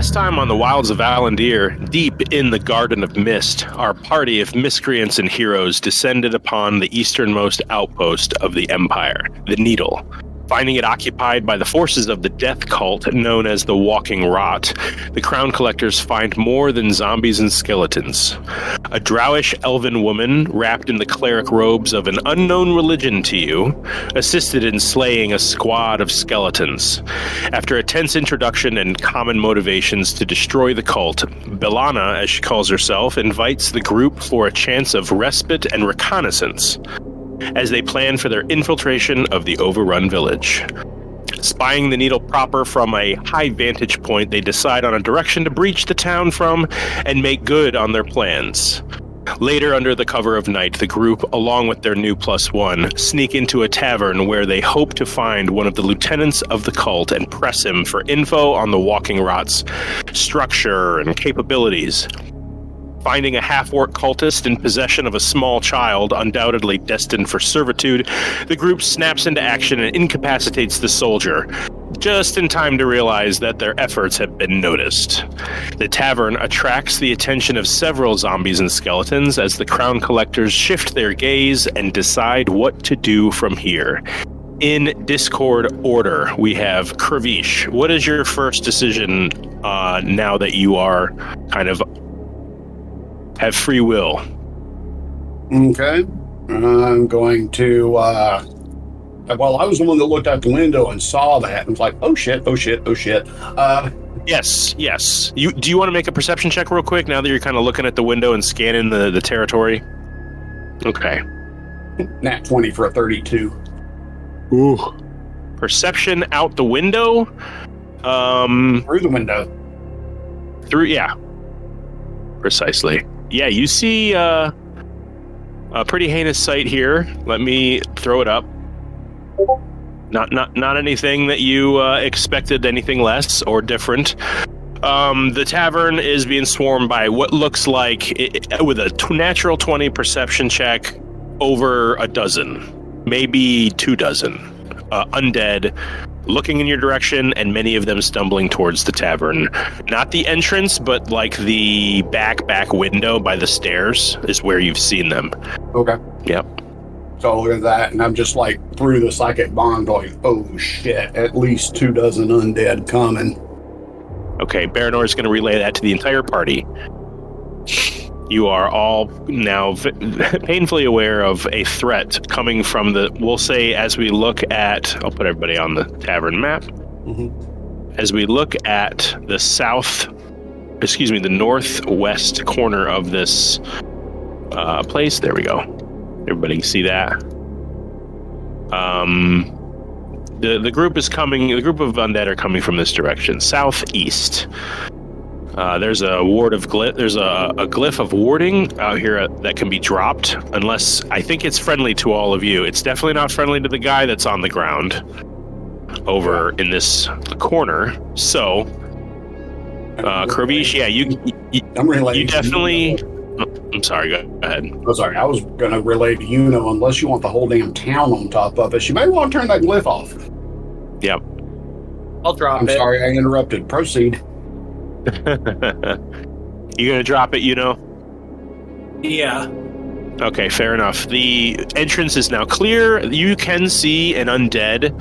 Last time on the wilds of Valandiir, deep in the Garden of Mist, our party of miscreants and heroes descended upon the easternmost outpost of the Empire, the Needle. Finding it occupied by the forces of the death cult known as the Walking Rot, the Crown Collectors find more than zombies and skeletons. A drowish elven woman, wrapped in the cleric robes of an unknown religion to you, assisted in slaying a squad of skeletons. After a tense introduction and common motivations to destroy the cult, Belana, as she calls herself, invites the group for a chance of respite and reconnaissance as they plan for their infiltration of the overrun village. Spying the Needle proper from a high vantage point, they decide on a direction to breach the town from and make good on their plans. Later, under the cover of night, the group, along with their new +1, sneak into a tavern where they hope to find one of the lieutenants of the cult and press him for info on the Walking Rot's structure and capabilities. Finding a half-orc cultist in possession of a small child, undoubtedly destined for servitude, the group snaps into action and incapacitates the soldier, just in time to realize that their efforts have been noticed. The tavern attracts the attention of several zombies and skeletons as the Crown Collectors shift their gaze and decide what to do from here. In Discord order, we have Kravish. What is your first decision now that you are kind of have free will? Okay. I'm going to, well, I was the one that looked out the window and saw that and was like, oh shit. Yes. Do you want to make a perception check real quick now that you're kind of looking at the window and scanning the territory? Okay. Nat 20 for a 32. Ooh. Perception out the window? Through the window. Yeah. Precisely. Yeah, you see a pretty heinous sight here. Let me throw it up. Not anything that you expected anything less or different. The tavern is being swarmed by what looks like, with a natural 20 perception check, over a dozen, maybe 24 undead, looking in your direction, and many of them stumbling towards the tavern. Not the entrance, but like the back window by the stairs is where you've seen them. Okay. Yep. So look at that, and I'm just like through the psychic bond going, oh shit, at least 24 undead coming. Okay, Baranor is going to relay that to the entire party. You are all now painfully aware of a threat coming from we'll say, as we look at, I'll put everybody on the tavern map. Mm-hmm. As we look at the the northwest corner of this place, there we go. Everybody can see that. The group is coming, the group of undead are coming from this direction, southeast. There's a ward of there's a glyph of warding out here that can be dropped, unless I think it's friendly to all of you. It's definitely not friendly to the guy that's on the ground over in this corner. So, Kravish, yeah, you definitely. I'm sorry, go ahead. Oh, sorry, I was going to relay to unless you want the whole damn town on top of us, you may want to turn that glyph off. Yep. I'll drop it. I'm sorry, I interrupted. Proceed. You gonna drop it, Yeah. Okay, fair enough. The entrance is now clear. You can see an undead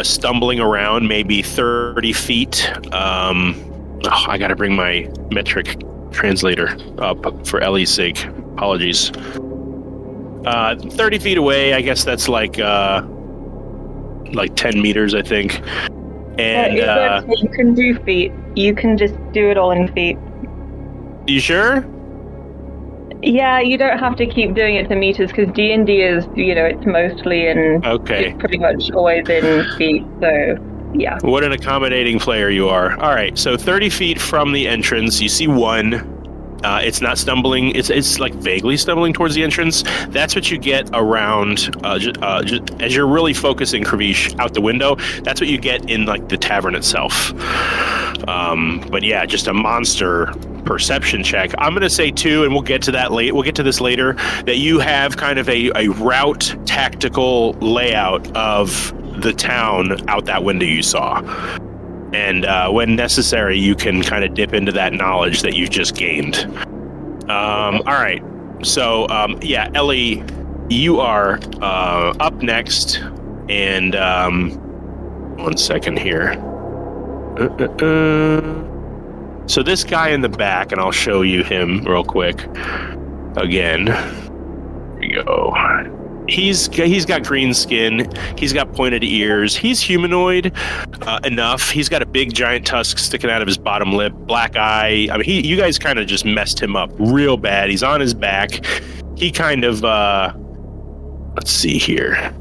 stumbling around, maybe 30 feet. I gotta bring my metric translator up for Ellie's sake. Apologies. 30 feet away, I guess that's like 10 meters, I think. And you can do feet. You can just do it all in feet. You sure? Yeah, you don't have to keep doing it to meters because D&D is, it's mostly in. Okay. It's pretty much always in feet. So yeah. What an accommodating player you are. All right, so 30 feet from the entrance, you see one. It's not stumbling. It's like vaguely stumbling towards the entrance. That's what you get around, just, as you're really focusing, Kravish, out the window. That's what you get in like the tavern itself. But yeah, just a monster perception check. I'm going to say too, and we'll get to that late. We'll get to this later. That you have kind of a route tactical layout of the town out that window you saw. And when necessary, you can kind of dip into that knowledge that you've just gained. All right. So, Ellie, you are up next. And 1 second here. So this guy in the back, and I'll show you him real quick. Again. Here we go. He's got green skin. He's got pointed ears. He's humanoid enough. He's got a big giant tusk sticking out of his bottom lip, black eye. I mean, you guys kind of just messed him up real bad. He's on his back. He kind of, let's see here.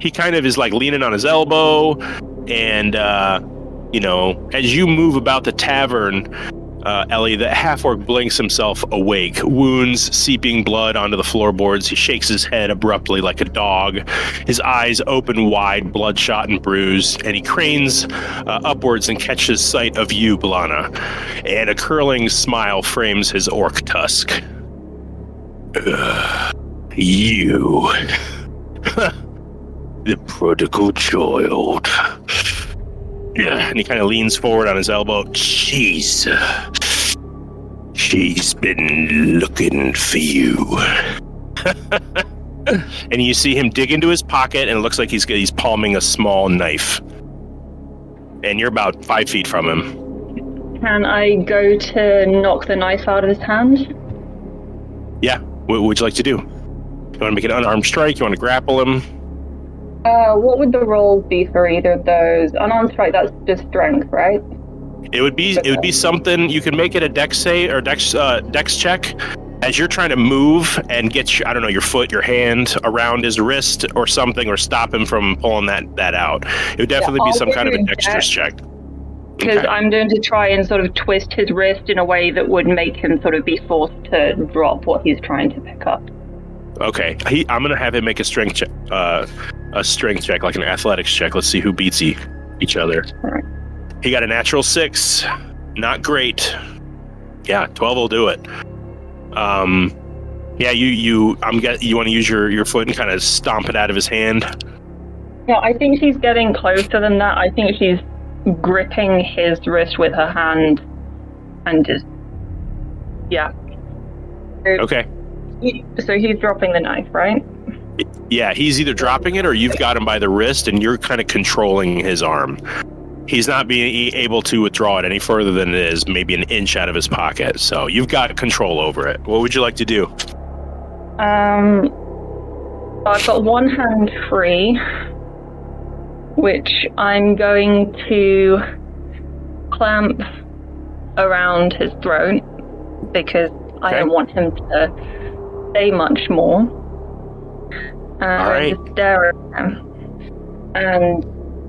He kind of is like leaning on his elbow, and as you move about the tavern, Ellie, the half-orc blinks himself awake, wounds seeping blood onto the floorboards. He shakes his head abruptly like a dog, his eyes open wide, bloodshot and bruised, and he cranes upwards and catches sight of you, Balana, and a curling smile frames his orc tusk. You... The prodigal child. Yeah, and he kind of leans forward on his elbow. She's been looking for you. And you see him dig into his pocket, and it looks like he's palming a small knife. And you're about 5 feet from him. Can I go to knock the knife out of his hand? Yeah. What would you like to do? You want to make an unarmed strike? You want to grapple him? What would the rolls be for either of those? Unarmed strike, that's just strength, right? It would be something. You can make it a dex check as you're trying to move and get your foot, your hand around his wrist or something, or stop him from pulling that out. It would definitely be some kind of a dexterous check. Because I'm going to try and sort of twist his wrist in a way that would make him sort of be forced to drop what he's trying to pick up. Okay, I'm gonna have him make a strength check, like an athletics check. Let's see who beats each other. All right. He got a natural 6, not great. Yeah, 12 will do it. You want to use your foot and kind of stomp it out of his hand. Yeah, I think she's getting closer than that. I think she's gripping his wrist with her hand and just Okay. So he's dropping the knife, right? Yeah, he's either dropping it or you've got him by the wrist and you're kind of controlling his arm. He's not being able to withdraw it any further than it is, maybe an inch out of his pocket. So you've got control over it. What would you like to do? I've got one hand free, which I'm going to clamp around his throat because I don't want him to say much more. All right. Just stare at him. And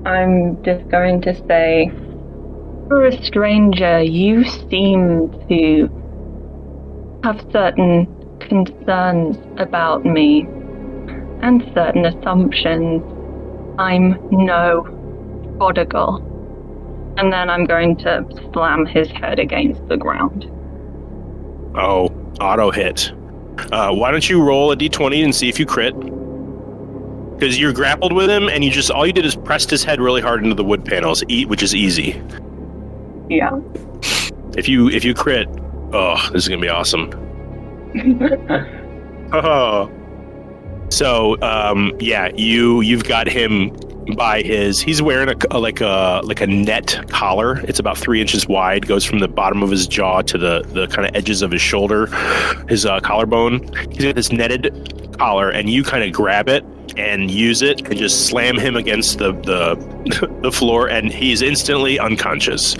I'm just going to say, for a stranger, you seem to have certain concerns about me and certain assumptions. I'm no prodigal. And then I'm going to slam his head against the ground. Oh, auto hit. Why don't you roll a d20 and see if you crit? Because you're grappled with him, and all you did is pressed his head really hard into the wood panels, which is easy. Yeah. If you crit, this is gonna be awesome. Oh. So, you've got him by he's wearing a net collar. It's about 3 inches wide, goes from the bottom of his jaw to the kind of edges of his shoulder, his collarbone. He's got this netted collar, and you kind of grab it and use it and just slam him against the floor, and he's instantly unconscious.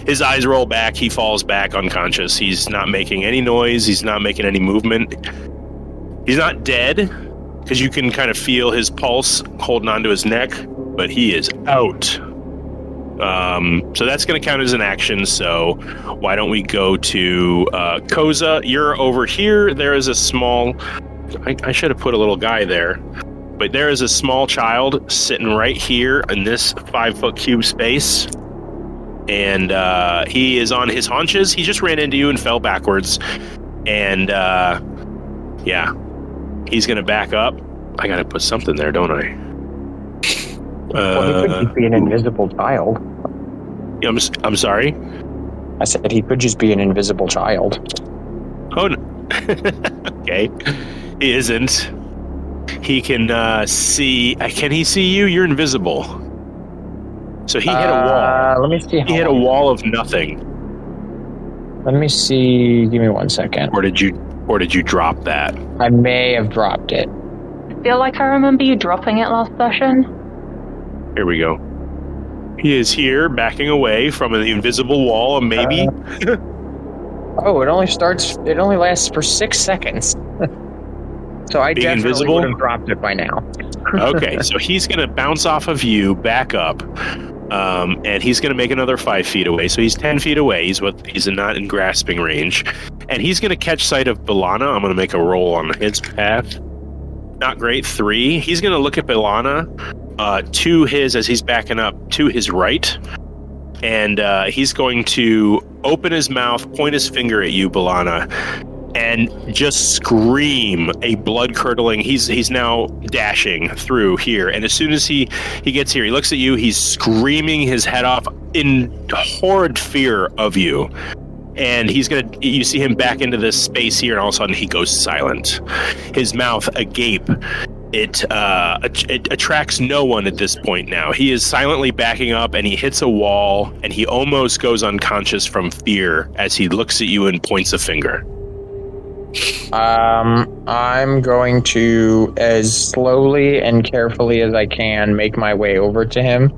His eyes roll back, he falls back unconscious. He's not making any noise, he's not making any movement. He's not dead, because you can kind of feel his pulse holding onto his neck, but he is out. So that's going to count as an action, so why don't we go to Koza? You're over here. There is a small... I should have put a little guy there, but there is a small child sitting right here in this 5-foot cube space, and he is on his haunches. He just ran into you and fell backwards, and he's going to back up. I got to put something there, don't I? Well, he could just be an invisible child. I'm sorry? I said he could just be an invisible child. Oh, no. Okay. He isn't. He can see... Can he see you? You're invisible. So he hit a wall. Let me see. He hit a wall of nothing. Let me see. Give me 1 second. Or did you drop that? I may have dropped it. I feel like I remember you dropping it last session. Here we go. He is here, backing away from the invisible wall, maybe. Oh, it only lasts for 6 seconds. So I Being definitely invisible? would have dropped it by now. Okay, so he's going to bounce off of you, back up, and he's going to make another 5 feet away. So he's 10 feet away. He's not in grasping range. And he's going to catch sight of Balana. I'm going to make a roll on his path. Not great. 3. He's going to look at Balana as he's backing up to his right. And he's going to open his mouth, point his finger at you, Balana, and just scream a blood-curdling... He's now dashing through here. And as soon as he gets here, he looks at you, he's screaming his head off in horrid fear of you. And you see him back into this space here, and all of a sudden he goes silent. His mouth agape. It attracts no one at this point now. He is silently backing up, and he hits a wall, and he almost goes unconscious from fear as he looks at you and points a finger. I'm going to, as slowly and carefully as I can, make my way over to him.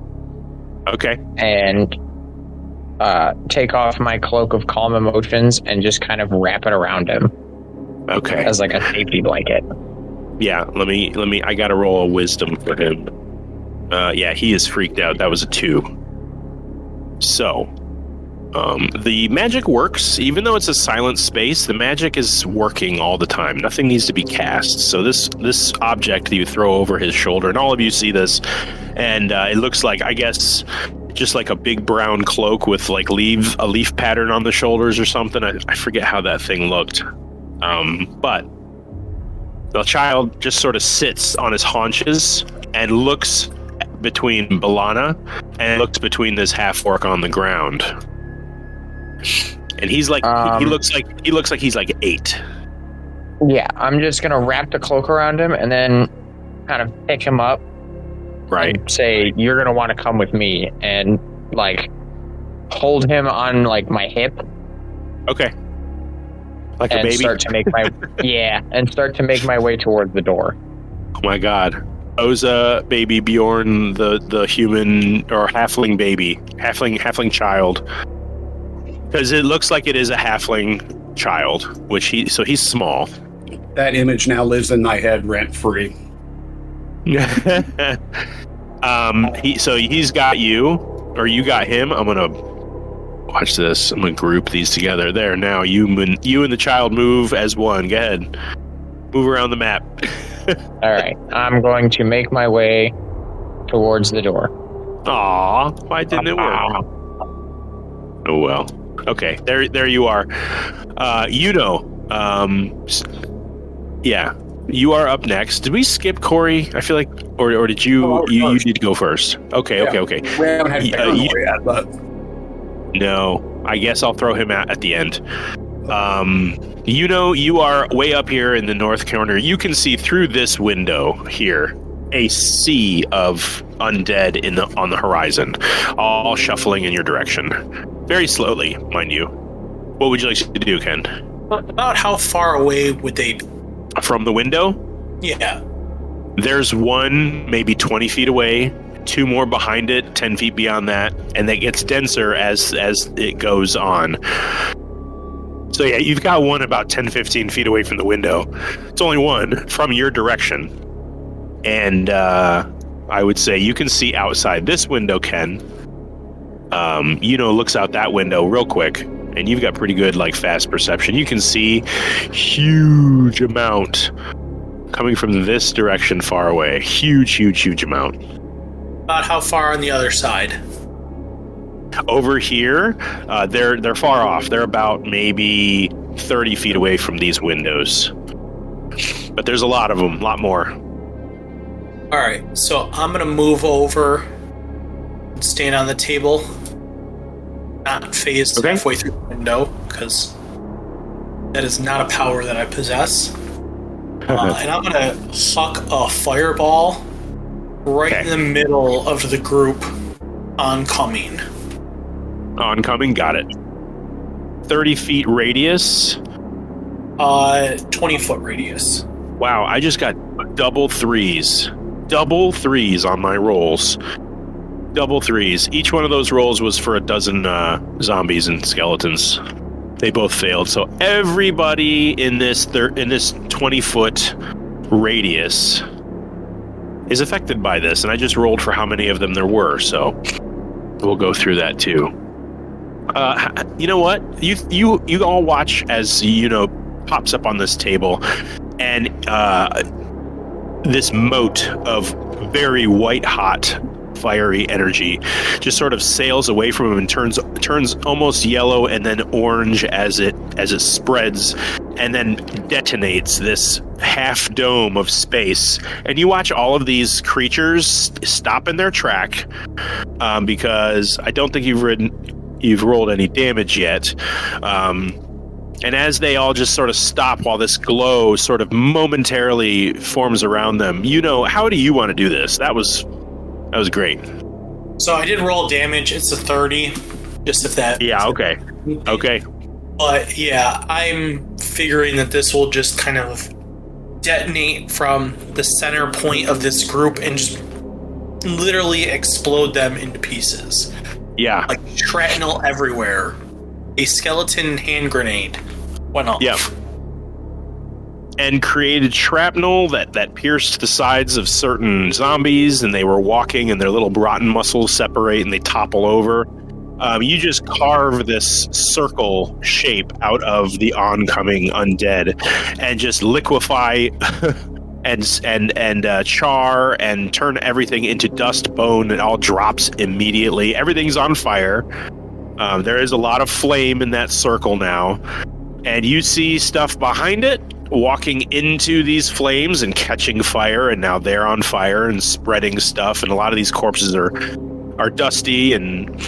Okay. And take off my cloak of calm emotions and just kind of wrap it around him. Okay. As like a safety blanket. Yeah, let me I gotta roll a wisdom for him. Yeah, he is freaked out. That was a 2. So, the magic works. Even though it's a silent space, the magic is working all the time. Nothing needs to be cast. So this object that you throw over his shoulder, and all of you see this, and it looks like, I guess, just like a big brown cloak with like a leaf pattern on the shoulders or something. I forget how that thing looked. But the child just sort of sits on his haunches and looks between Balana and looks between this half-orc on the ground. And he's like, he looks like he's like 8. Yeah, I'm just gonna wrap the cloak around him and then kind of pick him up. Right. And say, you're gonna want to come with me, and like hold him on like my hip. Okay. Like and a baby. Start to make my way towards the door. Oh my God. Oza, baby Bjorn, the human or halfling baby, halfling child. Because it looks like it is a halfling child, so he's small. That image now lives in my head rent free. He's got you, or you got him. I'm gonna watch this. I'm gonna group these together. There, now you and the child move as one. Go ahead, move around the map. All right, I'm going to make my way towards the door. Aw, why didn't it work? Oh well. Okay, there you are. Yeah, you are up next. Did we skip Corey? I feel like, or did you? You need to go first. Okay. We haven't had yet, but no. I guess I'll throw him out at the end. You are way up here in the north corner. You can see through this window here a sea of undead on the horizon, all shuffling in your direction, very slowly, mind you. What would you like to do, Ken? About how far away would they be? From the window? Yeah. There's one maybe 20 feet away, 2 more behind it, 10 feet beyond that, and that gets denser as it goes on. So yeah, you've got one about 10, 15 feet away from the window. It's only one from your direction. And I would say you can see outside this window, Ken. Looks out that window real quick, and you've got pretty good, fast perception. You can see huge amount coming from this direction far away. Huge amount. About how far on the other side? Over here, they're far off. They're about maybe 30 feet away from these windows. But there's a lot of them, a lot more. All right, so I'm going to move over and stand on the table. not phased Okay. halfway through the window, because that is not a power that I possess. And I'm going to huck a fireball right in the middle of the group oncoming. Oncoming, got it. 30 feet radius. 20-foot radius. Wow, I just got double threes. Double threes on my rolls. Double threes. Each one of those rolls was for a dozen zombies and skeletons. They both failed. So everybody in this 20-foot radius is affected by this, and I just rolled for how many of them there were. So we'll go through that too. You know what? You all watch as pops up on this table, and this moat of very white hot fiery energy just sort of sails away from him and turns almost yellow and then orange as it spreads, and then detonates this half dome of space. And you watch all of these creatures stop in their track, because I don't think you've rolled any damage yet. And as they all just sort of stop while this glow sort of momentarily forms around them, how do you want to do this? That was great. So I did roll damage. It's a 30. Just if that. Yeah, okay. Okay. But yeah, I'm figuring that this will just kind of detonate from the center point of this group and just literally explode them into pieces. Yeah. Like shrapnel everywhere. A skeleton hand grenade went off. Yep. And created shrapnel that pierced the sides of certain zombies, and they were walking and their little rotten muscles separate and they topple over. You just carve this circle shape out of the oncoming undead and just liquefy and char and turn everything into dust, bone. It all drops immediately. Everything's on fire. There is a lot of flame in that circle now, and you see stuff behind it walking into these flames and catching fire, and now they're on fire and spreading stuff, and a lot of these corpses are dusty, and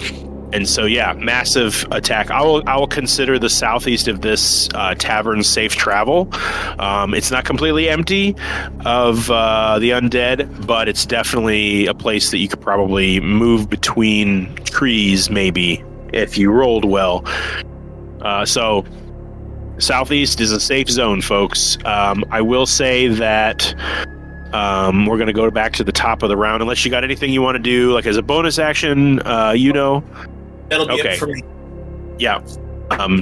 so yeah, massive attack. I will consider the southeast of this tavern safe travel. It's not completely empty of the undead, but it's definitely a place that you could probably move between trees, maybe, if you rolled well. So southeast is a safe zone, folks. I will say that we're going to go back to the top of the round, unless you got anything you want to do, like as a bonus action, That'll be Okay. it for me. Yeah.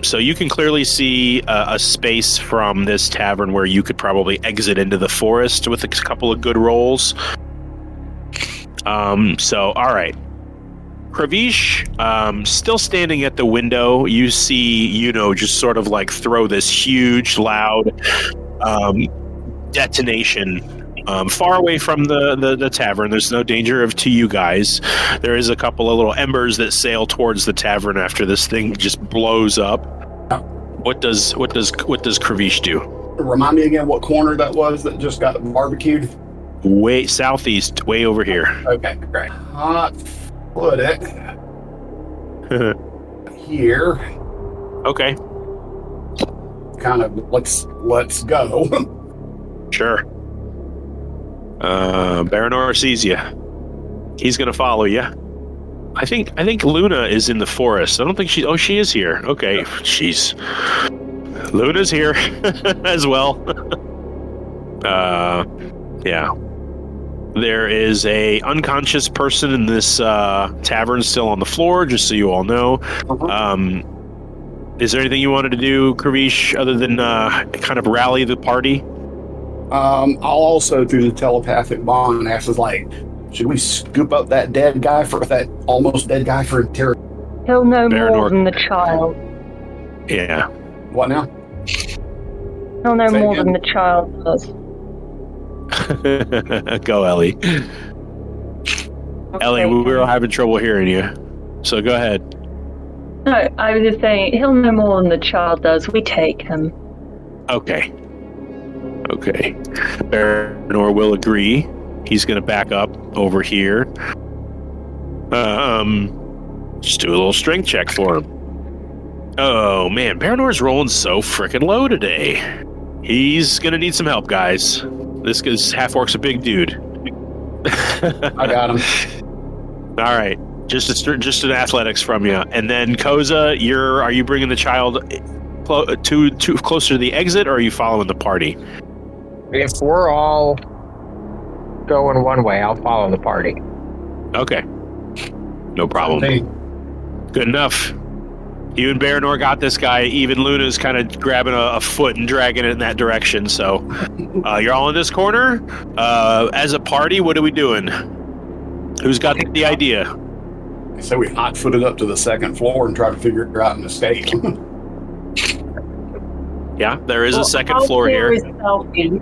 So you can clearly see a space from this tavern where you could probably exit into the forest with a couple of good rolls. So, all right. Kravish, still standing at the window, you see, just sort of like throw this huge, loud detonation far away from the tavern. There's no danger to you guys. There is a couple of little embers that sail towards the tavern after this thing just blows up. What does Kravish do? Remind me again what corner that was that just got barbecued? Way southeast, way over here. Okay, great. Hot foot it here. Okay, Kind of let's go. sure. Baranor sees you. He's gonna follow you. I think Luna is in the forest. I don't think she. Oh, she is here. Okay, Luna's here as well. Yeah. There is a unconscious person in this tavern still on the floor, just so you all know. Is there anything you wanted to do, Kravish, other than kind of rally the party? I'll also, through the telepathic bond, ask us, should we scoop up that almost dead guy for interrogation? He'll know more Baranor. than the child. Yeah. What now? He'll know Say more again? than the child does. Go, Ellie. Ellie, we were having trouble hearing you, so go ahead. No, I was just saying, he'll know more than the child does. We take him. Okay. Baranor will agree. He's going to back up over here. Just do a little strength check for him. Oh man, Paranor's rolling so freaking low today. He's gonna need some help, guys. This half-orc's a big dude. I got him. All right, just an athletics from you, and then Koza, are you bringing the child closer to the exit, or are you following the party? If we're all going one way, I'll follow the party. Okay, no problem. Hey, Good enough. You and Baranor got this guy. Even Luna's kind of grabbing a foot and dragging it in that direction. So you're all in this corner. As a party, what are we doing? Who's got the idea? so we hot-footed up to the second floor and tried to figure out an escape. Yeah, there is a second how floor clear here. is Selfie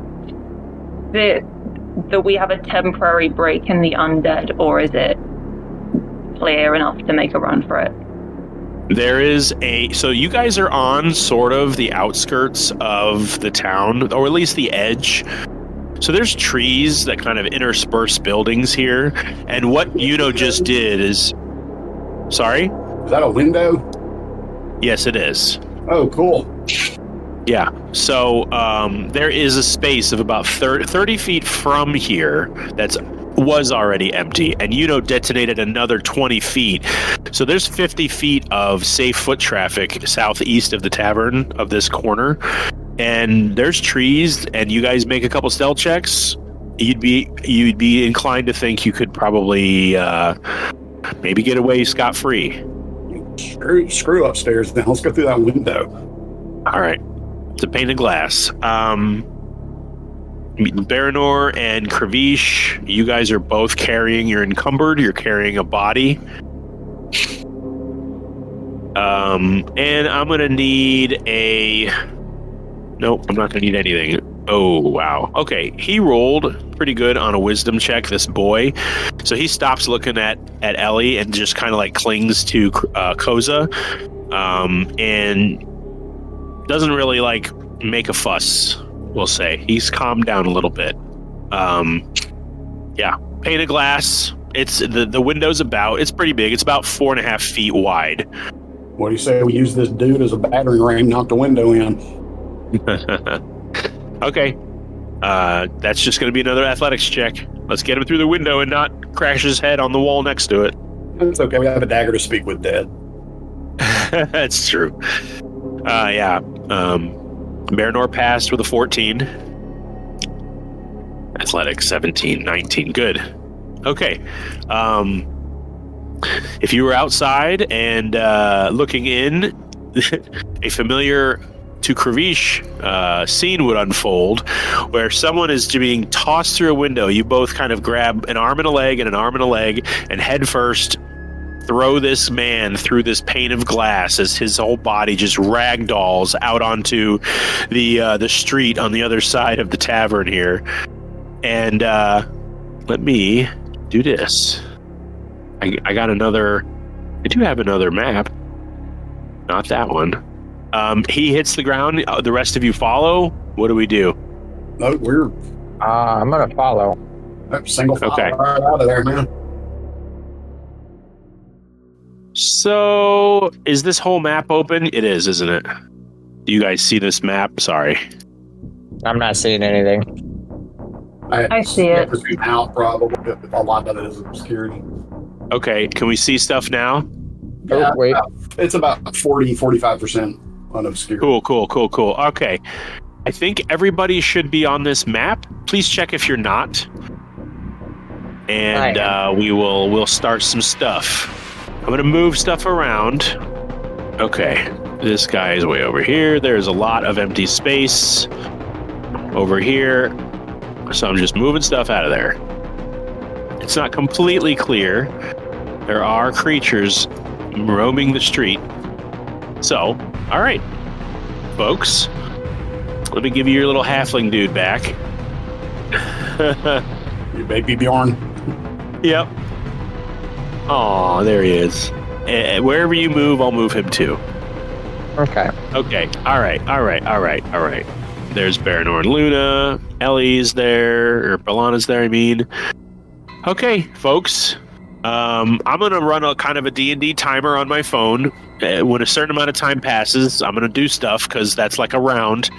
that we have a temporary break in the undead, or is it clear enough to make a run for it? There is so you guys are on sort of the outskirts of the town, or at least the edge. So there's trees that kind of intersperse buildings here. And what Yuno just did is... Sorry? Is that a window? Yes, it is. Oh, cool. Yeah. So there is a space of about 30 feet from here was already empty, and Yuno detonated another 20 feet. So there's 50 feet of safe foot traffic southeast of the tavern of this corner, and there's trees, and you guys make a couple stealth checks. You'd be inclined to think you could probably maybe get away scot-free. Screw upstairs then. Let's go through that window. All right. It's a painted glass. Baranor and Kravish, you guys are both you're encumbered, you're carrying a body. And I'm gonna need nope, I'm not gonna need anything. Oh, wow. Okay, he rolled pretty good on a wisdom check, this boy. So he stops looking at Ellie and just kind of like clings to Koza, and doesn't really like make a fuss, we'll say. He's calmed down a little bit. Yeah, painted glass. It's the window's it's pretty big. It's about 4.5 feet wide. What do you say we use this dude as a battering ram, knock the window in? Okay. That's just going to be another athletics check. Let's get him through the window and not crash his head on the wall next to it. It's okay. We have a dagger to speak with dead. That's true. Yeah. Baranor passed with a 14. Athletics 17, 19. Good. Okay. If you were outside and looking in, a familiar to Kravish scene would unfold where someone is being tossed through a window. You both kind of grab an arm and a leg and an arm and a leg and head first throw this man through this pane of glass as his whole body just ragdolls out onto the street on the other side of the tavern here. And let me do this. I do have another map. Not that one. He hits the ground. The rest of you follow. What do we do? No, we're I'm gonna follow. single file Okay. right out of there, man. So, is this whole map open? It is, isn't it? Do you guys see this map? Sorry. I'm not seeing anything. I see it. Zoom out, probably. A lot of it is obscurity. Okay, can we see stuff now? Oh, wait. It's about 45% unobscured. Cool. Okay. I think everybody should be on this map. Please check if you're not. And we'll start some stuff. I'm going to move stuff around. Okay. This guy is way over here. There's a lot of empty space over here. So I'm just moving stuff out of there. It's not completely clear. There are creatures roaming the street. So, all right, folks. Let me give you your little halfling dude back. Your baby Bjorn. Yep. Aw, there he is. Wherever you move, I'll move him too. Okay. Okay. All right. There's Baranor and Luna. Ellie's there, or Balana's there, I mean. Okay, folks. I'm gonna run a kind of a D&D timer on my phone. When a certain amount of time passes, I'm gonna do stuff because that's like a round.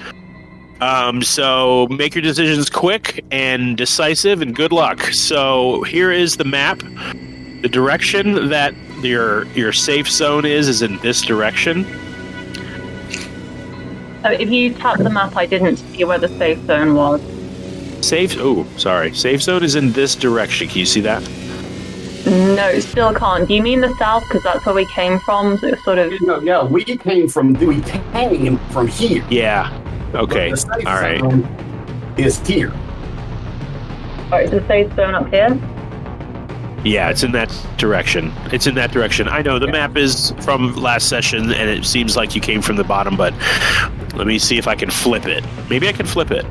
So make your decisions quick and decisive, and good luck. So here is the map. The direction that your safe zone is in this direction. So if you tap the map, I didn't see where the safe zone was. Safe zone is in this direction. Can you see that? No, still can't. Do you mean the south? Because that's where we came from. So it's sort of. No, yeah, we came from here. Yeah. Okay. But the safe All right. zone is here. Alright, is the safe zone up here? Yeah, it's in that direction. It's in that direction. I know the map is from last session, and it seems like you came from the bottom, but let me see if I can flip it. Maybe I can flip it.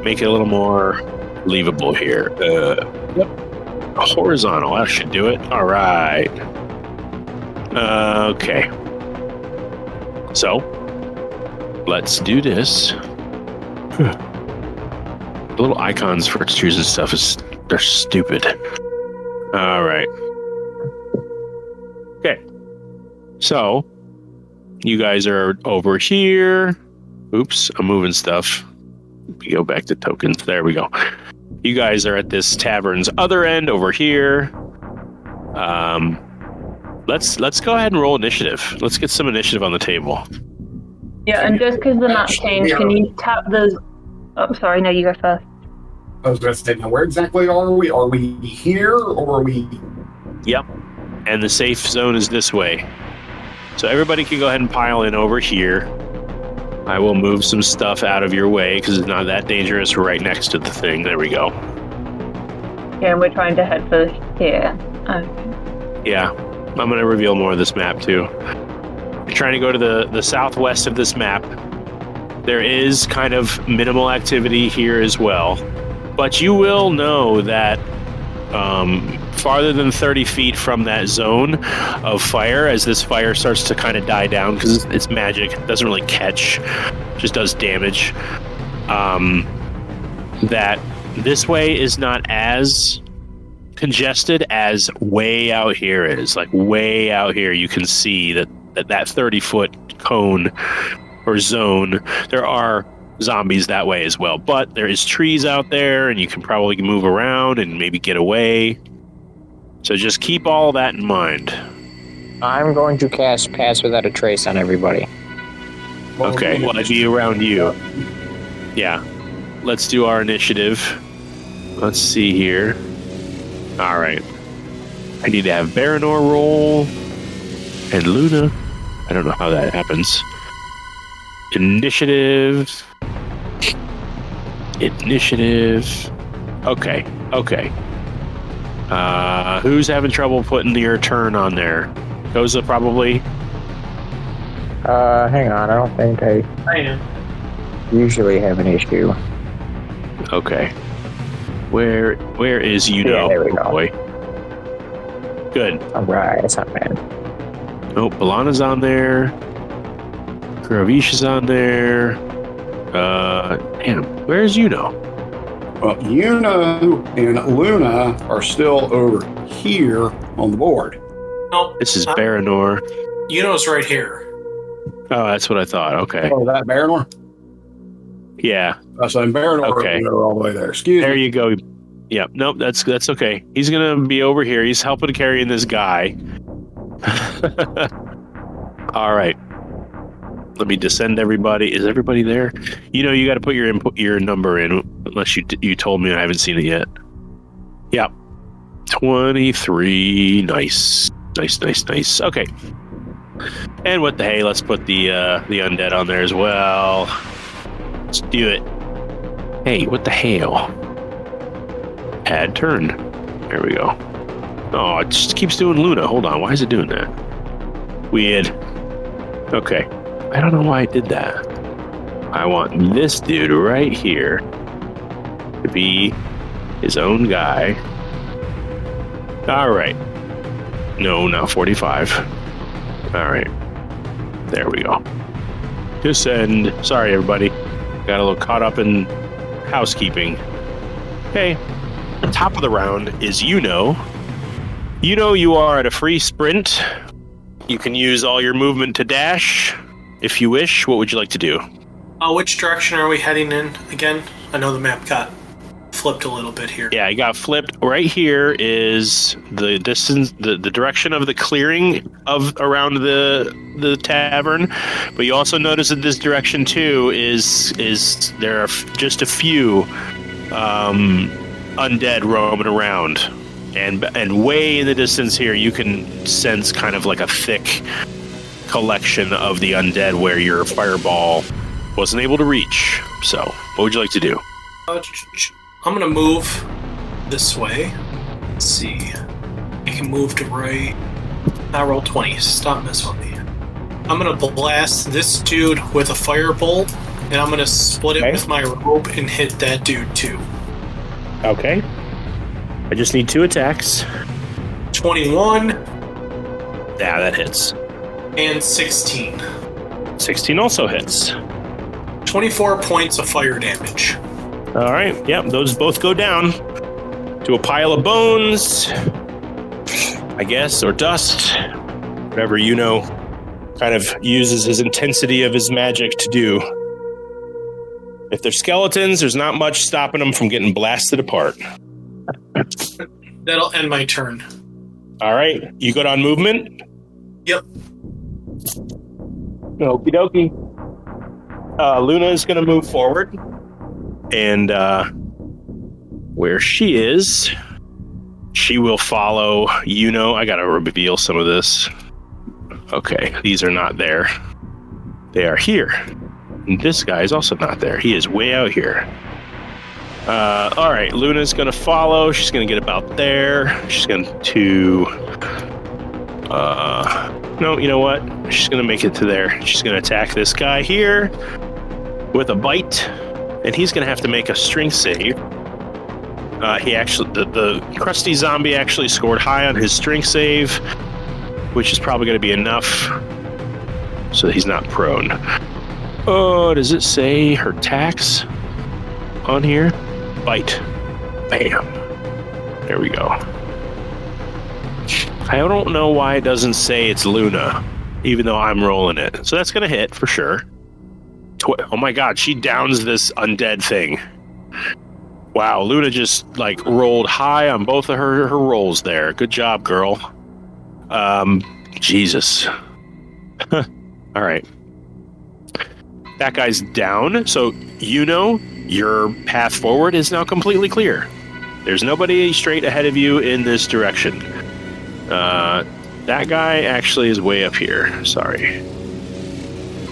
Make it a little more believable here. Yep. Horizontal. That should do it. All right. Okay. So, let's do this. The little icons for choosing stuff they're stupid. All right. Okay. So, you guys are over here. Oops, I'm moving stuff. We go back to tokens. There we go. You guys are at this tavern's other end over here. Let's go ahead and roll initiative. Let's get some initiative on the table. Yeah, and just because the map changed, can you tap the... Oh, sorry, no, you go first. I was going to say, now where exactly are we? Are we here, or are we... Yep. And the safe zone is this way. So everybody can go ahead and pile in over here. I will move some stuff out of your way because it's not that dangerous. We're right next to the thing. There we go. Yeah, and we're trying to head for here. Okay. Yeah. I'm going to reveal more of this map, too. You're trying to go to the southwest of this map. There is kind of minimal activity here as well. But you will know that farther than 30 feet from that zone of fire, as this fire starts to kind of die down, because it's magic, it doesn't really catch, just does damage, that this way is not as congested as way out here is. Like way out here, you can see that 30-foot cone or zone, there are zombies that way as well, but there is trees out there and you can probably move around and maybe get away. So just keep all that in mind. I'm going to cast Pass Without a Trace on everybody. Okay, well, I'd be around you. Yeah. Let's do our initiative. Let's see here. All right. I need to have Baranor roll and Luna. I don't know how that happens. Initiative. Okay. Who's having trouble putting your turn on there? Koza, probably? Hang on. I don't think I am. usually have an issue. Okay. Where is Udo? Yeah, there we go. Boy. Good. Alright, that's not bad. Oh, Balana's on there. Gravisha's on there. Damn, where's Udo? Well, Uno and Luna are still over here on the board. No, This is Baranor. Uno's right here. Oh, that's what I thought. Okay. Oh, that Baranor? Yeah. So Baranor Okay. are all the way there. Excuse There me. you go. Yeah. Nope. That's okay. He's gonna be over here. He's helping carrying this guy. All right. Let me descend everybody. Is everybody there? You know, you got to put your number in, unless you told me. I haven't seen it yet. Yep. 23. Nice. Okay. And what the hey? Let's put the undead on there as well. Let's do it. Hey, what the hell? Add turn. There we go. Oh, it just keeps doing Luna. Hold on. Why is it doing that? Weird. Okay. I don't know why I did that. I want this dude right here to be his own guy. All right. No, not 45. All right. There we go. Descend. Sorry, everybody. Got a little caught up in housekeeping. Okay. Top of the round is You are at a free sprint. You can use all your movement to dash if you wish. What would you like to do? Which direction are we heading in again? I know the map got flipped a little bit here. Yeah, it got flipped. Right here is the distance, the direction of the clearing around the tavern. But you also notice that this direction too is there are just a few undead roaming around, and way in the distance here you can sense kind of like a thick collection of the undead where your fireball wasn't able to reach. So, what would you like to do? I'm gonna move this way. Let's see. I can move to right. I roll 20. Stop messing with me. I'm gonna blast this dude with a firebolt, and I'm gonna split it with my rope and hit that dude too. Okay. I just need 2 attacks. 21. Yeah, that hits. And 16. 16 also hits. 24 points of fire damage. All right. Yep, those both go down to a pile of bones, I guess, or dust. Whatever kind of uses his intensity of his magic to do. If they're skeletons, there's not much stopping them from getting blasted apart. That'll end my turn. All right. You good on movement? Yep. Okie dokie. Luna is going to move forward. And where she is, she will follow. I got to reveal some of this. Okay, these are not there. They are here. And this guy is also not there. He is way out here. All right, Luna's going to follow. She's going to get about there. She's going to... no, you know what? She's going to make it to there. She's going to attack this guy here with a bite. And he's going to have to make a strength save. The crusty zombie actually scored high on his strength save, which is probably going to be enough so that he's not prone. Oh, does it say her tax on here? Bite. Bam. There we go. I don't know why it doesn't say it's Luna, even though I'm rolling it. So that's going to hit for sure. Oh my god, she downs this undead thing. Wow, Luna just rolled high on both of her rolls there. Good job, girl. Jesus. All right. That guy's down, so your path forward is now completely clear. There's nobody straight ahead of you in this direction. That guy actually is way up here. Sorry.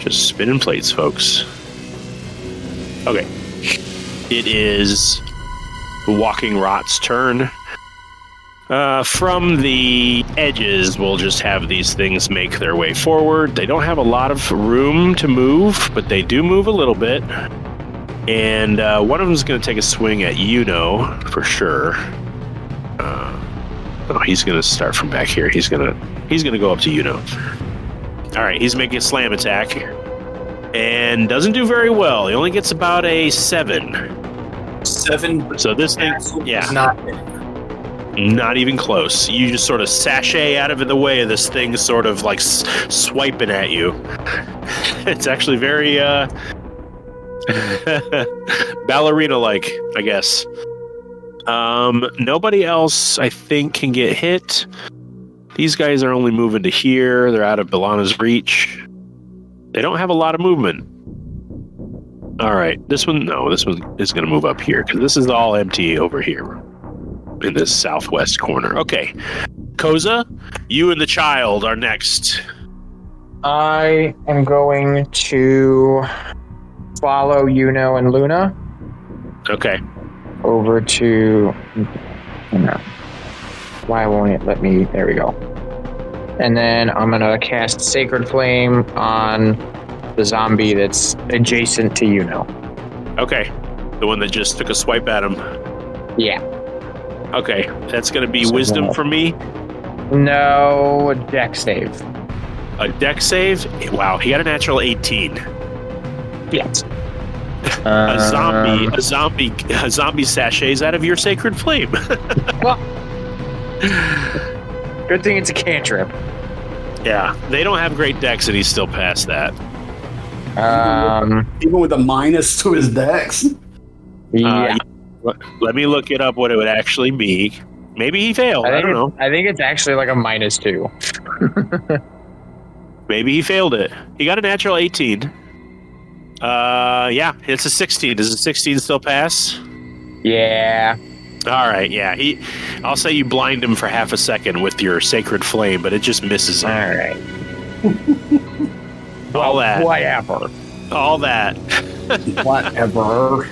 Just spinning plates, folks. Okay. It is the Walking Rot's turn. From the edges, we'll just have these things make their way forward. They don't have a lot of room to move, but they do move a little bit. And one of them is going to take a swing at for sure. He's going to start from back here. He's going to go up to All right, he's making a slam attack and doesn't do very well. He only gets about a 7. 7. So this thing, not even close. You just sort of sashay out of the way of this thing, sort of swiping at you. It's actually very ballerina-like, I guess. Nobody else, I think, can get hit. These guys are only moving to here. They're out of Belana's reach. They don't have a lot of movement. All right, this one is going to move up here because this is all empty over here in this southwest corner. Okay, Koza, you and the child are next. I am going to follow and Luna. Okay. Over to... No. Why won't it let me? There we go. And then I'm going to cast Sacred Flame on the zombie that's adjacent to Okay. The one that just took a swipe at him. Yeah. Okay. That's going to be wisdom for me? No, a dex save. A dex save? Wow, he got a natural 18. Yes. A zombie sachets out of your Sacred Flame. Well, Good thing it's a cantrip. Yeah, they don't have great decks, and he's still past that. Even with a minus to his dex. Yeah. Let me look it up what it would actually be. Maybe he failed. I don't know. I think it's actually like a -2. Maybe he failed it. He got a natural 18. Yeah, it's a 16. Does a 16 still pass? Yeah. All right, yeah. I'll say you blind him for half a second with your sacred flame, but it just misses him. All right. All that. Whatever. All that. Whatever.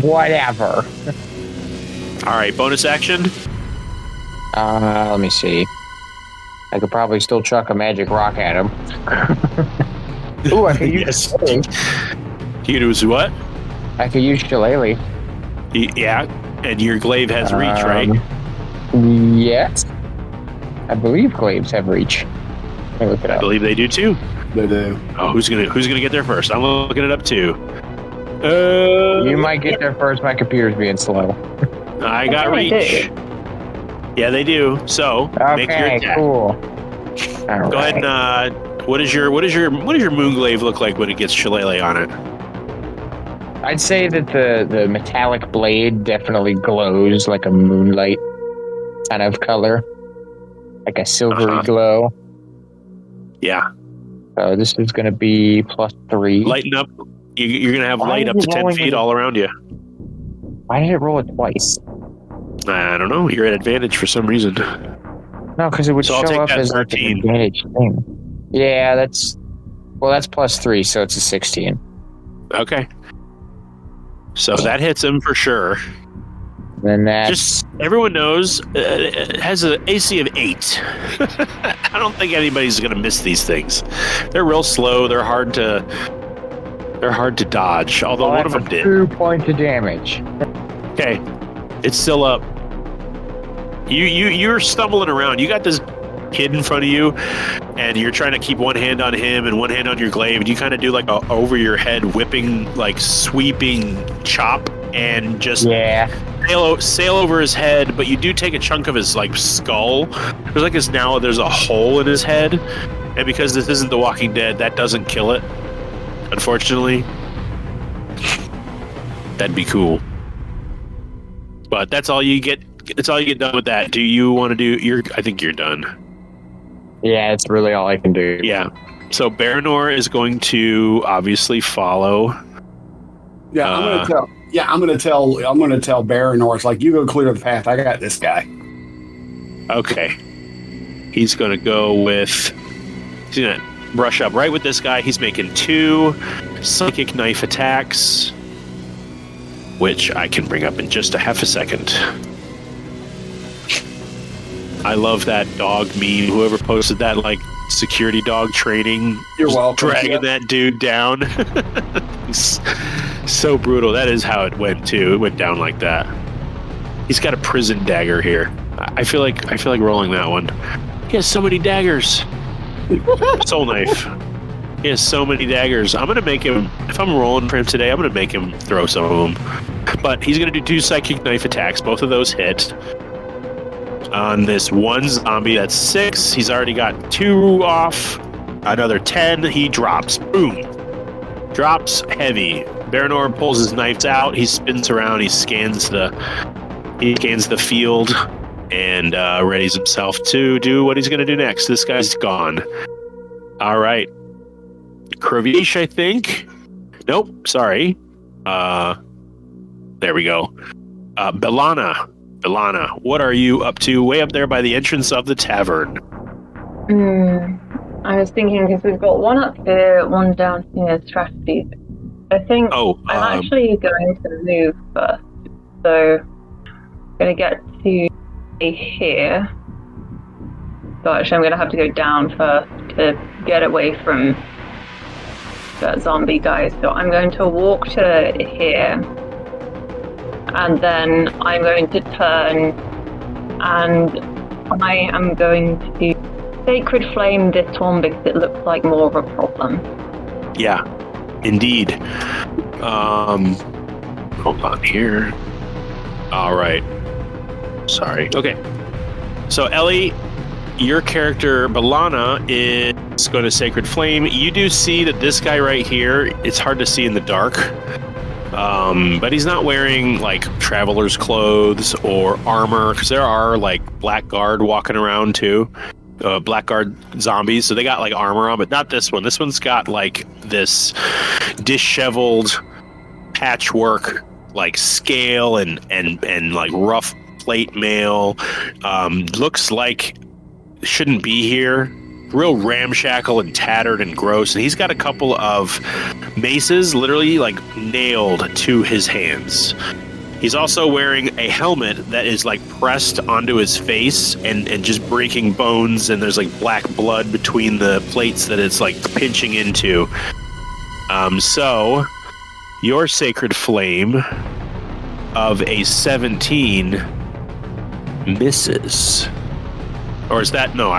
Whatever. All right, bonus action. Let me see. I could probably still chuck a magic rock at him. Ooh, I could use Shillelagh. You use what? I could use Shillelagh. Yeah, and your glaive has reach, right? Yes. I believe glaives have reach. Let me look it up. I believe they do too. They do. Oh, who's gonna get there first? I'm looking it up too. You might get there first. My computer's being slow. I got reach. Yeah, they do. So make your attack. Cool. All Go ahead and what does your moon glaive look like when it gets shillelagh on it? I'd say that the metallic blade definitely glows like a moonlight kind of color, like a silvery glow. Yeah. So this is going to be +3. Lighten up. You're going to have light up to 10 feet all around you. Why did it roll it twice? I don't know. You're at advantage for some reason. No, because it would So I'll show take up that as like 13. an advantage thing. Yeah, that's +3, so it's a 16. Okay. So that hits him for sure. Then that Just everyone knows it has an AC of 8. I don't think anybody's going to miss these things. They're real slow. They're hard to dodge. Although one of them did. 2 points of damage. Okay, it's still up. You're stumbling around. You got this kid in front of you, and you're trying to keep one hand on him and one hand on your glaive, and you kind of do like a over your head whipping, like sweeping chop, and just sail over his head. But you do take a chunk of his like skull. There's like there's a hole in his head, and because this isn't The Walking Dead, that doesn't kill it. Unfortunately, that'd be cool. But that's all you get. It's all you get done with that. Do you want to do? I think you're done. Yeah, it's really all I can do. Yeah. So Baranor is going to obviously follow. Yeah, I'm gonna tell Baranor. It's like, you go clear the path. I got this guy. Okay. He's gonna go with. He's gonna brush up right with this guy. He's making 2 psychic knife attacks, which I can bring up in just a half a second. I love that dog meme. Whoever posted that, like, security dog training. You're welcome. Dragging that dude down. So brutal. That is how it went, too. It went down like that. He's got a prison dagger here. I feel like rolling that one. He has so many daggers. Soul knife. He has so many daggers. I'm going to make him, if I'm rolling for him today, I'm going to make him throw some of them. But he's going to do 2 psychic knife attacks. Both of those hit. On this one zombie, that's 6. He's already got 2 off. Another 10. He drops. Boom. Drops heavy. Baranor pulls his knives out. He spins around. He scans the field and readies himself to do what he's going to do next. This guy's gone. All right. Kravish, I think. Nope. Sorry. There we go. Belana, what are you up to? Way up there by the entrance of the tavern. I was thinking, because we've got one up here, one down here, strategies. I think I'm actually going to move first. So I'm going to get to here. So actually I'm going to have to go down first to get away from that zombie guy. So I'm going to walk to here. And then I'm going to turn, and I am going to sacred flame this one because it looks like more of a problem. Yeah, indeed. Hold on here. All right. Sorry. Okay. So Ellie, your character, Balana, is going to Sacred Flame. You do see that this guy right here, it's hard to see in the dark. But he's not wearing like traveler's clothes or armor, because there are like Blackguard walking around too. Blackguard zombies, so they got like armor on, but not this one. This one's got like this disheveled patchwork, like scale and like rough plate mail. Looks like shouldn't be here. Real ramshackle and tattered and gross. And he's got a couple of maces literally like nailed to his hands. He's also wearing a helmet that is like pressed onto his face and just breaking bones, and there's like black blood between the plates that it's like pinching into. So your Sacred Flame of a 17 misses. Or is that no,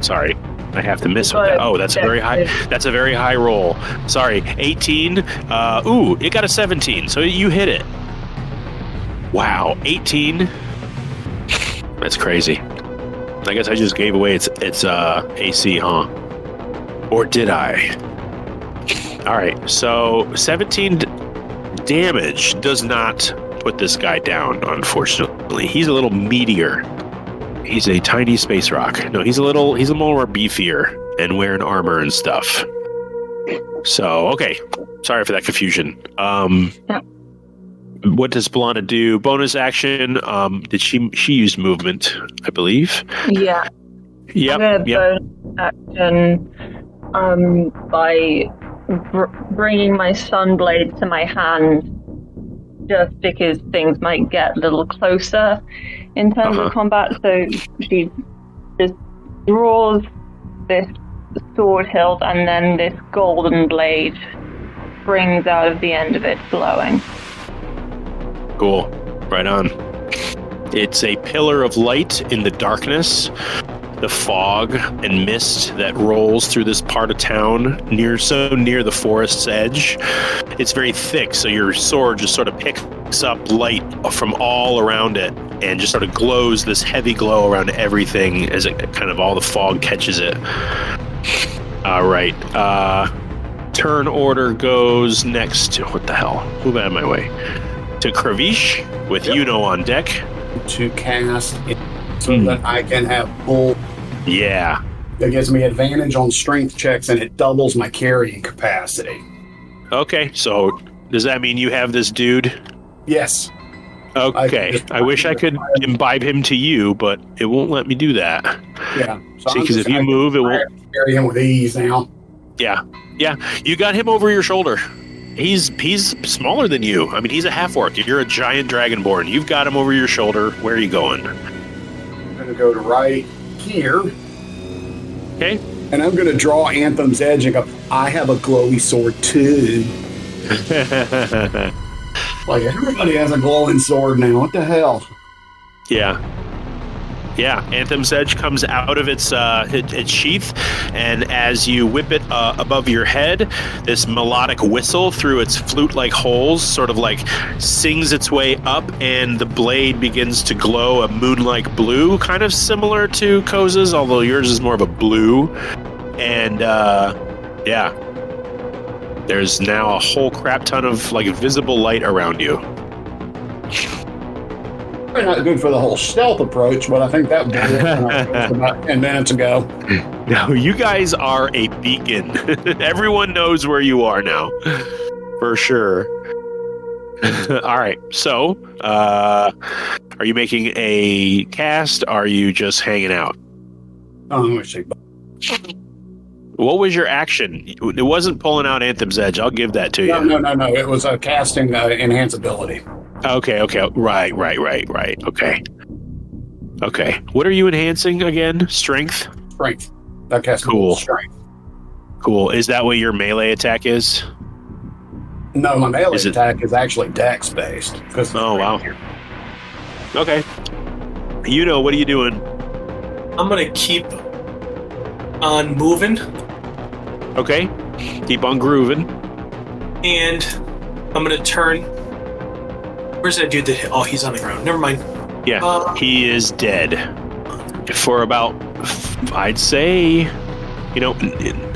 sorry. I have to miss with that. Oh, that's a very high. That's a very high roll. Sorry, 18. Ooh, it got a 17. So you hit it. Wow, 18. That's crazy. I guess I just gave away its AC, huh? Or did I? All right. So 17 damage does not put this guy down. Unfortunately, he's a little meatier. He's a tiny space rock. No, he's a more beefier and wearing armor and stuff. So, okay. Sorry for that confusion. What does Balana do? Bonus action. Did she used movement, I believe? Yeah. Yep. Bonus action by bringing my sunblade to my hand, just because things might get a little closer in terms of combat. So she just draws this sword hilt, and then this golden blade springs out of the end of it, glowing. Cool. Right on. It's a pillar of light in the darkness. The fog and mist that rolls through this part of town near the forest's edge. It's very thick, so your sword just sort of picks up light from all around it and just sort of glows this heavy glow around everything as it kind of all the fog catches it. All right. Turn order goes next to, what the hell? Move out of my way. To Kravish with Yuno on deck. To cast it so that I can have full. Yeah. That gives me advantage on strength checks, and it doubles my carrying capacity. Okay, so does that mean you have this dude? Yes. Okay. I wish I could imbibe him to you, but it won't let me do that. Yeah. So see, because if you move, it won't. Carry him with ease now. Yeah. You got him over your shoulder. He's smaller than you. I mean, he's a half-orc. You're a giant dragonborn. You've got him over your shoulder. Where are you going? I'm going to go to right here. Okay. And I'm going to draw Anthem's Edge and go, I have a glowy sword too. Like, everybody has a glowing sword now. What the hell? Yeah. Anthem's Edge comes out of its sheath, and as you whip it above your head, this melodic whistle through its flute-like holes sort of like sings its way up, and the blade begins to glow a moon-like blue, kind of similar to Koza's, although yours is more of a blue. And there's now a whole crap ton of like visible light around you. Probably not good for the whole stealth approach, but I think that would be about 10 minutes ago. No, you guys are a beacon. Everyone knows where you are now. For sure. All right. So, are you making a cast? Are you just hanging out? Oh, let me see. What was your action? It wasn't pulling out Anthem's Edge. I'll give that to you. No. It was a casting enhance ability. Okay. Right. Okay. What are you enhancing again? Strength? Strength. That casts cool. Strength. Cool. Is that what your melee attack is? No, my melee attack is actually dex based. Oh, wow. Here. Okay. Yuno, what are you doing? I'm going to keep on moving. Okay. Keep on grooving. And I'm going to turn. Where's that dude that hit? Oh, he's on the ground. Never mind. Yeah, he is dead. For about I'd say,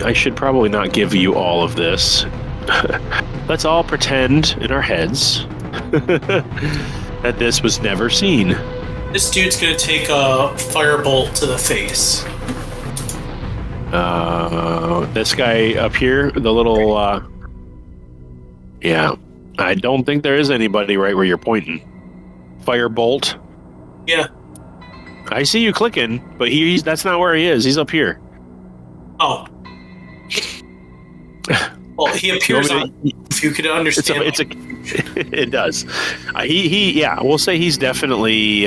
I should probably not give you all of this. Let's all pretend in our heads that this was never seen. This dude's gonna take a firebolt to the face. This guy up here, the little, yeah. I don't think there is anybody right where you're pointing. Firebolt. Yeah. I see you clicking, but that's not where he is. He's up here. Oh. Well, he appears on. If you could understand, it does. We'll say he's definitely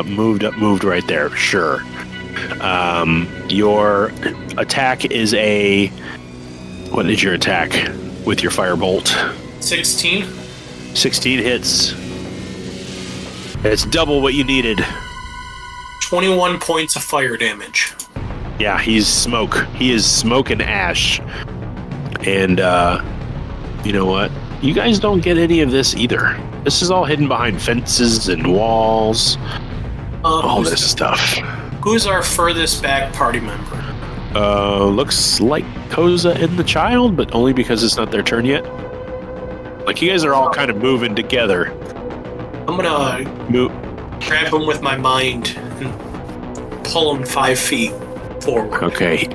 moved right there. Sure. Your attack is what is your attack with your firebolt? 16. 16 hits. It's double what you needed. 21 points of fire damage. Yeah, he's smoke. He is smoke and ash. And you know what? You guys don't get any of this either. This is all hidden behind fences and walls. All this stuff. Who's our furthest back party member? Looks like Koza and the child, but only because it's not their turn yet. Like, you guys are all kind of moving together. I'm gonna grab him with my mind and pull him 5 feet forward. Okay.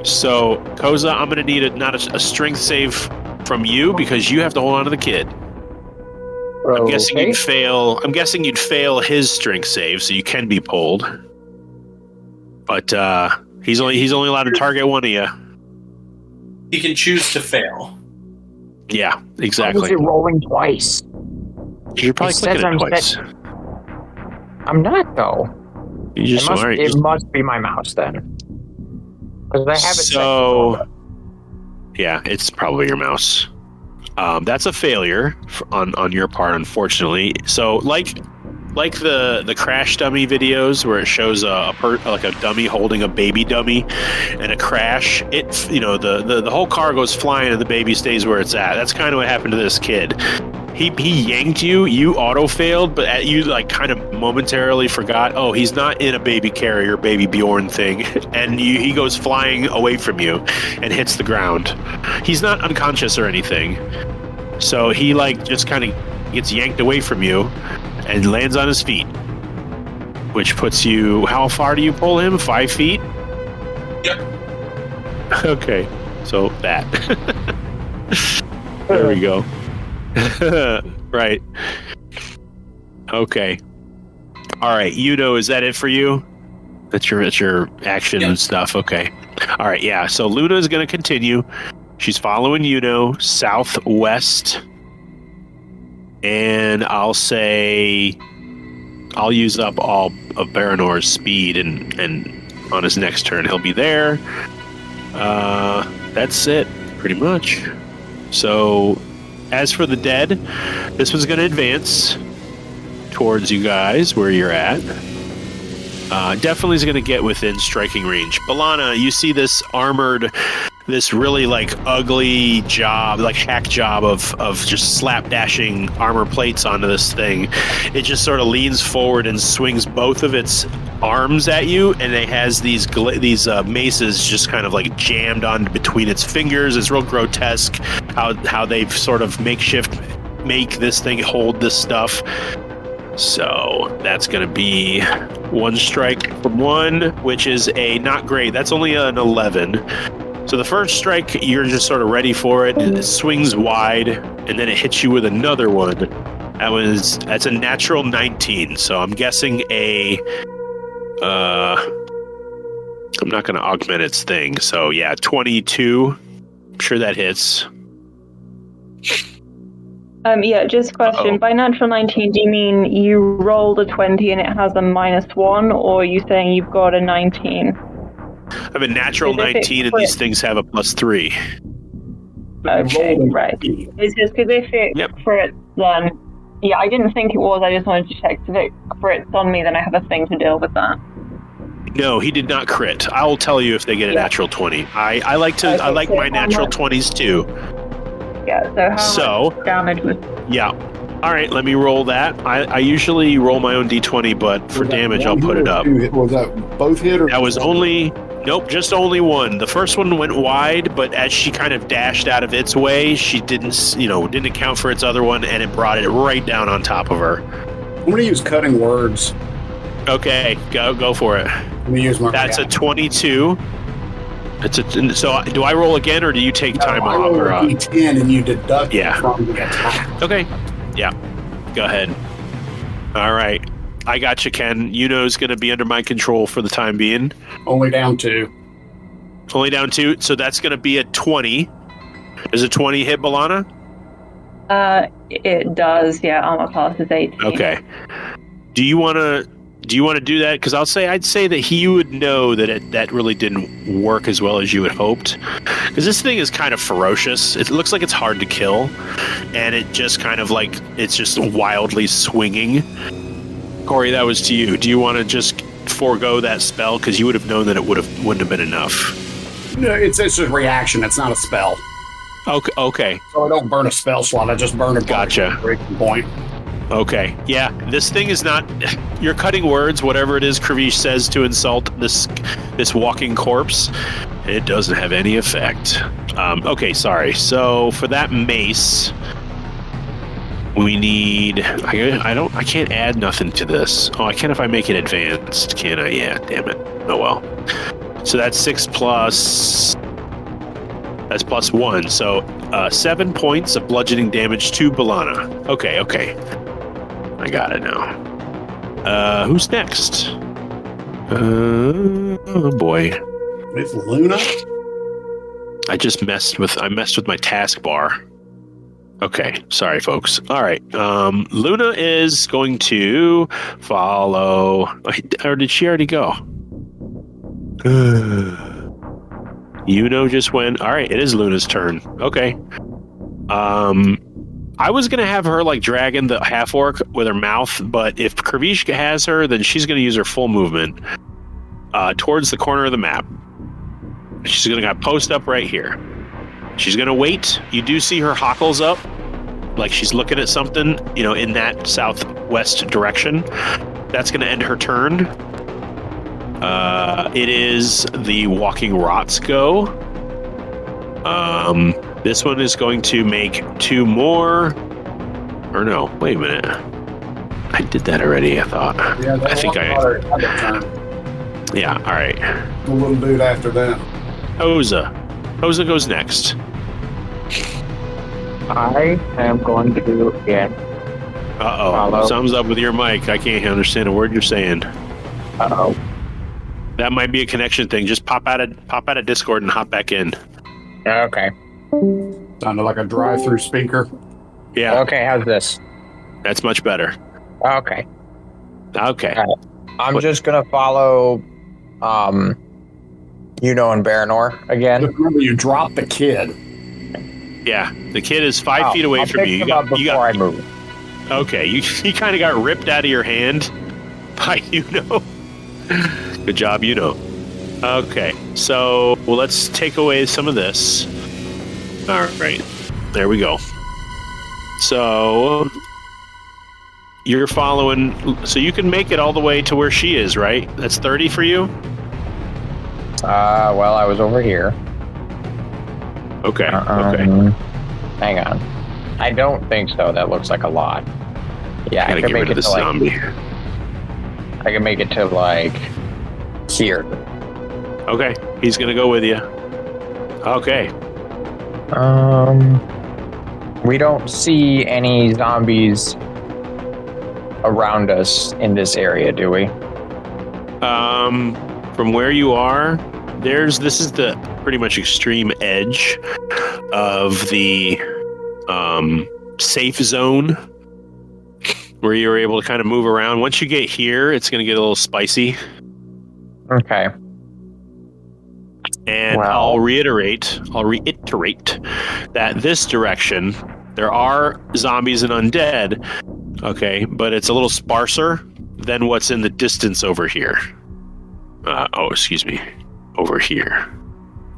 So, Koza, I'm gonna need not a strength save from you because you have to hold on to the kid. I'm guessing you'd fail. I'm guessing you'd fail his strength save, so you can be pulled. But he's only allowed to target one of you. He can choose to fail. Yeah, exactly. Why is it rolling twice? You're probably clicking it twice. I'm not, though. You just it must be my mouse then. Because I have it so, yeah, it's probably your mouse. That's a failure on your part, unfortunately. So, like the crash dummy videos where it shows like a dummy holding a baby dummy and a crash, the whole car goes flying and the baby stays where it's at. That's kind of what happened to this kid. He yanked you auto failed, but you like kind of momentarily forgot, oh, he's not in a baby carrier, baby Bjorn thing, and he goes flying away from you and hits the ground. He's not unconscious or anything, so he like just kind of gets yanked away from you and lands on his feet, which puts you, how far do you pull him? 5 feet? Yep. Okay, so that. There we go. Right. Okay. All right, Yuno, is that it for you? That's your action and stuff. Okay. All right, yeah. So Luna is going to continue. She's following Yuno southwest. And I'll say I'll use up all of Baranor's speed, and on his next turn he'll be there. That's it, pretty much. So, as for the dead, this one's going to advance towards you guys where you're at. Definitely is going to get within striking range. Balana, you see this really like ugly job, like hack job of just slapdashing armor plates onto this thing. It just sort of leans forward and swings both of its arms at you, and it has these maces just kind of like jammed on between its fingers. It's real grotesque how they've sort of make this thing hold this stuff. So that's going to be one strike from one, which is a not great. That's only an 11. So the first strike, you're just sort of ready for it. It swings wide, and then it hits you with another one. That's a natural 19. So I'm guessing I'm not going to augment its thing. So yeah, 22. I'm sure that hits. Yeah, just a question. Uh-oh. By natural 19, do you mean you rolled a 20 and it has a -1, or are you saying you've got a 19? I have a natural 19, and these things have a +3. Okay, right. It's just because if it crits, then... Yeah, I didn't think it was. I just wanted to check. If it crits on me, then I have a thing to deal with that. No, he did not crit. I will tell you if they get a natural 20. I like my natural 20s too. Yeah, so how much damage was... Yeah. All right, let me roll that. I usually roll my own d20, but for damage, I'll put it up. Was that both hit or? That was nope, just only one. The first one went wide, but as she kind of dashed out of its way, she didn't account for its other one, and it brought it right down on top of her. I'm going to use cutting words. Okay, go for it. I'm going to use my. That's a 22. So do I roll again, or do you take time off? I roll a d10 and you deduct it from the attack. Okay. Yeah. Go ahead. All right. I got you, Ken. Yuno's going to be under my control for the time being. Only down 2. Only down 2. So that's going to be a 20. Does a 20 hit Balana? It does. Yeah, armor class is 18. Okay. Do you want to do that? Because I'd say that he would know that that really didn't work as well as you had hoped. Because this thing is kind of ferocious. It looks like it's hard to kill, and it just kind of like it's just wildly swinging. Corey, that was to you. Do you want to just forego that spell because you would have known that it wouldn't have been enough? No, it's a reaction. It's not a spell. Okay. So I don't burn a spell slot. I just burn a breaking point. Okay. Yeah, this thing is not. You're cutting words. Whatever it is, Kravish says to insult this walking corpse, it doesn't have any effect. Okay, sorry. So for that mace, we need. I can't add nothing to this. Oh, I can if I make it advanced, can I? Yeah. Damn it. Oh well. So that's 6 plus. That's plus 1. So 7 points of bludgeoning damage to Balana. Okay. I got it now. Who's next? Oh boy. It's Luna? I messed with my taskbar. Okay, sorry folks. All right. Luna is going to follow, or did she already go? Just went. All right, it is Luna's turn. Okay. I was going to have her like dragging the half-orc with her mouth, but if Kravish has her, then she's going to use her full movement towards the corner of the map. She's going to post up right here. She's going to wait. You do see her hackles up, like she's looking at something, in that southwest direction. That's going to end her turn. It is the Walking Rots go. This one is going to make 2 more. Or no, wait a minute. I did that already, I thought. Yeah, I think Yeah, all right. The little dude after that. Oza goes next. I am going to again. Uh-oh. Thumbs up with your mic. I can't understand a word you're saying. Uh-oh. That might be a connection thing. Just pop out of Discord and hop back in. Okay. Sounded like a drive-through speaker. Yeah. Okay, how's this? That's much better. Okay. Okay. Right. I'm just gonna follow and Baranor again. Just remember, you dropped the kid. Yeah. The kid is 5 feet away I'll from pick you. him up before I move. Okay. You kind of got ripped out of your hand by Good job, Okay. So let's take away some of this. All right. There we go. So you're following. So you can make it all the way to where she is, right? That's 30 for you? Well, I was over here. Okay. Okay. Hang on. I don't think so. That looks like a lot. Yeah, I can make it to zombie. I can make it to like here. Okay. He's gonna go with you. Okay. We don't see any zombies around us in this area, do we? From where you are, this is the pretty much extreme edge of the safe zone where you're able to kind of move around. Once you get here, it's going to get a little spicy. Okay. And I'll reiterate that this direction, there are zombies and undead, okay, but it's a little sparser than what's in the distance over here. Over here.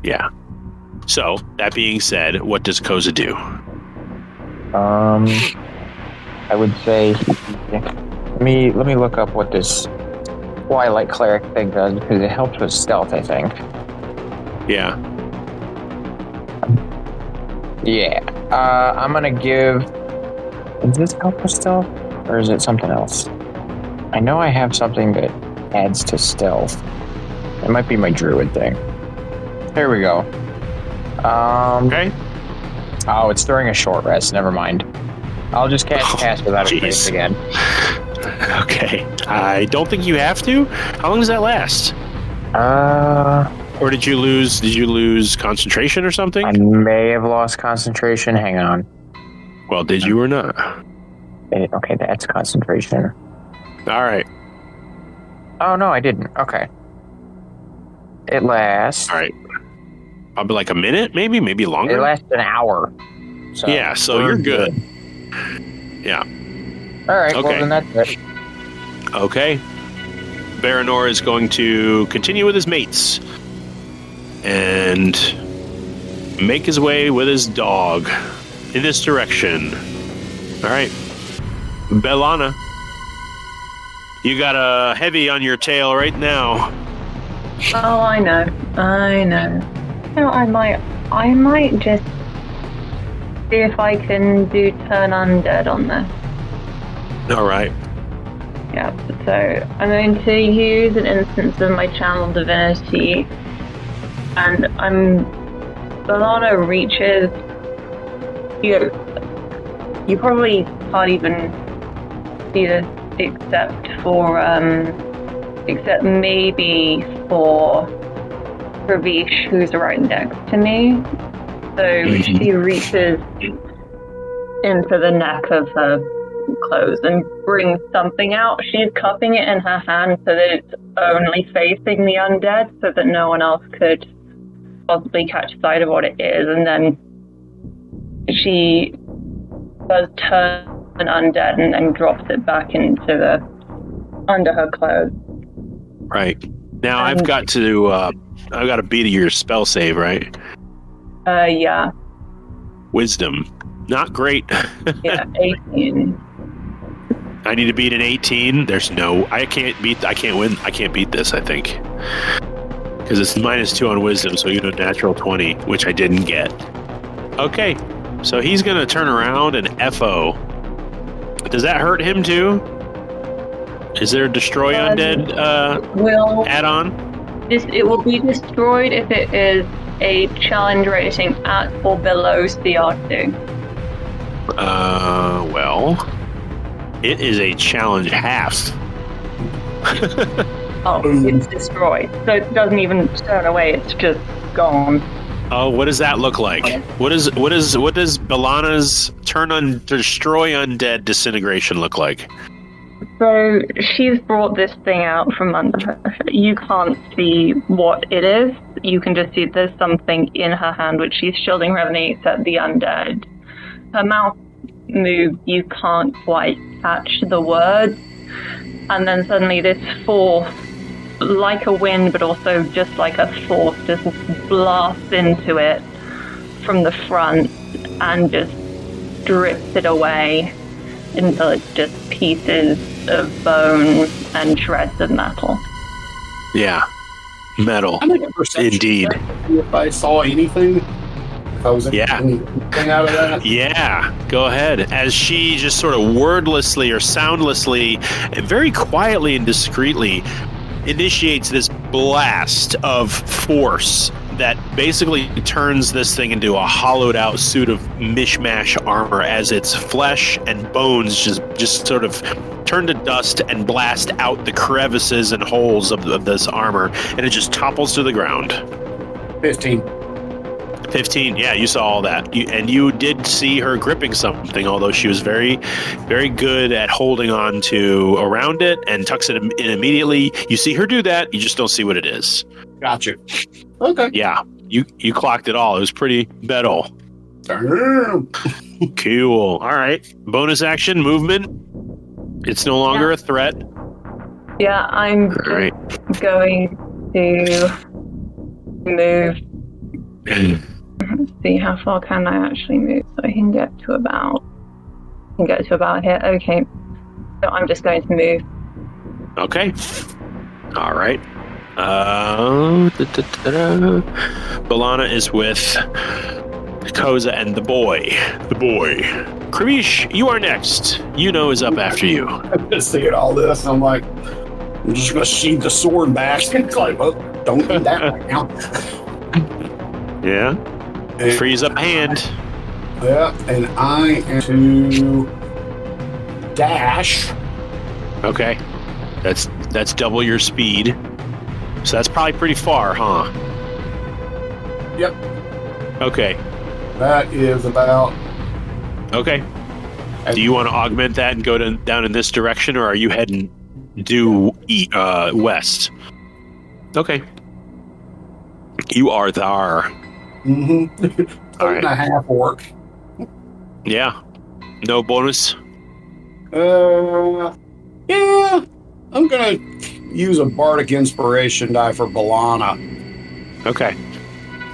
Yeah. So, that being said, what does Koza do? I would say, let me look up what this Twilight Cleric thing does, because it helps with stealth, I think. Yeah. Yeah. I'm gonna give... Does this help with stealth? Or is it something else? I know I have something that adds to stealth. It might be my druid thing. There we go. Okay. Oh, it's during a short rest. Never mind. I'll just cast without a trace again. Okay. I don't think you have to. How long does that last? Or did you lose concentration or something? I may have lost concentration. Hang on. Well, did you or not? Okay, that's concentration. All right. Oh, no, I didn't. Okay. It lasts. All right. Probably like a minute, maybe longer. It lasts an hour. So yeah, so you're good. Yeah. All right, okay. Well, then that's it. Okay. Baranor is going to continue with his mates and make his way with his dog in this direction. All right. Bellana, you got a heavy on your tail right now. Oh, I know. No, I might just see if I can do turn undead on this. All right. Yeah, so I'm going to use an instance of my channel divinity, and Bellana reaches. You probably can't even see this except maybe for Pravish, who's right next to me. So she reaches into the neck of her clothes and brings something out. She's cupping it in her hand so that it's only facing the undead, so that no one else could possibly catch sight of what it is. And then she does turn undead and then drops it back into under her clothes. Right. Now I've got to beat your spell save, right? Yeah. Wisdom. Not great. Yeah, 18. I need to beat an 18. I can't beat this, I think. Because it's -2 on wisdom, so you know natural 20, which I didn't get. Okay. So he's going to turn around and FO. Does that hurt him too? Is there a destroy undead add-on? It will be destroyed if it is a challenge rating at or below CR2. Well, it is a challenge half. Oh, it's destroyed. So it doesn't even turn away, it's just gone. Oh, what does that look like? What does Bellana's turn on destroy undead disintegration look like? So she's brought this thing out from under her. You can't see what it is. You can just see there's something in her hand which she's shielding resonates at the undead. Her mouth moves, you can't quite catch the words. And then suddenly this force, like a wind but also just like a force, just blasts into it from the front and just strips it away until it's just pieces of bone and shreds of metal. Yeah, metal. I'm gonna perception indeed. check to see if I saw anything. If I was anything out of that. Yeah, go ahead. As she just sort of wordlessly or soundlessly, very quietly and discreetly initiates this blast of force that basically turns this thing into a hollowed out suit of mishmash armor as its flesh and bones just sort of turn to dust and blast out the crevices and holes of this armor, and it just topples to the ground. 15, yeah, you saw all that. You did see her gripping something, although she was very, very good at holding on to around it and tucks it in immediately. You see her do that, you just don't see what it is. Gotcha. Okay. Yeah, you clocked it all. It was pretty metal. Damn. Cool. All right. Bonus action, movement. It's no longer a threat. Yeah, I'm Great. going to move. Let's see, how far can I actually move so I can get to about can go to about here. Okay. So I'm just going to move. Okay. All right. Balana is with Koza and the boy. Krivish, you are next. Yuno is up after you. I'm just seeing all this. I'm like, I'm just going to sheathe the sword back. It's like, oh, don't do that right now. Yeah. And Freeze up hand. Yeah, and I am to dash. Okay. That's double your speed. So that's probably pretty far, huh? Yep. Okay. That is about. Okay. Do you want to augment that and go down in this direction, or are you heading due west? Okay. You are there. Mm-hmm. All right. And a half orc. Yeah. No bonus? Yeah. I'm gonna use a bardic inspiration die for Balana. Okay.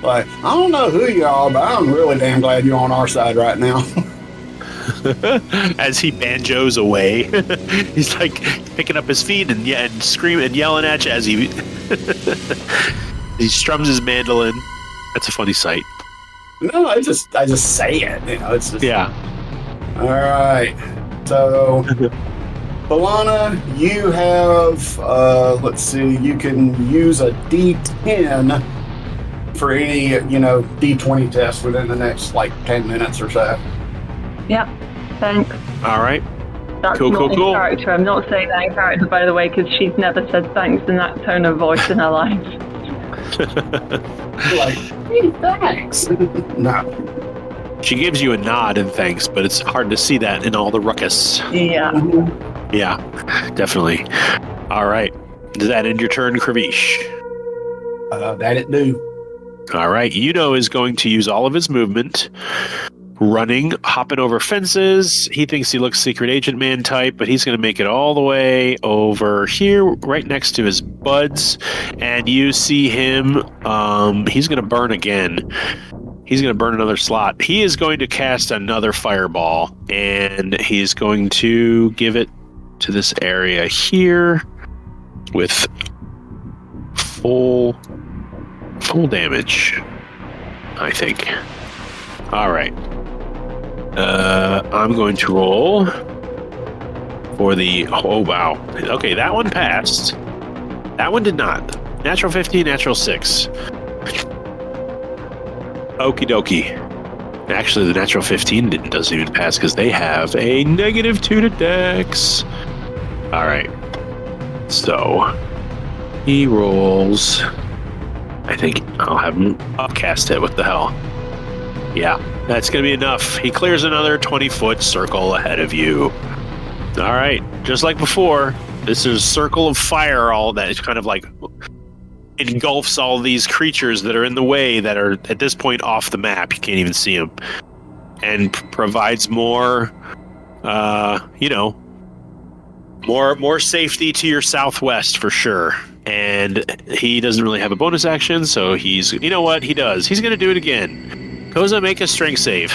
But I don't know who you are, but I'm really damn glad you're on our side right now. As he banjos away, he's like picking up his feet and screaming and yelling at you as he he strums his mandolin. That's a funny sight. No, I just say it. You know, it's just Yeah. All right. So, Balana, you have let's see, you can use a D10 for any D20 test within the next 10 minutes or so. Yep. Thanks. All right. That's Cool. not in character. I'm not saying that in character, by the way, because she's never said thanks in that tone of voice in her life. Like, hey, thanks. No. She gives you a nod and thanks, but it's hard to see that in all the ruckus. Yeah. Yeah, definitely. All right. Does that end your turn, Krivish? That it do. All right. Yuno is going to use all of his movement, running, hopping over fences. He thinks he looks secret agent man type, but he's going to make it all the way over here, right next to his buds. And you see him. He's going to burn again. He's going to burn another slot. He is going to cast another fireball, and he's going to give it to this area here with full damage, I think. All right. I'm going to roll for the... Oh, wow. Okay, that one passed. That one did not. Natural 15, natural 6. Okie dokie. Actually, the natural 15 doesn't even pass because they have a -2 to dex. All right. So he rolls. I think I'll have him upcast it. What the hell? Yeah, that's going to be enough. He clears another 20-foot circle ahead of you. All right. Just like before, this is a circle of fire, all that is kind of like engulfs all these creatures that are in the way that are at this point off the map. You can't even see them. And provides more, more safety to your southwest for sure. And he doesn't really have a bonus action, so he's, you know what he does? He's going to do it again. Koza, make a strength save.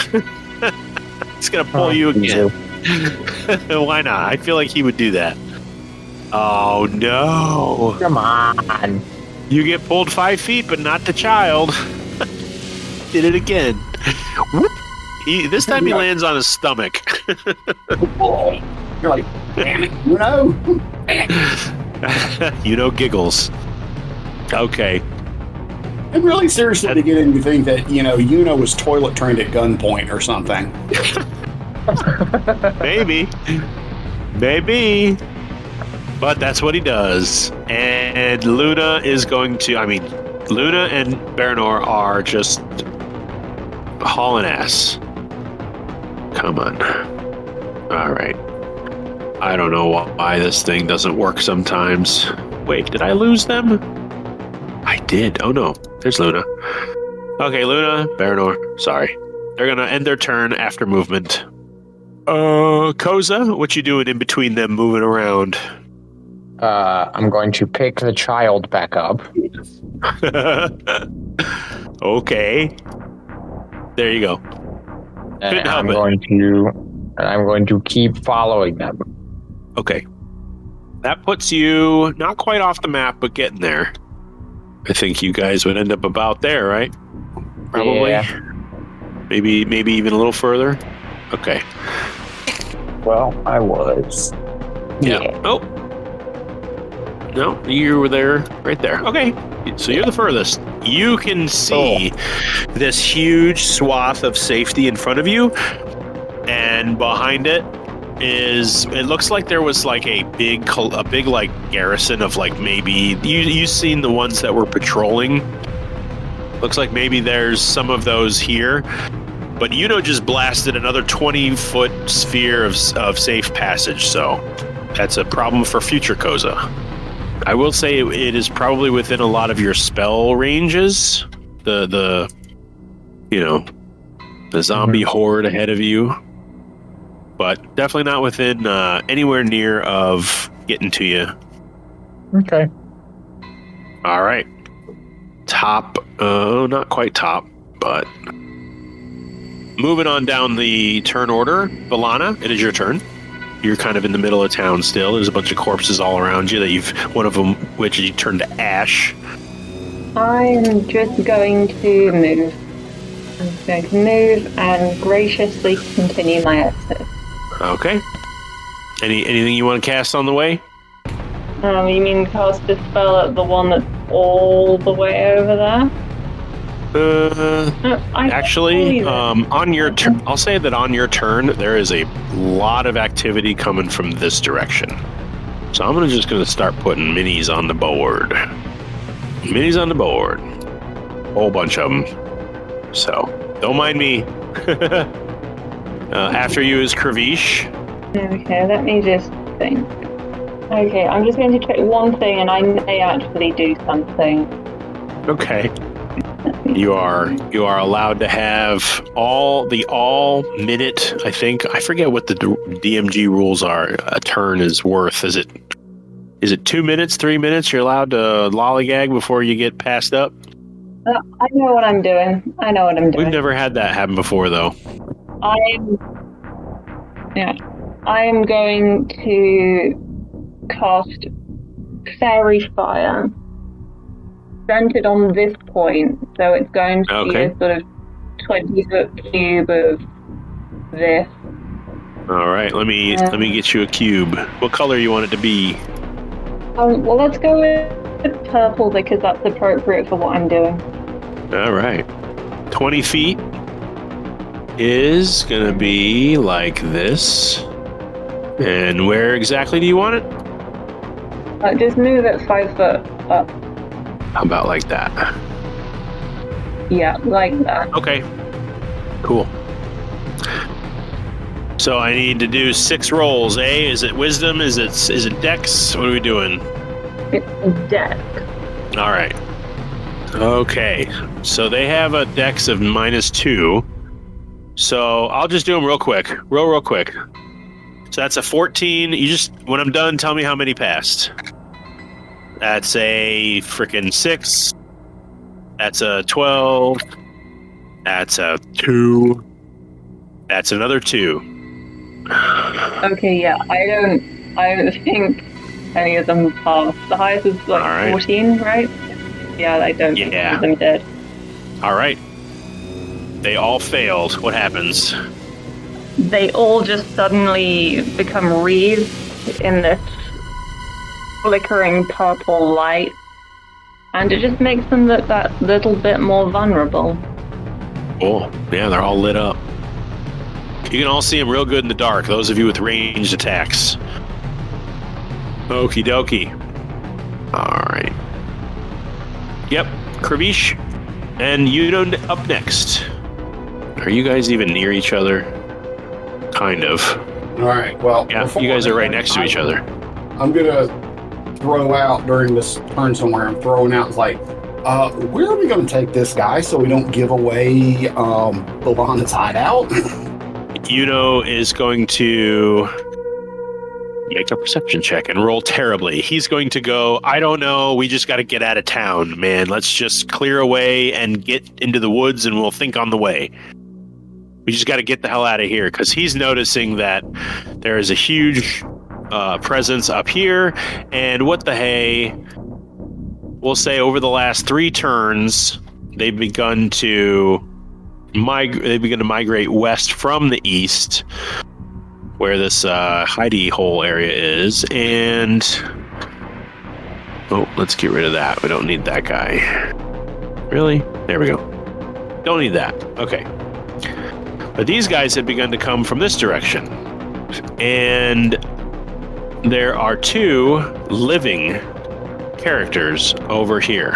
He's going to pull you again. Why not? I feel like he would do that. Oh, no. Come on. You get pulled 5 feet, but not the child. Did it again. Whoop. This time he lands on his stomach. You're like, damn it, giggles. Okay. I'm really seriously beginning to think that, Yuno was toilet trained at gunpoint or something. Maybe. But that's what he does. And Luna is going to... Luna and Baranor are just hauling ass. Come on. All right. I don't know why this thing doesn't work sometimes. Wait, did I lose them? I did. Oh, no. There's Luna. Okay, Luna, Baranor. Sorry. They're going to end their turn after movement. Koza, what you doing in between them moving around? I'm going to pick the child back up. Okay. There you go. And I'm going to and I'm going to keep following them. Okay. That puts you not quite off the map, but getting there. I think you guys would end up about there, right? Probably. Yeah. Maybe even a little further. Okay. Well, I was. Yeah. Oh. No, you were there, right there. Okay. So you're the furthest. You can see this huge swath of safety in front of you, and behind it looks like there was like a big like garrison of like maybe you've seen the ones that were patrolling. Looks like maybe there's some of those here, but just blasted another 20-foot sphere of safe passage, so that's a problem for future Koza. I will say it is probably within a lot of your spell ranges. The zombie horde ahead of you, but definitely not within anywhere near of getting to you. Okay. All right. Top, not quite top, but moving on down the turn order. Valana, it is your turn. You're kind of in the middle of town still. There's a bunch of corpses all around you one of them which you turned to ash. I'm just going to move. I'm going to move and graciously continue my exit. Okay. Anything you want to cast on the way? You mean cast a spell at the one that's all the way over there? Actually, on your turn, I'll say that on your turn, there is a lot of activity coming from this direction. So I'm just going to start putting minis on the board. Minis on the board. Whole bunch of them. So, don't mind me. After you is Kravish. Okay, let me just think. Okay, I'm just going to check one thing, and I may actually do something. Okay. You are allowed to have all minute, I think. I forget what the DMG rules are. A turn is worth. Is it 2 minutes, 3 minutes? You're allowed to lollygag before you get passed up? I know what I'm doing. We've never had that happen before, though. I'm going to cast Fairy Fire centered on this point, so it's going to be a sort of 20-foot cube of this. All right, let me get you a cube. What color you want it to be? Well, let's go with purple because that's appropriate for what I'm doing. All right, 20 feet is gonna be like this. And where exactly do you want it? Just move it 5 foot up. How about like that? Yeah, like that. Okay. Cool. So I need to do 6 rolls. Is it wisdom? Is it dex? What are we doing? It's dex. All right. Okay. So they have a dex of -2. So I'll just do them real quick. Real quick. So that's a 14. When I'm done, tell me how many passed. That's a freaking 6. That's a 12. That's a 2. That's another 2. Okay, yeah. I don't think any of them passed. The highest was like 14, right? Yeah, I don't think any of them did. All right. They all failed. What happens? They all just suddenly become wreathed in this flickering purple light, and it just makes them look that little bit more vulnerable. Oh, yeah, they're all lit up. You can all see them real good in the dark, those of you with ranged attacks. Okie dokie. Alright. Yep, Kravish and Udon up next. Are you guys even near each other? Kind of. Alright, well... Yeah, you guys are right next to each other. I'm gonna throw out during this turn somewhere. I'm throwing out like, where are we going to take this guy so we don't give away Valana's hideout? Is going to make a perception check and roll terribly. He's going to go, I don't know, we just got to get out of town, man. Let's just clear away and get into the woods and we'll think on the way. We just got to get the hell out of here, because he's noticing that there is a huge presence up here, and what the hey, we'll say over the last 3 turns, they've begun to migrate west from the east, where this hidey hole area is, and let's get rid of that. We don't need that guy. Really? There we go. Don't need that. Okay. But these guys have begun to come from this direction, and there are 2 living characters over here.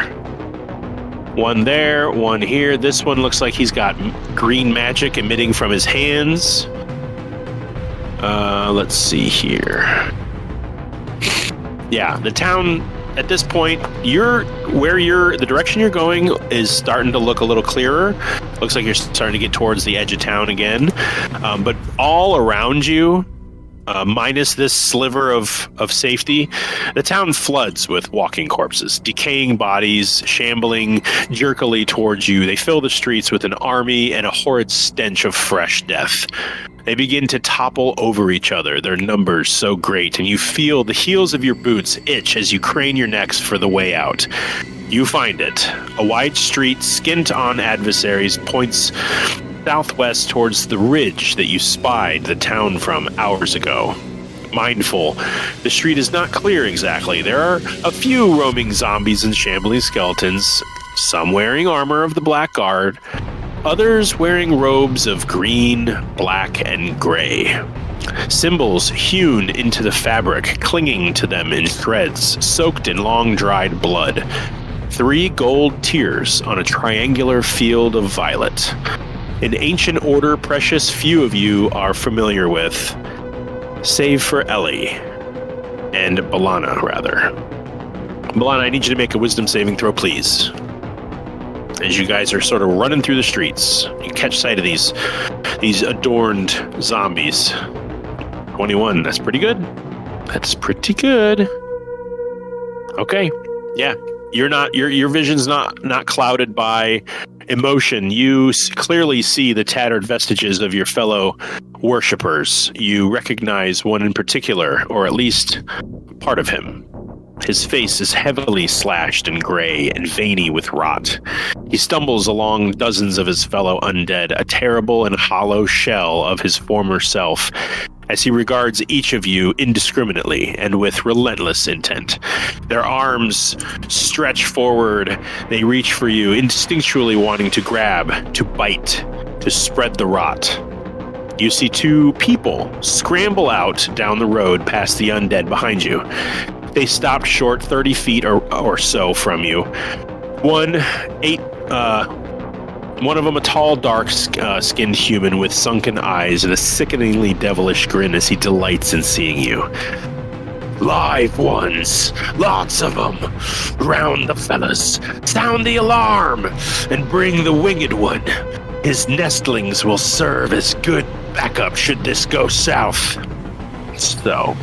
One there, one here. This one looks like he's got green magic emitting from his hands. Let's see here. Yeah, the town at this point, the direction you're going is starting to look a little clearer. Looks like you're starting to get towards the edge of town again. But all around you, minus this sliver of safety, the town floods with walking corpses, decaying bodies, shambling jerkily towards you. They fill the streets with an army and a horrid stench of fresh death. They begin to topple over each other, their numbers so great, and you feel the heels of your boots itch as you crane your necks for the way out. You find it. A wide street, skint on adversaries, points southwest towards the ridge that you spied the town from hours ago. Mindful, the street is not clear exactly. There are a few roaming zombies and shambling skeletons, some wearing armor of the Black Guard, others wearing robes of green, black, and gray. Symbols hewn into the fabric, clinging to them in shreds, soaked in long-dried blood. 3 gold tears on a triangular field of violet. An ancient order precious few of you are familiar with, save for Ellie. And Balana, rather. Balana, I need you to make a wisdom saving throw, please. As you guys are sort of running through the streets, you catch sight of these adorned zombies. 21, that's pretty good. That's pretty good. Okay, yeah. Your vision's not clouded by emotion. You clearly see the tattered vestiges of your fellow worshippers. You recognize one in particular, or at least part of him. His face is heavily slashed and gray and veiny with rot. He stumbles along dozens of his fellow undead, a terrible and hollow shell of his former self, as he regards each of you indiscriminately and with relentless intent. Their arms stretch forward. They reach for you, instinctually wanting to grab, to bite, to spread the rot. You see 2 people scramble out down the road past the undead behind you. They stopped short 30 feet or so from you. One of them a tall, dark-skinned human with sunken eyes and a sickeningly devilish grin as he delights in seeing you. Live ones, lots of them. Round the fellas, sound the alarm, and bring the winged one. His nestlings will serve as good backup should this go south. So,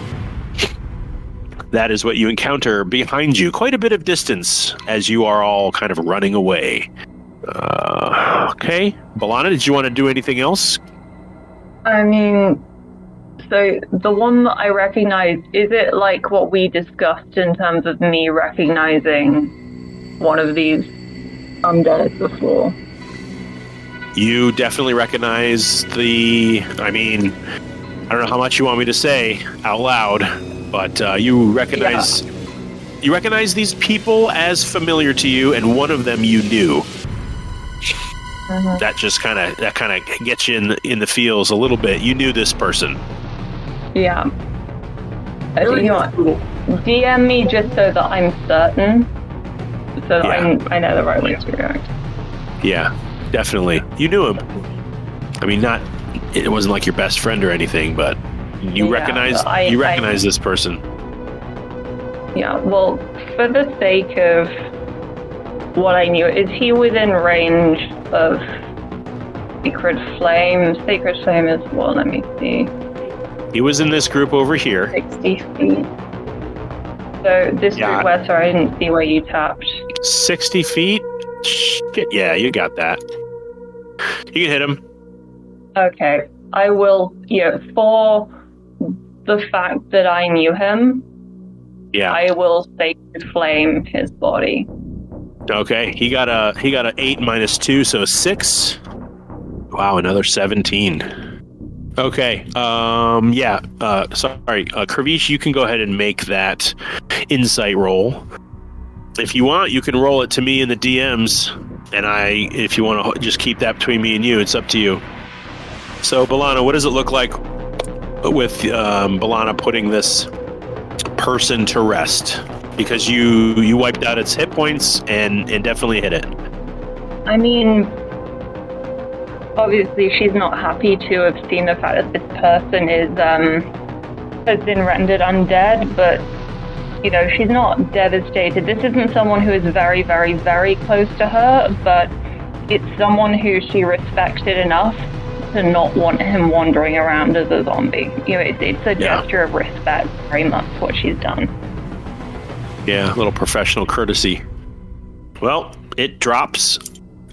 that is what you encounter behind you, quite a bit of distance as you are all kind of running away. Okay. Balana, did you want to do anything else? I mean, so the one that I recognize, is it like what we discussed in terms of me recognizing one of these undead before? You definitely recognize I don't know how much you want me to say out loud, but you recognize these people as familiar to you, and one of them you knew. Mm-hmm. That kind of gets you in the feels a little bit. You knew this person. Yeah. You know what? DM me just so that I'm certain, so that I know the right way to react. Yeah, definitely. You knew him. I mean, it wasn't like your best friend or anything, but you recognize this person. Yeah, well, for the sake of what I knew, is he within range of Sacred Flame? Sacred Flame is what? Let me see. He was in this group over here. 60 feet. So this group where, sorry, I didn't see where you tapped. 60 feet? Shit, yeah, you got that. You can hit him. Okay, I will, for the fact that I knew him, I will sacred flame his body. Okay, he got a 8 minus 2, so 6. Wow, another 17. Okay, sorry, Kravish, you can go ahead and make that insight roll. If you want, you can roll it to me in the DMs, and if you want to just keep that between me and you, it's up to you. So, Balana, what does it look like with Balana putting this person to rest? Because you wiped out its hit points and definitely hit it. I mean, obviously she's not happy to have seen the fact that this person has been rendered undead, but she's not devastated. This isn't someone who is very, very, very close to her, but it's someone who she respected enough to not want him wandering around as a zombie. It's a gesture of respect, very much what she's done. Yeah, a little professional courtesy. Well, it drops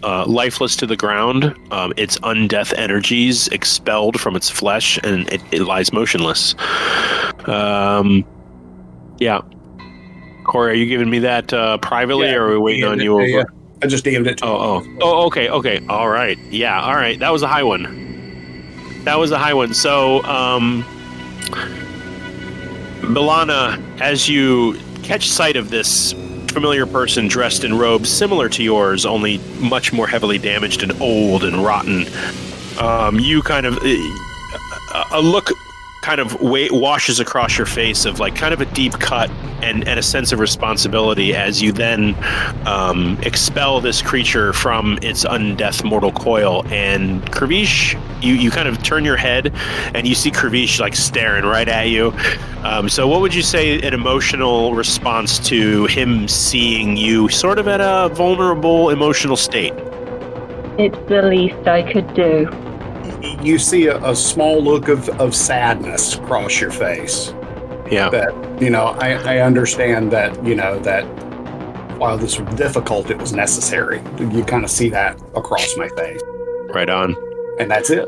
lifeless to the ground. Its undeath energies expelled from its flesh, and it lies motionless. Yeah. Corey, are you giving me that privately, or are we waiting on you? Yeah. I just DM'd it. Okay. All right. Yeah, all right. That was a high one. So, Balana, as you catch sight of this familiar person dressed in robes similar to yours, only much more heavily damaged and old and rotten, you kind of... a look kind of washes across your face of like kind of a deep cut and a sense of responsibility as you then expel this creature from its undeath mortal coil. And Kravish, you kind of turn your head and you see Kravish like staring right at you. So what would you say an emotional response to him seeing you sort of at a vulnerable emotional state? It's the least I could do. You see a small look of sadness cross your face. Yeah. That, I understand that, that while this was difficult, it was necessary. You kind of see that across my face. Right on. And that's it.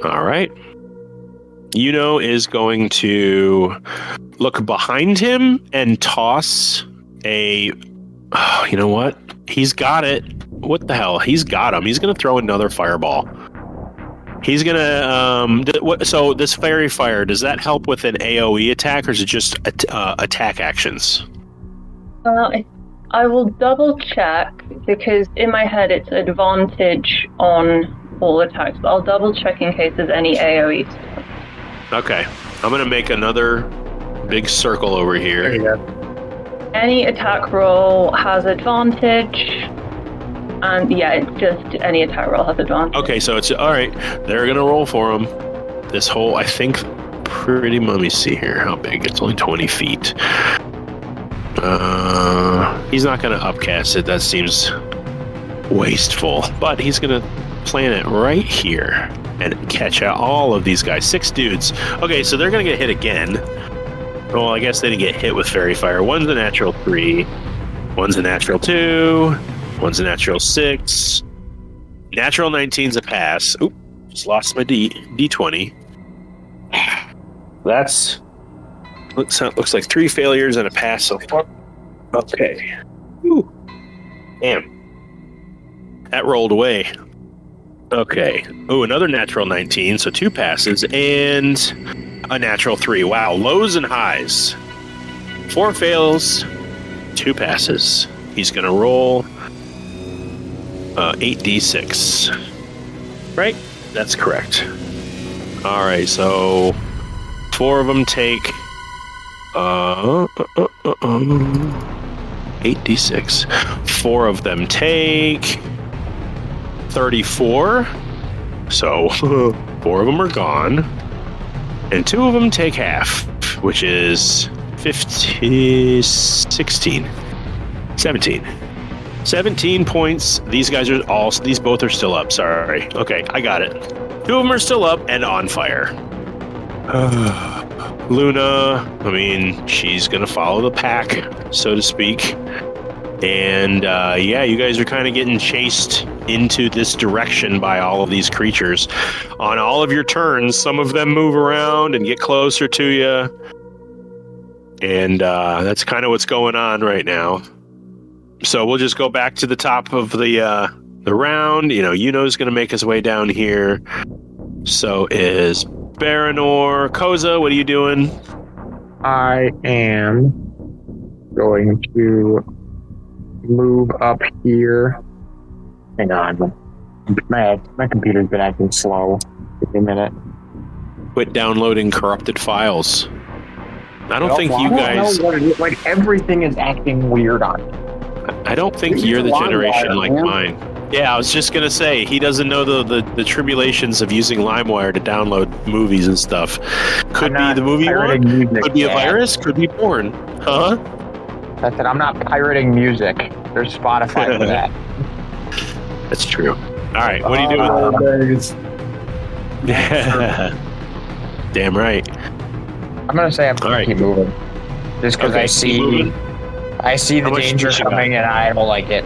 All right. Is going to look behind him and toss a... Oh, you know what? He's got it. What the hell? He's got him. He's going to throw another fireball. He's gonna so this fairy fire, does that help with an AoE attack, or is it just attack actions? I will double check, because in my head it's advantage on all attacks, but I'll double check in case there's any AoE stuff. Okay, I'm gonna make another big circle over here. There you go. Any attack roll has advantage. And it's just any attack roll has advantage. Okay, so it's all right. They're gonna roll for him. This whole, I think, pretty. Let me see here. How big? It's only 20 feet. He's not gonna upcast it. That seems wasteful. But he's gonna plant it right here and catch out all of these guys. 6 dudes. Okay, so they're gonna get hit again. Well, I guess they didn't get hit with fairy fire. One's a natural 3. One's a natural 2. One's a natural 6. Natural 19's a pass. Oop, just lost my D20. That's looks like 3 failures and a pass so far. Okay. Ooh. Damn. That rolled away. Okay. Oh, another natural 19, so 2 passes and a natural 3. Wow, lows and highs. 4 fails, 2 passes. He's gonna roll 8d6. Right? That's correct. All right, so 4 of them take 8d6. 4 of them take 34. So 4 of them are gone. And 2 of them take half, which is 15, 16, 17. 17 points. These both are still up. Sorry. Okay, I got it. 2 of them are still up and on fire. Luna, she's gonna follow the pack, so to speak. And you guys are kind of getting chased into this direction by all of these creatures. On all of your turns, some of them move around and get closer to you. And that's kind of what's going on right now. So we'll just go back to the top of the round. Yuno's going to make his way down here. So is Baranor. Koza, what are you doing? I am going to move up here. Hang on. My computer's been acting slow. Give me a minute. Quit downloading corrupted files. I don't think you guys... Like, everything is acting weird on me. I don't think you're the generation like mine. Yeah, I was just going to say, he doesn't know the tribulations of using LimeWire to download movies and stuff. Could be the movie one, could be a virus, could be porn. Huh? I said, I'm not pirating music. There's Spotify for that. That's true. All right, what are you doing? Damn right. I'm going to say I'm going to keep moving. Just because I see the danger coming and I don't like it.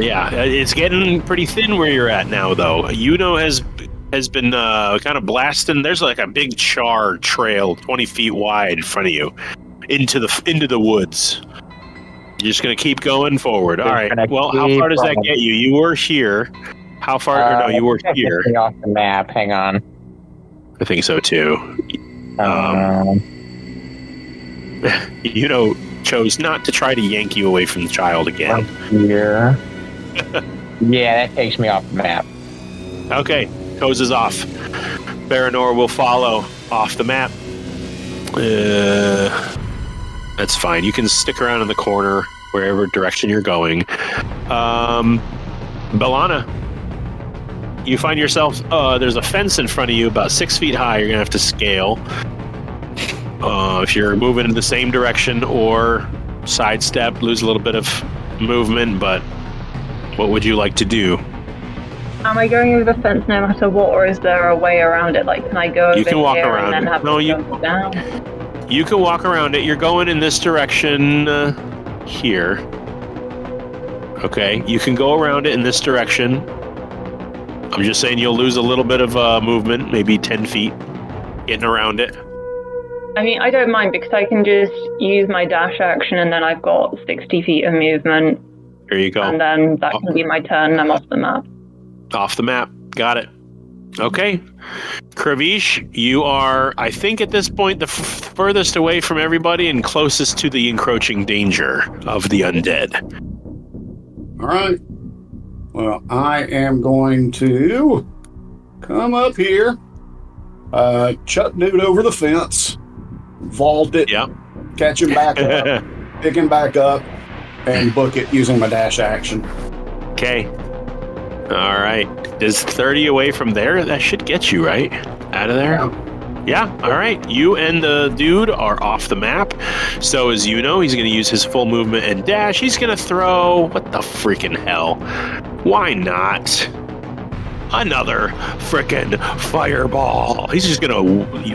Yeah, it's getting pretty thin where you're at now, though. Yuno has been kind of blasting. There's like a big char trail 20 feet wide in front of you into the woods. You're just going to keep going forward. All right. Well, how far does that get you? You were here. How far? No, you were here. Off the map. Hang on. I think so, too. Chose not to try to yank you away from the child again. Here. Yeah, that takes me off the map. Okay, Koza's off. Baranor will follow off the map. That's fine. You can stick around in the corner, wherever direction you're going. Balana, you find yourself, there's a fence in front of you about 6 feet high. You're going to have to scale. If you're moving in the same direction or sidestep, lose a little bit of movement, but what would you like to do? Am I going over the fence no matter what, or is there a way around it? Like, can I go over you can walk here around and then have no, to you, jump down? You can walk around it. You're going in this direction here. Okay, you can go around it in this direction. I'm just saying you'll lose a little bit of movement, maybe 10 feet, getting around it. I mean, I don't mind because I can just use my dash action and then I've got 60 feet of movement. There you go. And then that can be my turn and I'm off the map. Off the map. Got it. Okay. Kravish, you are, I think at this point, the furthest away from everybody and closest to the encroaching danger of the undead. All right. Well, I am going to come up here, chuck dude over the fence, vault it, catch him back up, pick him back up, and book it using my dash action. Okay. All right. Is 30 away from there? That should get you, right? Out of there? Yeah. All right. You and the dude are off the map. So as you know, he's going to use his full movement and dash. He's going to throw... What the freaking hell? Why not? Another freaking fireball. He's just going to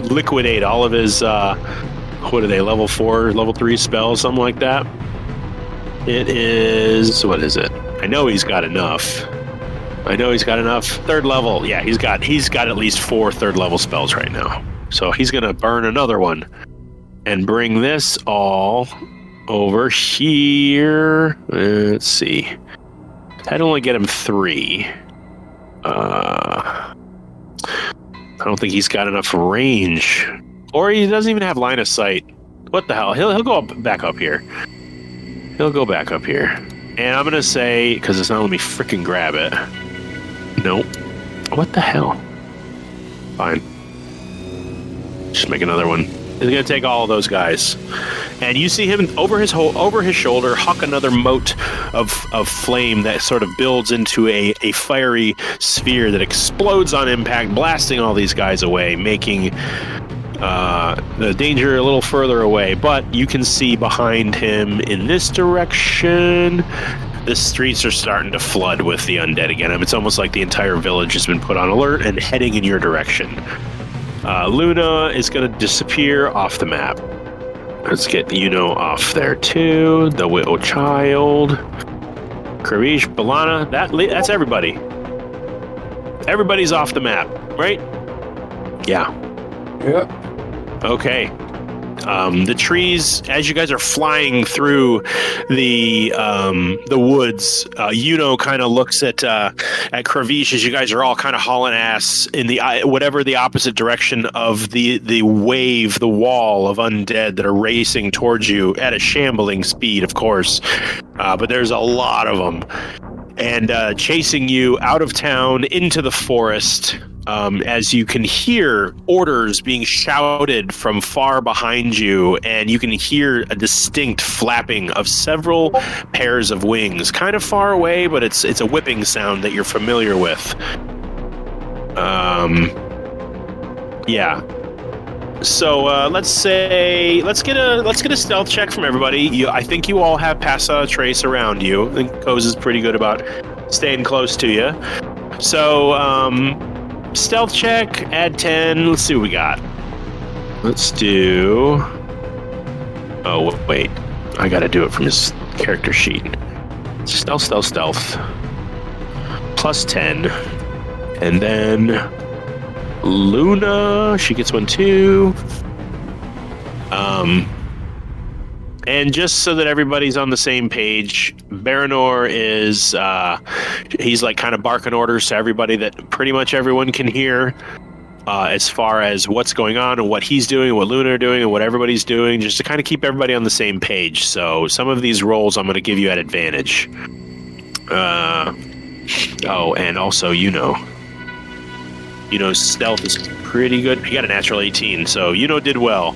liquidate all of his... what are they? Level 4, level 3 spells? Something like that? It is... What is it? I know he's got enough. Third level. Yeah, he's got at least 4 third level spells right now. So he's going to burn another one and bring this all over here. Let's see. I'd only get him 3. I don't think he's got enough range. Or he doesn't even have line of sight. What the hell? He'll go back up here. And I'm going to say, because it's not letting me freaking grab it. Nope. What the hell? Fine. Just make another one. He's going to take all of those guys. And you see him over his shoulder huck another mote of flame that sort of builds into a fiery sphere that explodes on impact, blasting all these guys away, making the danger a little further away. But you can see behind him in this direction, the streets are starting to flood with the undead again. I mean, it's almost like the entire village has been put on alert and heading in your direction. Luna is going to disappear off the map. Let's get Yuno off there too. The widow child. Kravish, Balana, that's everybody. Everybody's off the map, right? Yeah. Yep. Okay. The trees, as you guys are flying through the woods, kind of looks at Kravish as you guys are all kind of hauling ass in whatever the opposite direction of the wave, the wall of undead that are racing towards you at a shambling speed, of course. But there's a lot of them. And chasing you out of town into the forest, as you can hear orders being shouted from far behind you, and you can hear a distinct flapping of several pairs of wings, kind of far away, but it's a whipping sound that you're familiar with. Yeah. So let's get a stealth check from everybody. I think you all have pass a trace around you. I think Koz is pretty good about staying close to you. So stealth check, add 10. Let's see what we got. Let's do. Oh wait, I got to do it from his character sheet. Stealth. Plus 10, and then Luna, she gets one too. And just so that everybody's on the same page, Baranor is he's like kind of barking orders to everybody that pretty much everyone can hear, as far as what's going on and what he's doing and what Luna are doing and what everybody's doing, just to kind of keep everybody on the same page. So some of these rolls I'm going to give you at advantage. And also, stealth is pretty good. He got a natural 18, so did well.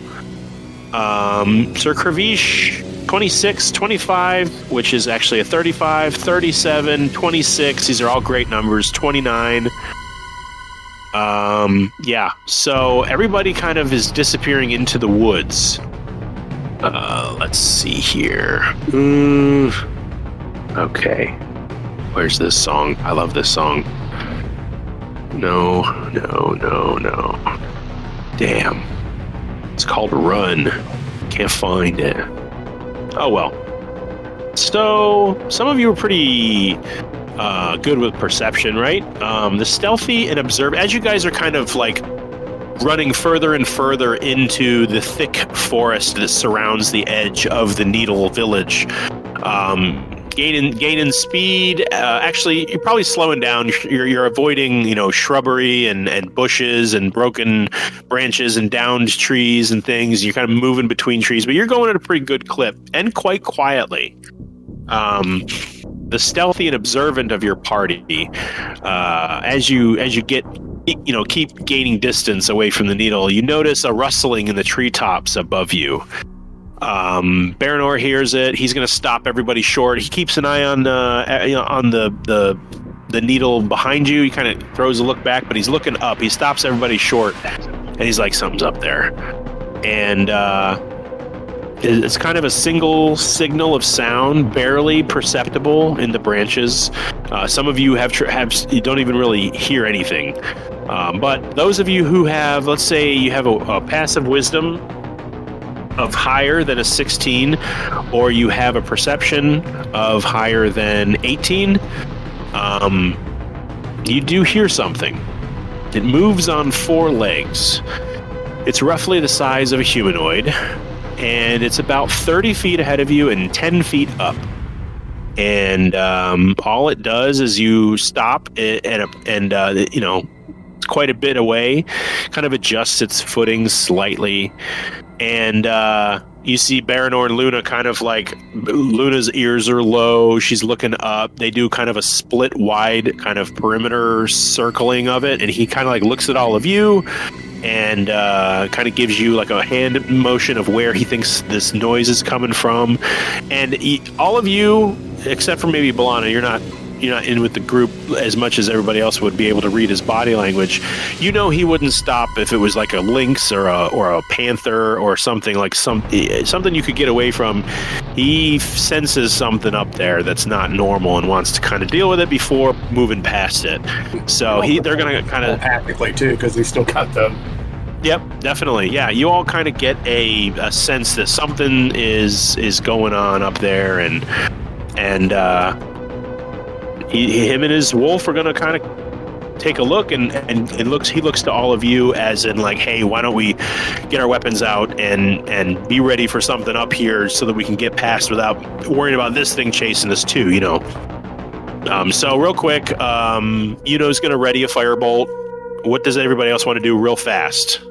Sir Kravish, 26, 25, which is actually a 35, 37, 26. These are all great numbers. 29. Yeah. So everybody kind of is disappearing into the woods. Let's see here. Okay. Where's this song? I love this song. No. Damn. It's called Run. Can't find it. Oh well. So, some of you are pretty good with perception, right? The stealthy and observe, as you guys are kind of like running further and further into the thick forest that surrounds the edge of the Needle Village, gaining speed. Actually, you're probably slowing down. You're avoiding, shrubbery and bushes and broken branches and downed trees and things. You're kind of moving between trees, but you're going at a pretty good clip and quite quietly. The stealthy and observant of your party, as you get, keep gaining distance away from the needle, you notice a rustling in the treetops above you. Baranor hears it. He's going to stop everybody short. He keeps an eye on the needle behind you. He kind of throws a look back, but he's looking up. He stops everybody short, and he's like, something's up there. And it's kind of a single signal of sound, barely perceptible in the branches. Some of you you don't even really hear anything. But those of you who have, let's say you have a passive wisdom of higher than a 16, or you have a perception of higher than 18, you do hear something. It moves on 4 legs. It's roughly the size of a humanoid, and it's about 30 feet ahead of you and 10 feet up. And all it does is you stop and it's quite a bit away, kind of adjusts its footing slightly. And you see Baranor and Luna kind of like, Luna's ears are low. She's looking up. They do kind of a split wide kind of perimeter circling of it. And he kind of like looks at all of you and kind of gives you like a hand motion of where he thinks this noise is coming from. And all of you, except for maybe Balana, you're not in with the group as much as everybody else would be able to read his body language. He wouldn't stop if it was like a lynx or a panther or something like something you could get away from. He senses something up there that's not normal and wants to kind of deal with it before moving past it. So they're gonna kind of tactically too, because he still got them. Yep, definitely. Yeah, you all kind of get a sense that something is going on up there, and him and his wolf are going to kind of take a look, and he looks to all of you as in like, hey, why don't we get our weapons out and be ready for something up here so that we can get past without worrying about this thing chasing us too, you know. So real quick, Yuno's going to ready a firebolt. What does everybody else want to do real fast?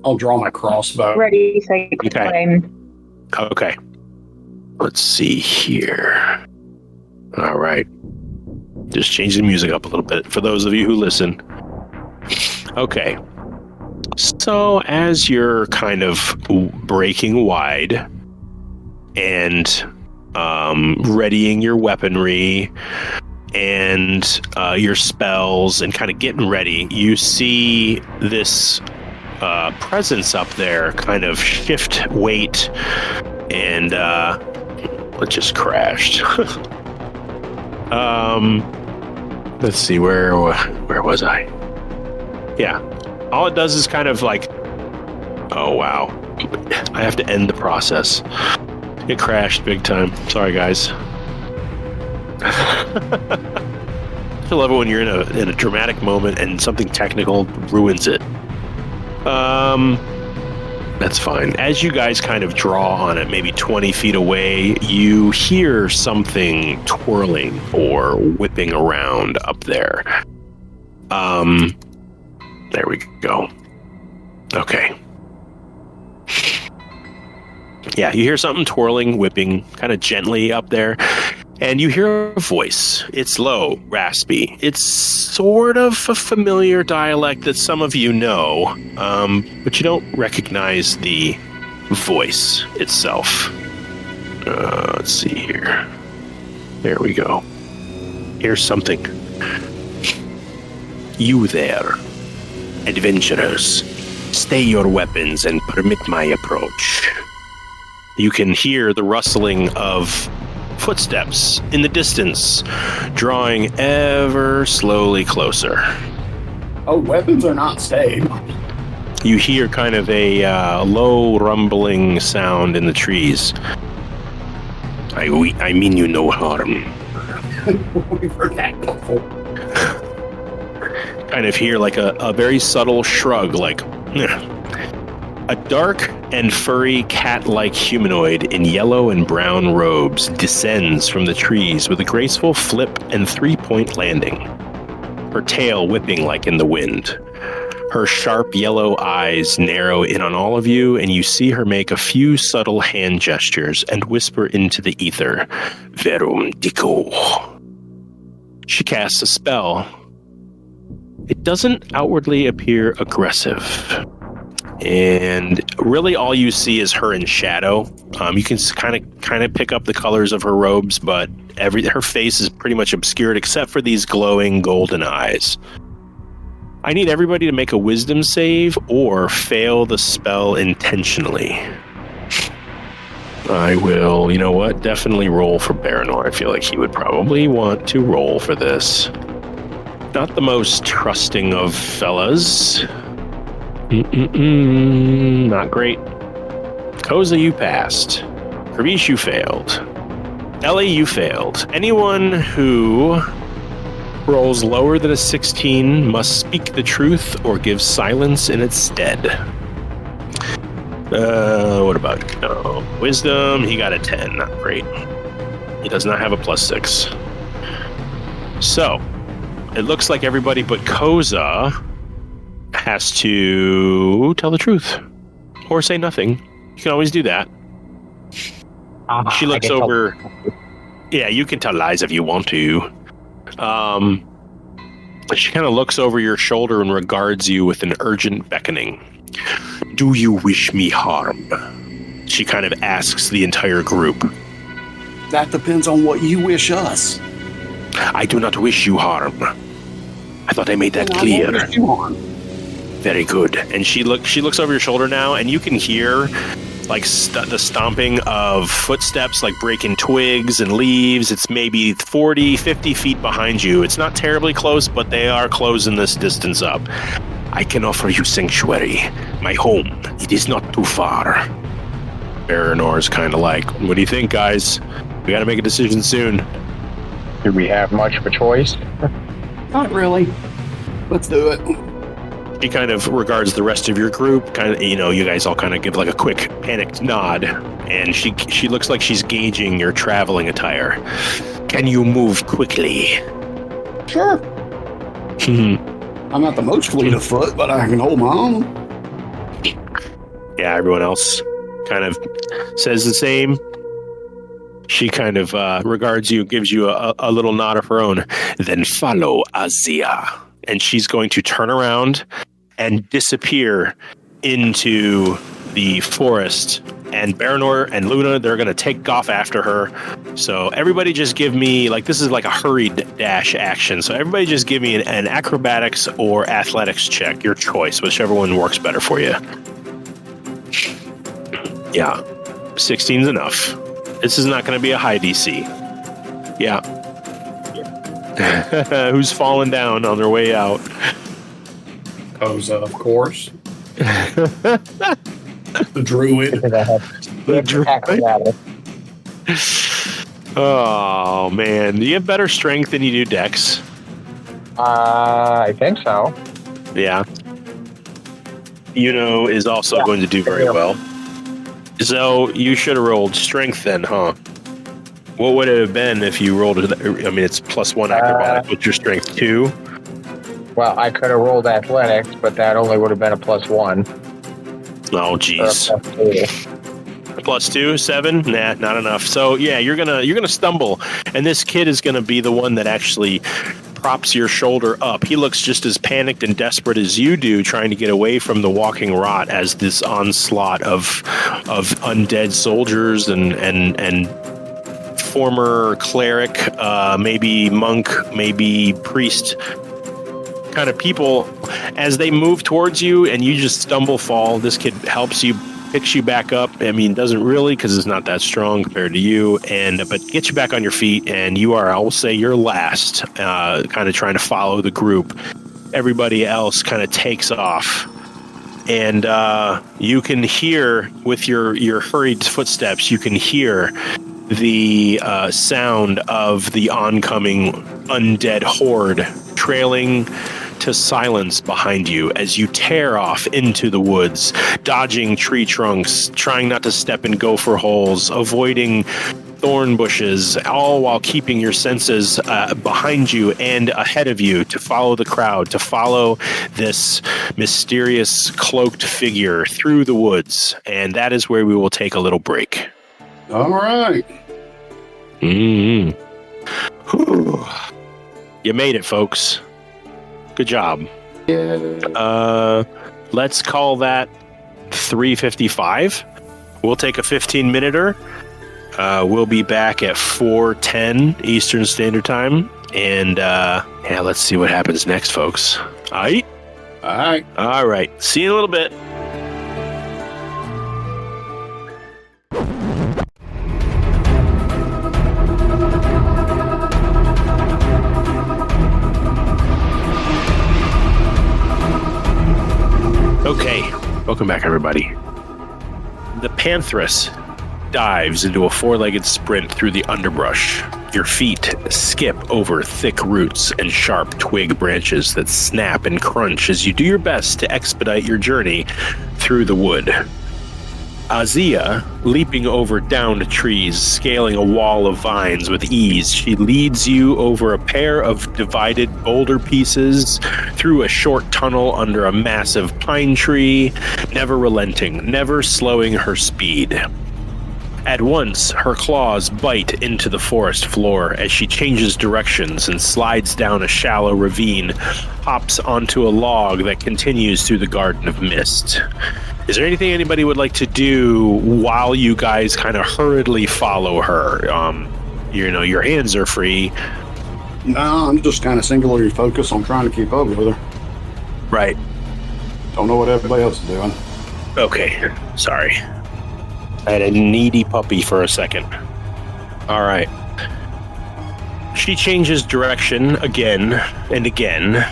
I'll draw my crossbow. Ready, sacred flame. Okay. Let's see here. All right. Just change the music up a little bit for those of you who listen. Okay. So as you're kind of breaking wide and readying your weaponry and your spells and kind of getting ready, you see this presence up there kind of shift weight and it just crashed. Let's see, where was I? Yeah. All it does is kind of like, oh wow. I have to end the process. It crashed big time. Sorry guys. I love it when you're in a dramatic moment and something technical ruins it. That's fine. As you guys kind of draw on it, maybe 20 feet away, you hear something twirling or whipping around up there. There we go. Okay. Yeah, you hear something twirling, whipping kind of gently up there. And you hear a voice. It's low, raspy. It's sort of a familiar dialect that some of you know, but you don't recognize the voice itself. Let's see here. There we go. Here's something. You there, adventurers, stay your weapons and permit my approach. You can hear the rustling of footsteps in the distance, drawing ever slowly closer. Oh, weapons are not stayed. You hear kind of a low rumbling sound in the trees. I mean you no harm. We've heard that before. Kind of hear like a very subtle shrug, like, a dark and furry cat-like humanoid in yellow and brown robes descends from the trees with a graceful flip and three-point landing, her tail whipping like in the wind. Her sharp yellow eyes narrow in on all of you, and you see her make a few subtle hand gestures and whisper into the ether, Verum Dico. She casts a spell. It doesn't outwardly appear aggressive. And really all you see is her in shadow. You can kind of pick up the colors of her robes, but her face is pretty much obscured except for these glowing golden eyes. I need everybody to make a wisdom save or fail the spell intentionally. I will, you know what, definitely roll for Baranor. I feel like he would probably want to roll for this. Not the most trusting of fellas. Not great. Koza, you passed. Krabish, you failed. Ellie, you failed. Anyone who rolls lower than a 16 must speak the truth or give silence in its stead. What about wisdom? He got a 10. Not great. He does not have a +6. So, it looks like everybody but Koza has to tell the truth or say nothing. You can always do that. She looks over. Yeah, you can tell lies if you want to. She kind of looks over your shoulder and regards you with an urgent beckoning. Do you wish me harm? She kind of asks the entire group. That depends on what you wish us. I do not wish you harm. I thought I made that clear. Very good. And she looks over your shoulder now, and you can hear like the stomping of footsteps, like breaking twigs and leaves. It's maybe 40, 50 feet behind you. It's not terribly close, but they are closing this distance up. I can offer you sanctuary, my home. It is not too far. Baranor's kind of like, what do you think, guys? We got to make a decision soon. Do we have much of a choice? Not really. Let's do it. She kind of regards the rest of your group, kind of, you guys all kind of give like a quick panicked nod, and she looks like she's gauging your traveling attire. Can you move quickly? Sure. I'm not the most fleet of foot, but I can hold my own. Yeah, everyone else kind of says the same. She kind of regards you, gives you a little nod of her own. Then follow Azia. And she's going to turn around and disappear into the forest. And Baranor and Luna, they're going to take off after her. So everybody just give me, this is like a hurried dash action. So everybody just give me an acrobatics or athletics check, your choice, whichever one works better for you. Yeah, 16's enough. This is not going to be a high DC. Yeah. Who's falling down on their way out? Koza, of course. The druid. Oh, man. Do you have better strength than you do dex? I think so. Yeah. Is also going to do very well. So you should have rolled strength then, huh? What would it have been if you rolled it? I mean, it's +1 acrobatic. What's your strength? 2? Well, I could have rolled athletics, but that only would have been a +1. Oh, jeez. +2, 7? Nah, not enough. So yeah, you're gonna stumble, and this kid is gonna be the one that actually props your shoulder up. He looks just as panicked and desperate as you do, trying to get away from the walking rot as this onslaught of undead soldiers and former cleric, maybe monk, maybe priest kind of people, as they move towards you and you just stumble, fall. This kid helps you, picks you back up. I mean, doesn't really, because it's not that strong compared to you, but gets you back on your feet, and you are, I will say, you're last, kind of trying to follow the group. Everybody else kind of takes off, and you can hear, with your hurried footsteps, you can hear the sound of the oncoming undead horde trailing to silence behind you as you tear off into the woods, dodging tree trunks, trying not to step in gopher holes, avoiding thorn bushes, all while keeping your senses behind you and ahead of you to follow the crowd, to follow this mysterious cloaked figure through the woods. And that is where we will take a little break. All right. Mm-hmm. You made it, folks. Good job. Yeah. Let's call that 3:55. We'll take a 15-minuter. We'll be back at 4:10 Eastern Standard Time. And let's see what happens next, folks. All right? All right. All right. See you in a little bit. Okay, welcome back, everybody. The Pantheress dives into a four-legged sprint through the underbrush. Your feet skip over thick roots and sharp twig branches that snap and crunch as you do your best to expedite your journey through the wood. Azia, leaping over downed trees, scaling a wall of vines with ease, she leads you over a pair of divided boulder pieces, through a short tunnel under a massive pine tree, never relenting, never slowing her speed. At once, her claws bite into the forest floor as she changes directions and slides down a shallow ravine, hops onto a log that continues through the Garden of Mist. Is there anything anybody would like to do while you guys kind of hurriedly follow her? Your hands are free. No, I'm just kind of singularly focused on trying to keep up with her. Right. Don't know what everybody else is doing. Okay, sorry. I had a needy puppy for a second. All right. She changes direction again and again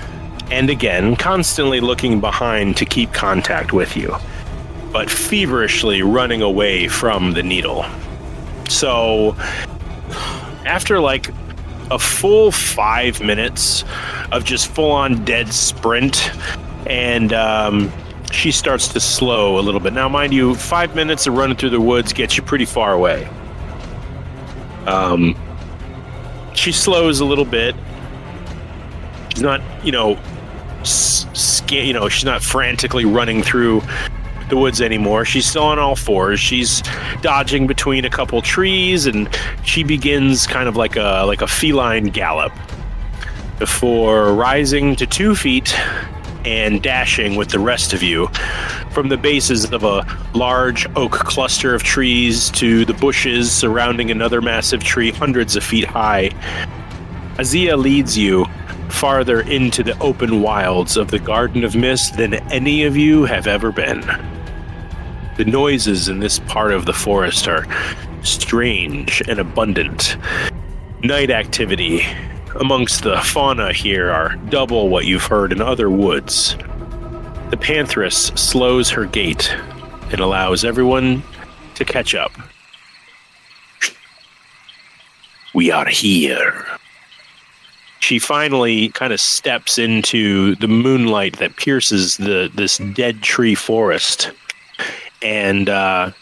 and again, constantly looking behind to keep contact with you, but feverishly running away from the needle. So, after a full 5 minutes of just full-on dead sprint, and she starts to slow a little bit. Now, mind you, 5 minutes of running through the woods gets you pretty far away. She slows a little bit. She's not, she's not frantically running through the woods anymore. She's still on all fours. She's dodging between a couple trees, and she begins kind of like a feline gallop before rising to 2 feet and dashing with the rest of you from the bases of a large oak cluster of trees to the bushes surrounding another massive tree hundreds of feet high. Azia leads you farther into the open wilds of the Garden of Mist than any of you have ever been. The noises in this part of the forest are strange and abundant. Night activity amongst the fauna here are double what you've heard in other woods. The pantheress slows her gait and allows everyone to catch up. We are here. She finally kind of steps into the moonlight that pierces this dead tree forest. And, as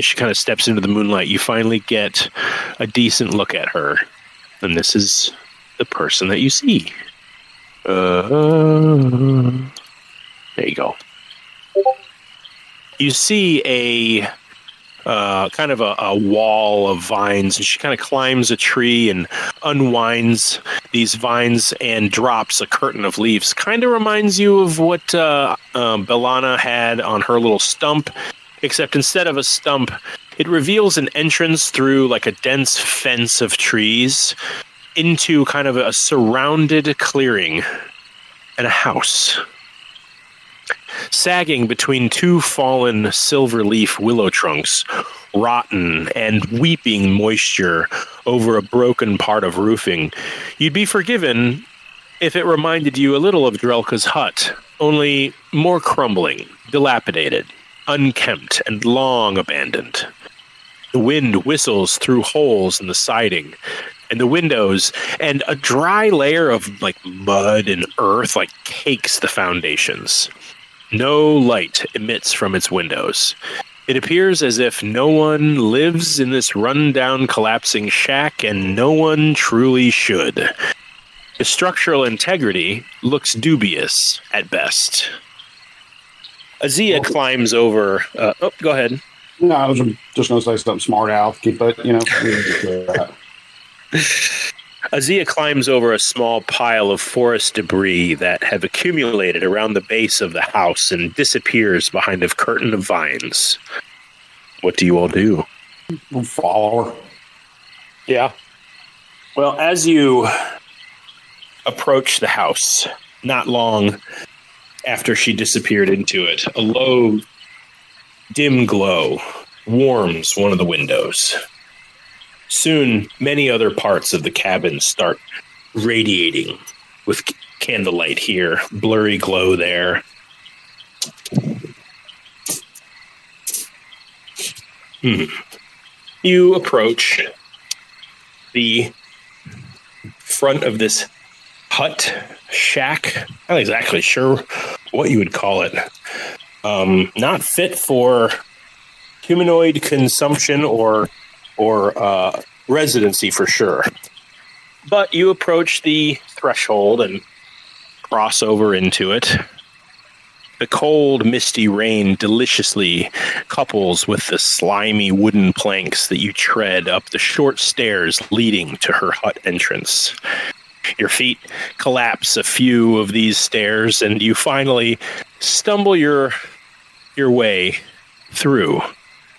she kind of steps into the moonlight, you finally get a decent look at her. And this is the person that you see. There you go. You see a kind of a wall of vines, and she kind of climbs a tree and unwinds these vines and drops a curtain of leaves. Kind of reminds you of what Belana had on her little stump, except instead of a stump, it reveals an entrance through like a dense fence of trees into kind of a surrounded clearing and a house. Sagging between 2 fallen silver leaf willow trunks, rotten and weeping moisture over a broken part of roofing, you'd be forgiven if it reminded you a little of Drelka's hut, only more crumbling, dilapidated, unkempt, and long abandoned. The wind whistles through holes in the siding and the windows, and a dry layer of like mud and earth like cakes the foundations. No light emits from its windows. It appears as if no one lives in this run-down, collapsing shack, and no one truly should. The structural integrity looks dubious at best. Azia climbs over... go ahead. No, I was just going to say something smart, Al. Keep it, Azia climbs over a small pile of forest debris that have accumulated around the base of the house and disappears behind a curtain of vines. What do you all do? We'll follow her. Yeah. Well, as you approach the house, not long after she disappeared into it, a low, dim glow warms one of the windows. Soon, many other parts of the cabin start radiating with candlelight here, blurry glow there. You approach the front of this hut, shack. Not exactly sure what you would call it. Not fit for humanoid consumption or residency for sure. But you approach the threshold and cross over into it. The cold, misty rain deliciously couples with the slimy wooden planks that you tread up the short stairs leading to her hut entrance. Your feet collapse a few of these stairs, and you finally stumble your way through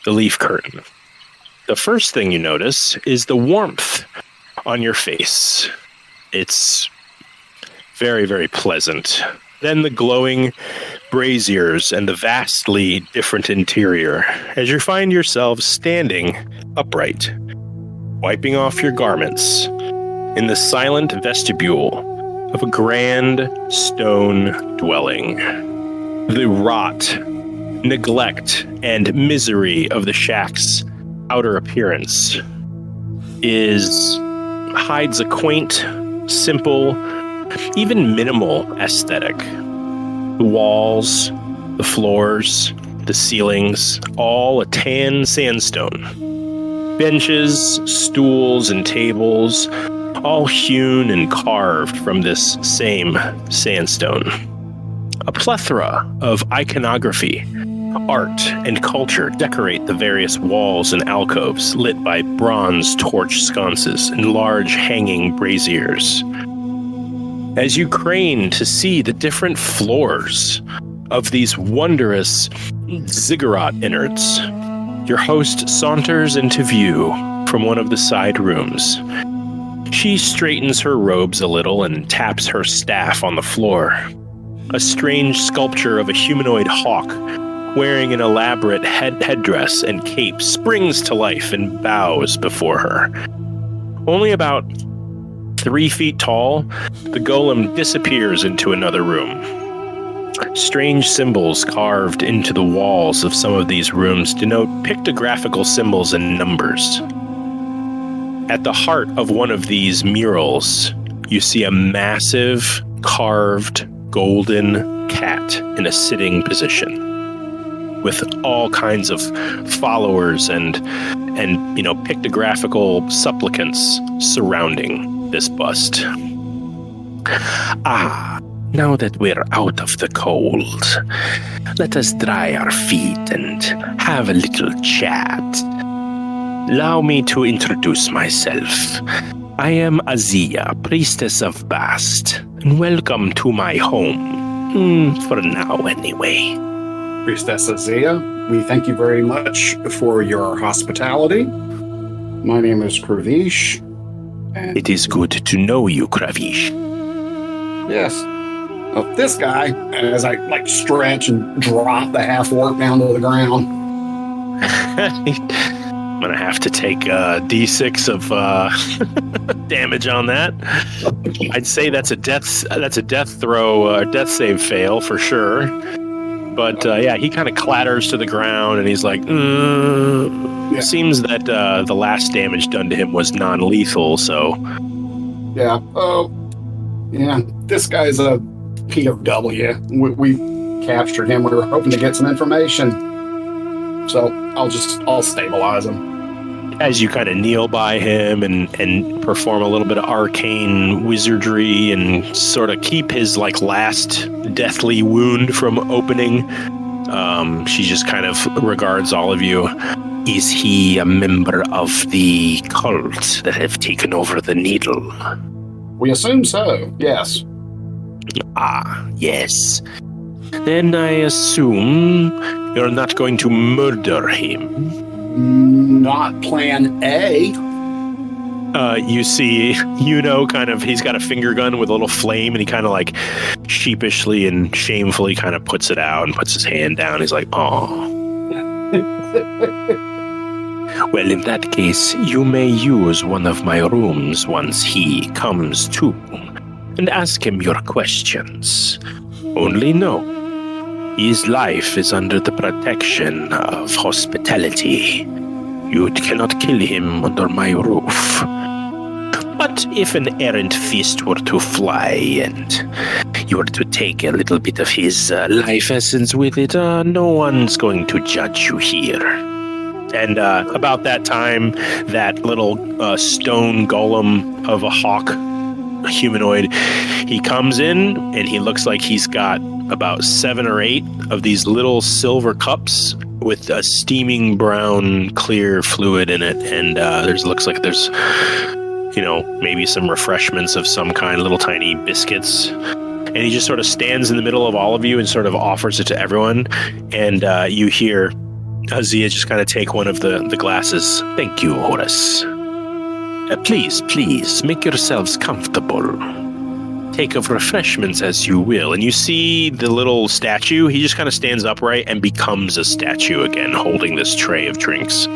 the leaf curtain. The first thing you notice is the warmth on your face. It's very, very pleasant. Then the glowing braziers and the vastly different interior as you find yourselves standing upright, wiping off your garments in the silent vestibule of a grand stone dwelling. The rot, neglect, and misery of the shack's outer appearance is hides a quaint, simple, even minimal aesthetic. The walls, the floors, the ceilings, all a tan sandstone. Benches, stools, and tables, all hewn and carved from this same sandstone. A plethora of iconography, art, and culture decorate the various walls and alcoves lit by bronze torch sconces and large hanging braziers. As you crane to see the different floors of these wondrous ziggurat innards, your host saunters into view from one of the side rooms. She straightens her robes a little and taps her staff on the floor. A strange sculpture of a humanoid hawk wearing an elaborate headdress and cape springs to life and bows before her. Only about 3 feet tall, the golem disappears into another room. Strange symbols carved into the walls of some of these rooms denote pictographical symbols and numbers. At the heart of one of these murals, you see a massive, carved, golden cat in a sitting position, with all kinds of followers and pictographical supplicants surrounding this bust. Ah, now that we're out of the cold, let us dry our feet and have a little chat. Allow me to introduce myself. I am Azia, priestess of Bast, and welcome to my home. For now, anyway. Priestess Azia, we thank you very much for your hospitality. My name is Kravish. It is good to know you, Kravish. Yes. This guy, as I stretch and drop the half-orc down to the ground. I'm gonna have to take a d6 of damage on that. I'd say that's a death throw, death save fail for sure. But he kind of clatters to the ground and he's like, It seems that the last damage done to him was non-lethal, so. Yeah. This guy's a POW. We captured him. We were hoping to get some information. So I'll stabilize him. As you kind of kneel by him and perform a little bit of arcane wizardry and sort of keep his last deathly wound from opening, she just kind of regards all of you. Is he a member of the cult that have taken over the needle? We assume so, yes. Ah, yes. Then I assume you're not going to murder him. Not plan A. You see, kind of, he's got a finger gun with a little flame, and he kind of sheepishly and shamefully kind of puts it out and puts his hand down. He's like, oh. Well, in that case, you may use one of my rooms once he comes to, and ask him your questions. Only know, his life is under the protection of hospitality. You cannot kill him under my roof. But if an errant fist were to fly and you were to take a little bit of his life essence with it, no one's going to judge you here. And about that time, that little stone golem of a hawk, a humanoid, he comes in and he looks like he's got about 7 or 8 of these little silver cups with a steaming brown clear fluid in it, and looks like there's maybe some refreshments of some kind, little tiny biscuits, and he just sort of stands in the middle of all of you and sort of offers it to everyone, and you hear Azia just kind of take one of the glasses. Thank you, Horace. Please make yourselves comfortable. Take of refreshments as you will. And you see the little statue, he just kind of stands upright and becomes a statue again, holding this tray of drinks.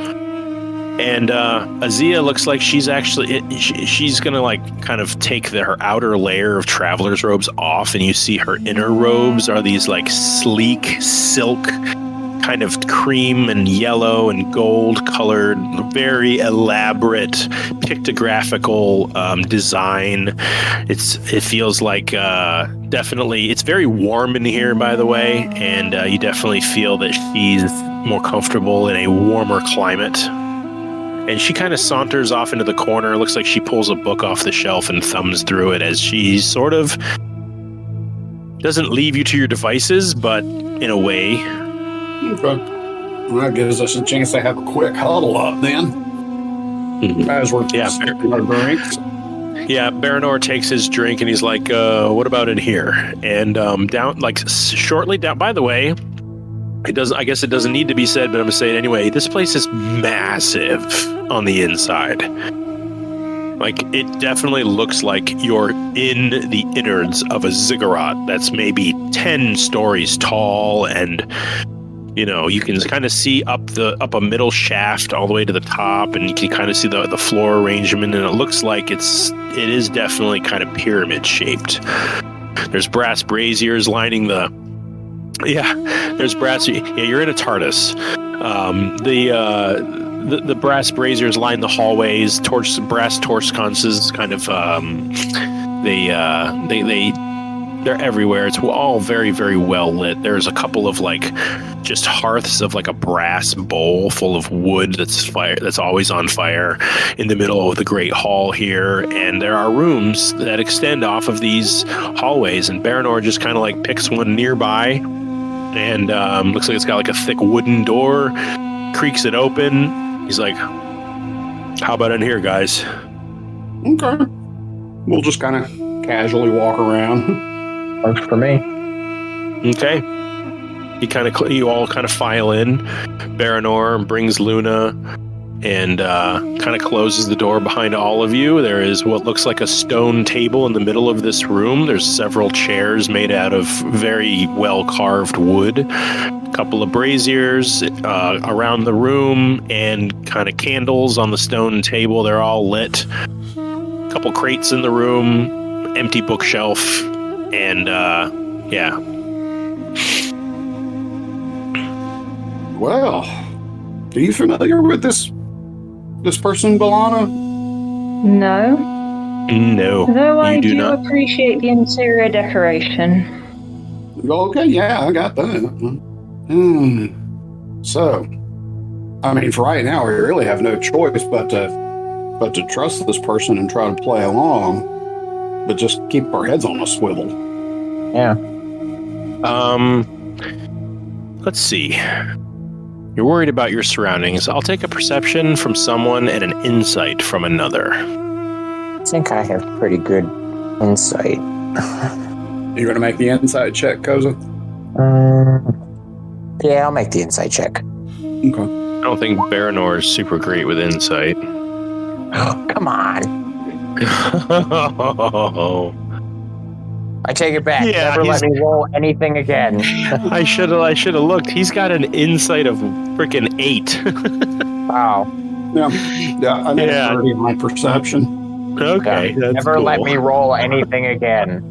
And Azia looks like she's gonna kind of take her outer layer of traveler's robes off, and you see her inner robes are these sleek silk kind of cream and yellow and gold colored, very elaborate pictographical design. It feels like definitely, it's very warm in here, by the way, and you definitely feel that she's more comfortable in a warmer climate. And she kind of saunters off into the corner. Looks like she pulls a book off the shelf and thumbs through it as she sort of doesn't leave you to your devices, but in a way. Okay. Well, that gives us a chance to have a quick huddle up then. As we're sipping our drinks. Yeah, Baranor takes his drink and he's like, what about in here? And down, like, shortly down, by the way, I guess it doesn't need to be said, but I'm going to say it anyway. This place is massive on the inside. Like, it definitely looks like you're in the innards of a ziggurat that's maybe 10 stories tall, and, you know, you can kind of see up a middle shaft all the way to the top, and you can kind of see the floor arrangement, and it looks like it is definitely kind of pyramid shaped. There's brass braziers lining there's brass. Yeah, you're in a TARDIS. The brass braziers line the hallways. Brass torch sconces, kind of. They're everywhere. It's all very, very well lit. There's a couple of just hearths of a brass bowl full of wood that's always on fire in the middle of the great hall here. And there are rooms that extend off of these hallways. And Baranor just kind of picks one nearby. And looks like it's got a thick wooden door, creaks it open. He's like, how about in here, guys? Okay. We'll just kind of casually walk around. Works for me. Okay. You all kind of file in. Baranor brings Luna and kind of closes the door behind all of you. There is what looks like a stone table in the middle of this room. There's several chairs made out of very well-carved wood. A couple of braziers around the room and kind of candles on the stone table. They're all lit. A couple crates in the room, empty bookshelf, and yeah. Well, are you familiar with this person, Balana? No. No. Though I you do do not. appreciate the interior decoration. Okay, yeah, I got that. So, I mean, for right now, we really have no choice but to trust this person and try to play along, but just keep our heads on a swivel. Yeah. Let's see. You're worried about your surroundings. I'll take a perception from someone and an insight from another. I think I have pretty good insight. You going to make the insight check, Koza? Yeah, I'll make the insight check. Okay. I don't think Baranor is super great with insight. Oh, come on. I take it back. Yeah, Never let me roll anything again. I should have looked. He's got an insight of freaking 8. Wow. Yeah, I never heard my perception. Okay, that's never cool. let me roll anything again.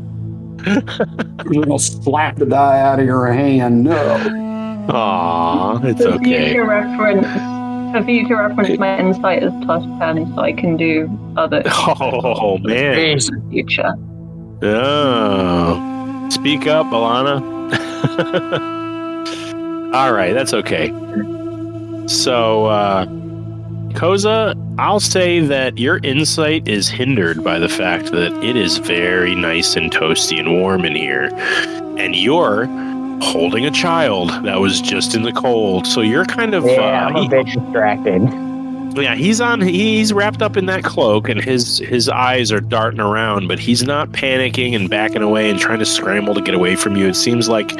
You're going to slap the die out of your hand. No. Aw, it's For okay. future reference, my insight is +10, so I can do other Oh, man. in the future. Oh. Speak up, Alana. All right, that's okay. So, Koza, I'll say that your insight is hindered by the fact that it is very nice and toasty and warm in here. And you're holding a child that was just in the cold. So you're kind of... I'm a bit distracted. Yeah, he's wrapped up in that cloak, and his eyes are darting around, but he's not panicking and backing away and trying to scramble to get away from you. It seems like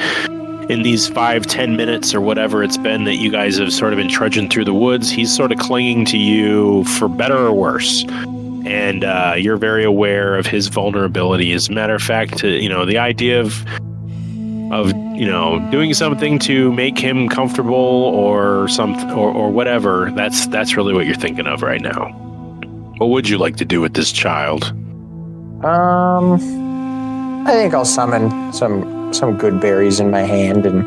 in these 5-10 minutes or whatever it's been that you guys have sort of been trudging through the woods, he's sort of clinging to you for better or worse. And you're very aware of his vulnerability. As a matter of fact, the idea of doing something to make him comfortable or something or whatever, that's really what you're thinking of right now. What would you like to do with this child? I think I'll summon some good berries in my hand and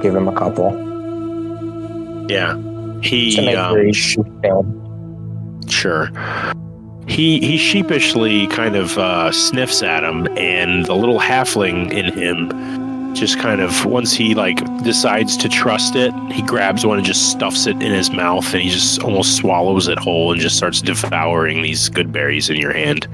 give him a couple. Yeah. He To make sure he's dead. sure. He sheepishly kind of sniffs at him, and the little halfling in him just kind of, once he like decides to trust it, he grabs one and just stuffs it in his mouth, and he just almost swallows it whole and just starts devouring these good berries in your hand.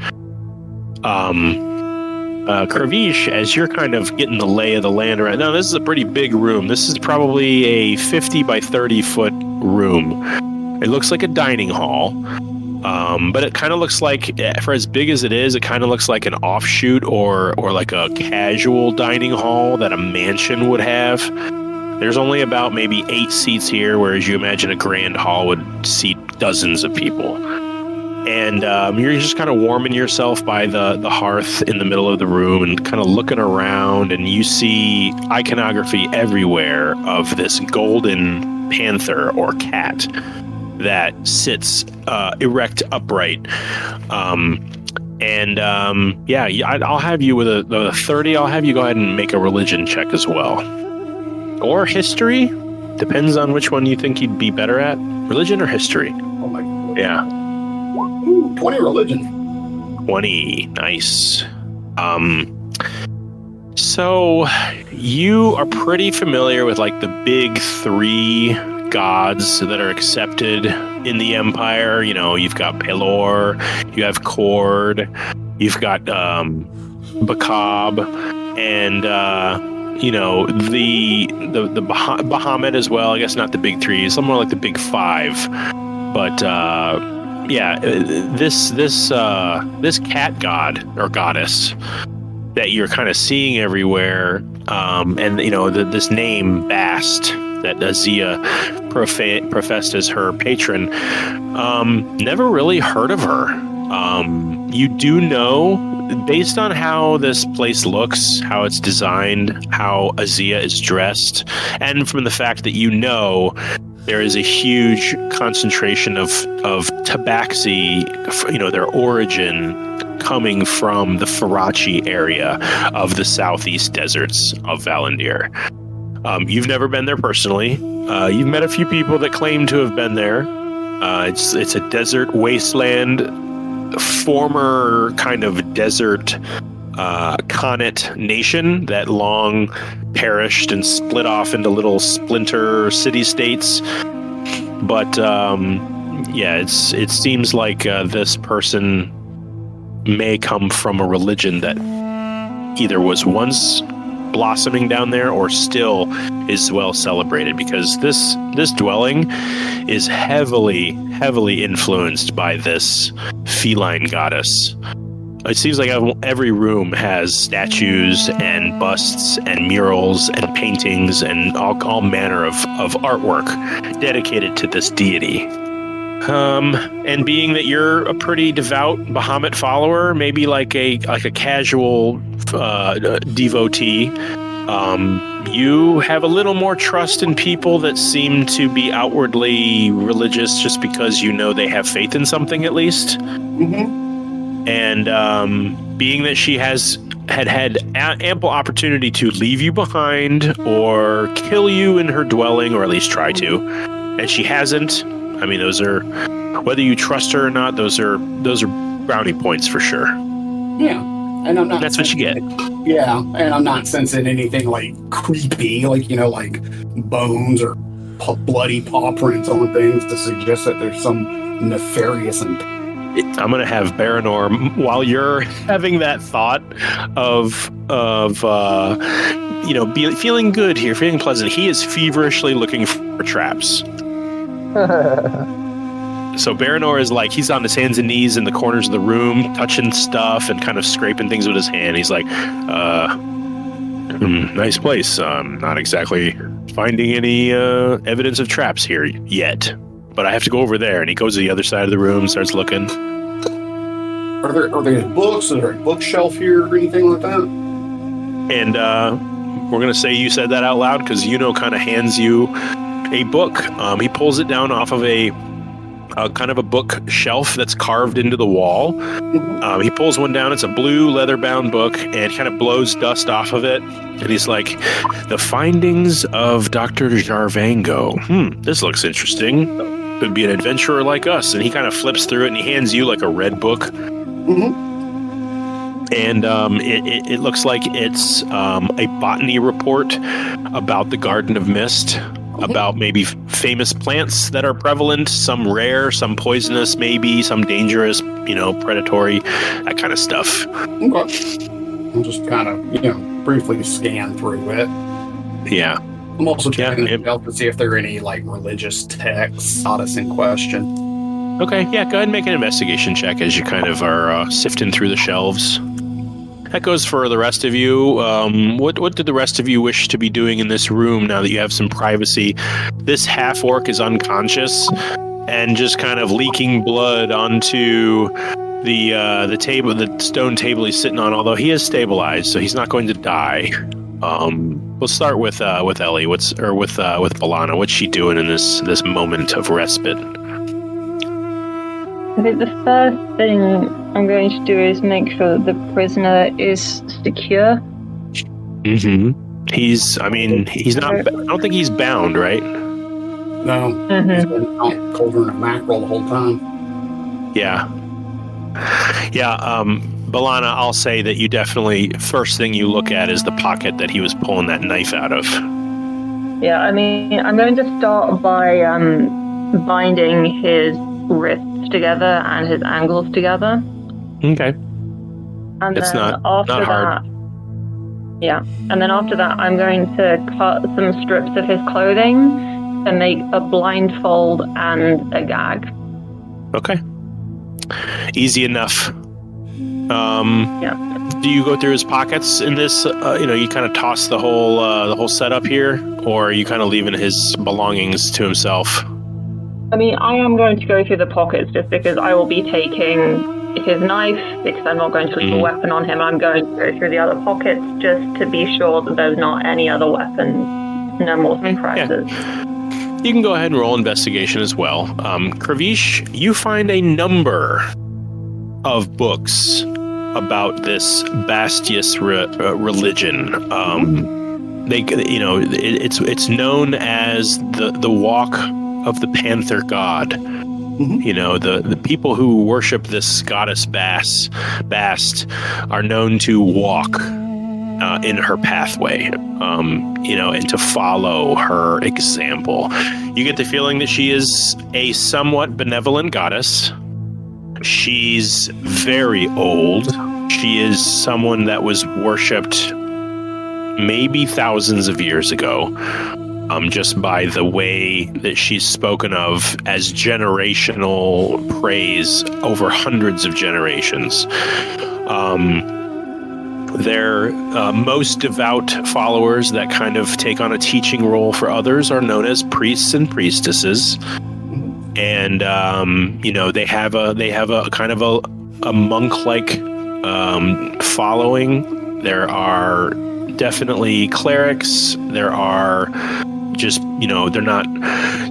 Kervish, as you're kind of getting the lay of the land right now, this is a pretty big room. This is probably a 50 by 30 foot room. It looks like a dining hall. But it kind of looks like, for as big as it is, it kind of looks like an offshoot or like a casual dining hall that a mansion would have. There's only about maybe 8 seats here, whereas you imagine a grand hall would seat dozens of people. And you're just kind of warming yourself by the hearth in the middle of the room and kind of looking around, and you see iconography everywhere of this golden panther or cat that sits erect upright. I'll have you with a 30. I'll have you go ahead and make a religion check as well. Or history. Depends on which one you think you'd be better at. Religion or history? Oh my God. Yeah. Ooh, 20 religion. 20. Nice. So you are pretty familiar with like the big 3 gods that are accepted in the Empire. You know, you've got Pelor, you have Cord, you've got Bakab, and the Bahamut as well. I guess not the big 3, some more like the big 5. But this cat god or goddess that you're kind of seeing everywhere, and this name Bast that Azia professed as her patron, never really heard of her. You do know, based on how this place looks, how it's designed, how Azia is dressed, and from the fact that there is a huge concentration of tabaxi, their origin coming from the Farachi area of the southeast deserts of Valandiir. You've never been there personally. You've met a few people that claim to have been there. It's a desert wasteland, former kind of desert Khanate nation that long perished and split off into little splinter city-states. But it seems like this person may come from a religion that either was once blossoming down there or still is well celebrated, because this dwelling is heavily influenced by this feline goddess. It seems like every room has statues and busts and murals and paintings and all manner of artwork dedicated to this deity. And being that you're a pretty devout Bahamut follower, maybe like a casual devotee, you have a little more trust in people that seem to be outwardly religious just because they have faith in something at least. Mm-hmm. And being that she had ample opportunity to leave you behind or kill you in her dwelling, or at least try to, and she hasn't. I mean, those are, whether you trust her or not, those are brownie points for sure. Yeah, and I'm not. That's what you get. Yeah, and I'm not sensing anything like creepy, like bones or bloody paw prints on things to suggest that there's some nefarious intent. I'm going to have Baranor, while you're having that thought of feeling good here, feeling pleasant, he is feverishly looking for traps. So Baranor is like, he's on his hands and knees in the corners of the room, touching stuff and kind of scraping things with his hand. He's like, nice place. Not exactly finding any evidence of traps here yet. But I have to go over there. And he goes to the other side of the room, starts looking. Are there books? Is there a bookshelf here or anything like that? And we're going to say you said that out loud, because kind of hands you a book. He pulls it down off of a kind of a bookshelf that's carved into the wall. He pulls one down. It's a blue leather-bound book, and kind of blows dust off of it. And he's like, "The findings of Dr. Jarvango. This looks interesting. Could be an adventurer like us." And he kind of flips through it, and he hands you like a red book. And it looks like it's a botany report about the Garden of Mist, about maybe famous plants that are prevalent, some rare, some poisonous, maybe some dangerous, predatory, that kind of stuff. Okay. I'll just kind of, briefly scan through it. Yeah. I'm also checking it out to see if there are any, religious texts goddess in question. Okay, yeah, go ahead and make an investigation check as you kind of are sifting through the shelves. That goes for the rest of you. What did the rest of you wish to be doing in this room now that you have some privacy? This half-orc is unconscious and just kind of leaking blood onto the table, the stone table he's sitting on, although he is stabilized, so he's not going to die. We'll start with Ellie. With Balana. What's she doing in this moment of respite? I think the first thing I'm going to do is make sure that the prisoner is secure. He's not. I don't think he's bound, right? No. He's been out covering a mackerel the whole time. Yeah. Balana, I'll say that you definitely, first thing you look at is the pocket that he was pulling that knife out of. Yeah, I'm going to start by binding his wrists together and his ankles together. Okay. And it's then not hard. Yeah, and then after that, I'm going to cut some strips of his clothing and make a blindfold and a gag. Okay. Easy enough. Yeah. Do you go through his pockets in this? You kind of toss the whole setup here, or are you kind of leaving his belongings to himself? I am going to go through the pockets just because I will be taking his knife, because I'm not going to leave a weapon on him. I'm going to go through the other pockets just to be sure that there's not any other weapons, no more surprises. Yeah. You can go ahead and roll investigation as well. Kravish, you find a number of books about this Bastius religion. It's known as the Walk of the Panther God. The people who worship this goddess Bast are known to walk in her pathway, and to follow her example. You get the feeling that she is a somewhat benevolent goddess. She's very old. She is someone that was worshipped maybe thousands of years ago, just by the way that she's spoken of as generational praise over hundreds of generations. Their most devout followers that kind of take on a teaching role for others are known as priests and priestesses. And they have a kind of a monk-like following. There are definitely clerics. There are just, they're not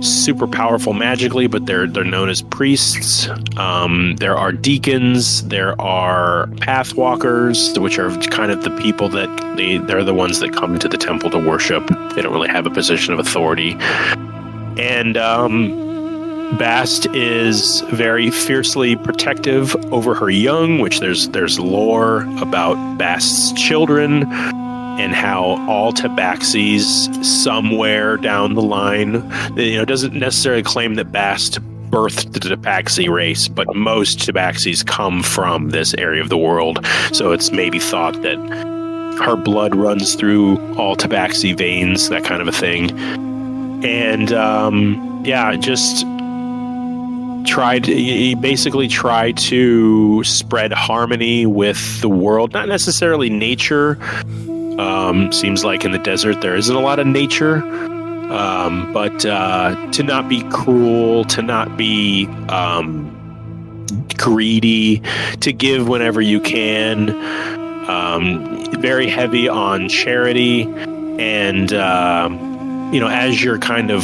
super powerful magically, but they're known as priests. There are deacons. There are pathwalkers, which are kind of the people that they're the ones that come to the temple to worship. They don't really have a position of authority. And Bast is very fiercely protective over her young, which there's lore about Bast's children and how all tabaxis somewhere down the line, doesn't necessarily claim that Bast birthed the tabaxi race, but most tabaxis come from this area of the world. So it's maybe thought that her blood runs through all tabaxi veins, that kind of a thing. And just basically try to spread harmony with the world, not necessarily nature. Seems like in the desert there isn't a lot of nature, but to not be cruel, to not be greedy, to give whenever you can. Very heavy on charity, and as you're kind of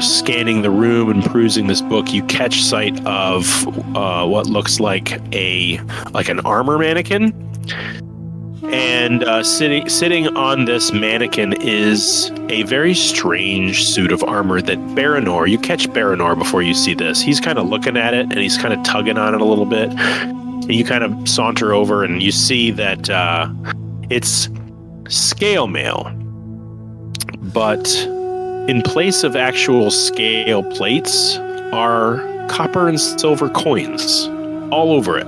scanning the room and perusing this book, you catch sight of what looks like an armor mannequin. And sitting on this mannequin is a very strange suit of armor that Baranor, you catch Baranor before you see this. He's kind of looking at it and he's kind of tugging on it a little bit. And you kind of saunter over and you see that it's scale mail. But in place of actual scale plates are copper and silver coins all over it.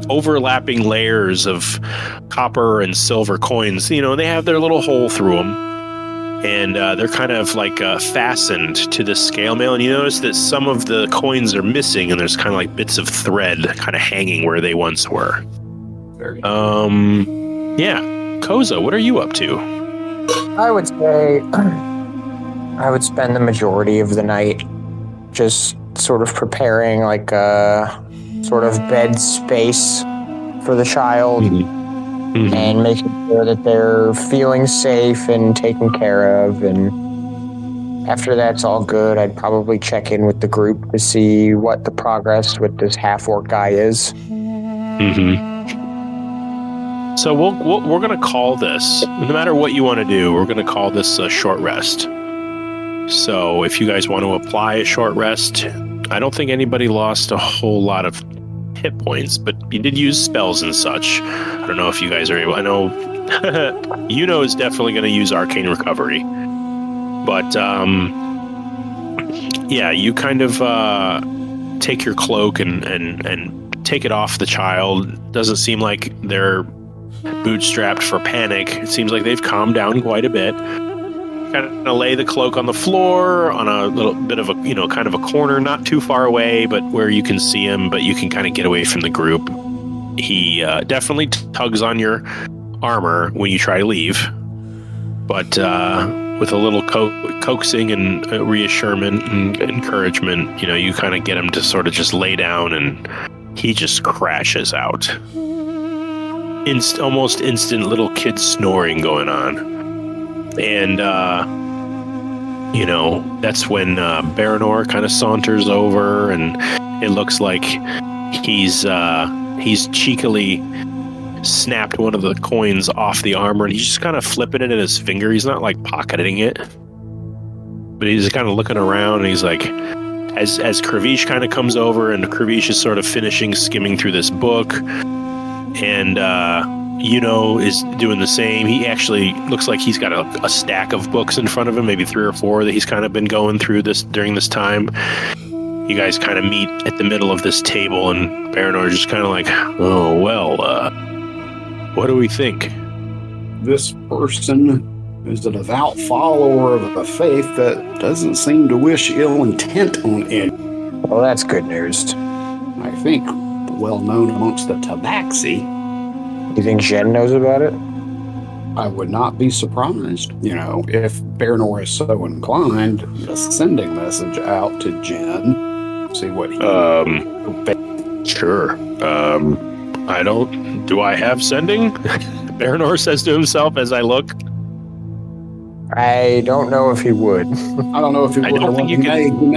Overlapping layers of copper and silver coins. You know, they have their little hole through them, and they're kind of like fastened to the scale mail. And you notice that some of the coins are missing, and there's kind of like bits of thread kind of hanging where they once were. Yeah. Koza, what are you up to? I would say I would spend the majority of the night just sort of preparing like a sort of bed space for the child and making sure that they're feeling safe and taken care of. And after that's all good, I'd probably check in with the group to see what the progress with this half-orc guy is. So we're going to call this, no matter what you want to do, we're going to call this a short rest. So if you guys want to apply a short rest, I don't think anybody lost a whole lot of hit points, but you did use spells and such. I don't know if you guys are able. I know Yuno is definitely going to use Arcane Recovery, but yeah, you kind of take your cloak and take it off the child. Doesn't seem like they're bootstrapped for panic. It seems like they've calmed down quite a bit. Kind of lay the cloak on the floor on a little bit of a, kind of a corner, not too far away, but where you can see him, but you can kind of get away from the group. He definitely tugs on your armor when you try to leave, but with a little coaxing and reassurance and encouragement, you kind of get him to sort of just lay down, and he just crashes out. Almost instant little kid snoring going on. And, that's when Baranor kind of saunters over, and it looks like he's cheekily snapped one of the coins off the armor, and he's just kind of flipping it in his finger. He's not like pocketing it, but he's kind of looking around, and he's like, as Kravish kind of comes over, and Kravish is sort of skimming through this book, and is doing the same. He actually looks like he's got a stack of books in front of him, maybe 3 or 4 that he's kind of been going through during this time. You guys kind of meet at the middle of this table, and Baranor is just kind of like, oh, well, what do we think? This person is a devout follower of a faith that doesn't seem to wish ill intent on any. Well, that's good news. I think well known amongst the Tabaxi. You think Jen knows about it? I would not be surprised, if Baranor is so inclined, just sending message out to Jen, see what he... Sure. Do I have sending? Baranor says to himself as I look. I don't know if he would. I don't know if he would. I don't think you can...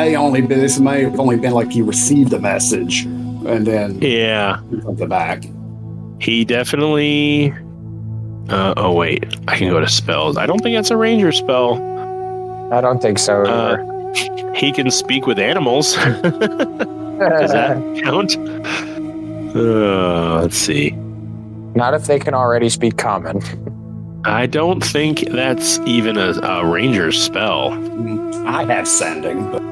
This may have only been like he received the message, and then... Yeah. From the back. He definitely... oh, wait. I can go to spells. I don't think that's a ranger spell. I don't think so either. He can speak with animals. Does that count? Let's see. Not if they can already speak common. I don't think that's even a ranger spell. I have sending, but...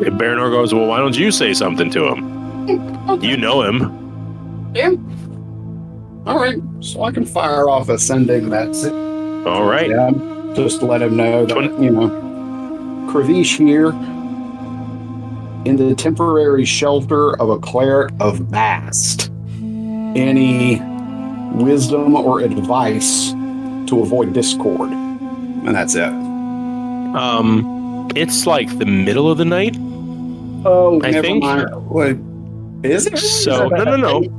If Baranor goes, well, why don't you say something to him? Okay. You know him. Yeah. All right, so I can fire off a sending. That's it. All right. Yeah, just to let him know that, Kravish here, in the temporary shelter of a cleric of Bast. Any wisdom or advice to avoid discord? And that's it. It's like the middle of the night. Oh, I never think. mind. What is it? So no.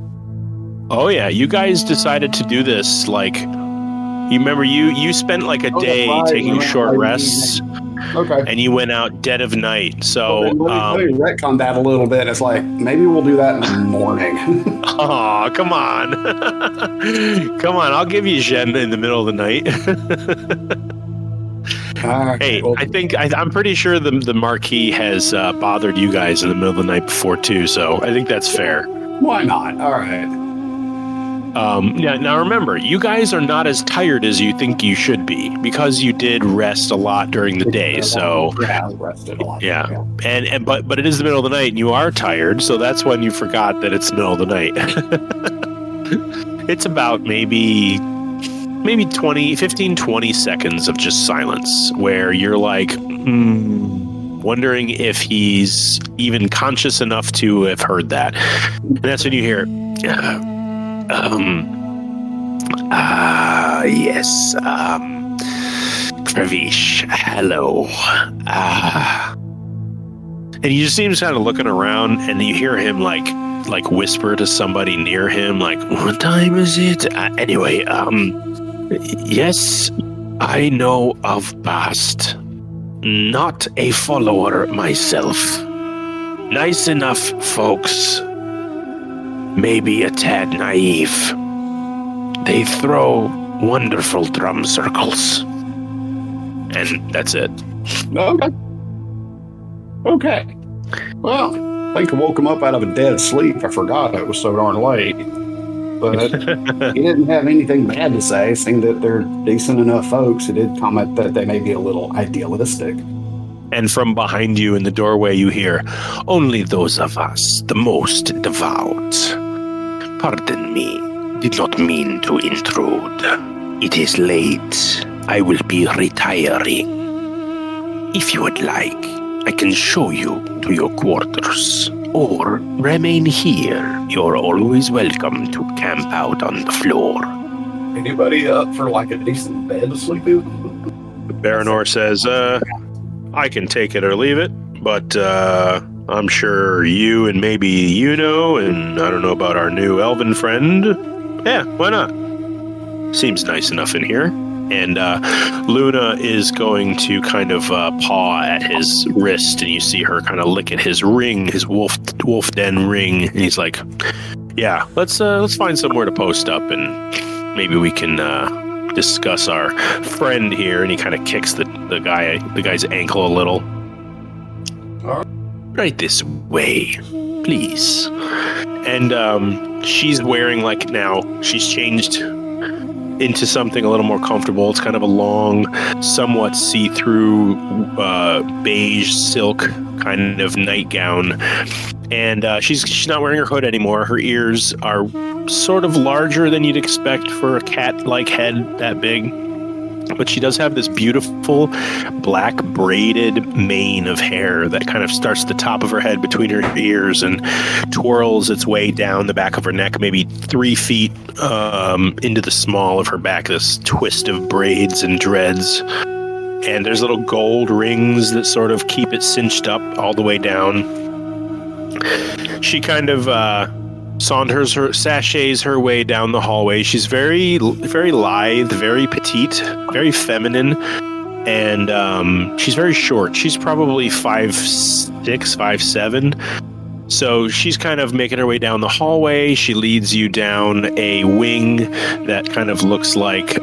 Oh yeah, you guys decided to do this like You remember you spent like a day taking short rests. Okay. And you went out dead of night. So let me retcon that a little bit. It's like, maybe we'll do that in the morning. Oh, come on. Come on, I'll give you Jen in the middle of the night. Hey, well, I'm pretty sure the Marquis has bothered you guys in the middle of the night before too, so I think that's fair. Why not? All right. Yeah. Now remember, you guys are not as tired as you think you should be because you did rest a lot during the day. So yeah, I rested a lot. Yeah. And but it is the middle of the night and you are tired, so that's when you forgot that it's the middle of the night. It's about maybe 20 seconds of just silence where you're like wondering if he's even conscious enough to have heard that. And that's when you hear yes, Kravish, hello. And he just seems kind of looking around, and you hear him like whisper to somebody near him, like, what time is it? Anyway, yes, I know of Bast. Not a follower myself. Nice enough, folks. Maybe a tad naive. They throw wonderful drum circles. And that's it. Okay. Well, I think I woke him up out of a dead sleep. I forgot it was so darn late. But he didn't have anything bad to say, seeing that they're decent enough folks. He did comment that they may be a little idealistic. And from behind you in the doorway, you hear, only those of us, the most devout. Pardon me, did not mean to intrude. It is late. I will be retiring. If you would like, I can show you to your quarters. Or remain here. You're always welcome to camp out on the floor. Anybody up for like a decent bed to sleep in? Baranor says, I can take it or leave it, but I'm sure you and maybe and I don't know about our new elven friend. Yeah, why not? Seems nice enough in here. And Luna is going to kind of paw at his wrist, and you see her kind of lick at his ring, his wolf den ring. And he's like, "Yeah, let's find somewhere to post up, and maybe we can discuss our friend here." And he kind of kicks the guy's ankle a little. Right this way, please. And she's wearing she's changed into something a little more comfortable. It's kind of a long, somewhat see-through beige silk kind of nightgown. And she's not wearing her hood anymore. Her ears are sort of larger than you'd expect for a cat-like head that big. But she does have this beautiful black braided mane of hair that kind of starts at the top of her head between her ears and twirls its way down the back of her neck, maybe 3 feet into the small of her back, this twist of braids and dreads. And there's little gold rings that sort of keep it cinched up all the way down. She kind of sachets her way down the hallway. She's very, very lithe, very petite, very feminine, and she's very short. She's probably 5'6", 5'7". So she's kind of making her way down the hallway. She leads you down a wing that kind of looks like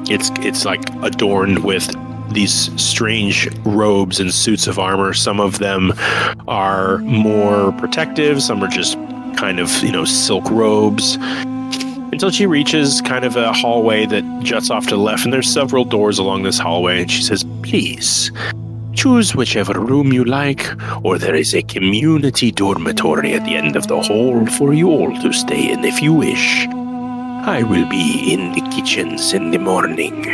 it's like adorned with these strange robes and suits of armor. Some of them are more protective, some are just kind of, silk robes, until she reaches kind of a hallway that juts off to the left, and there's several doors along this hallway, and she says, please, choose whichever room you like, or there is a community dormitory at the end of the hall for you all to stay in if you wish. I will be in the kitchens in the morning.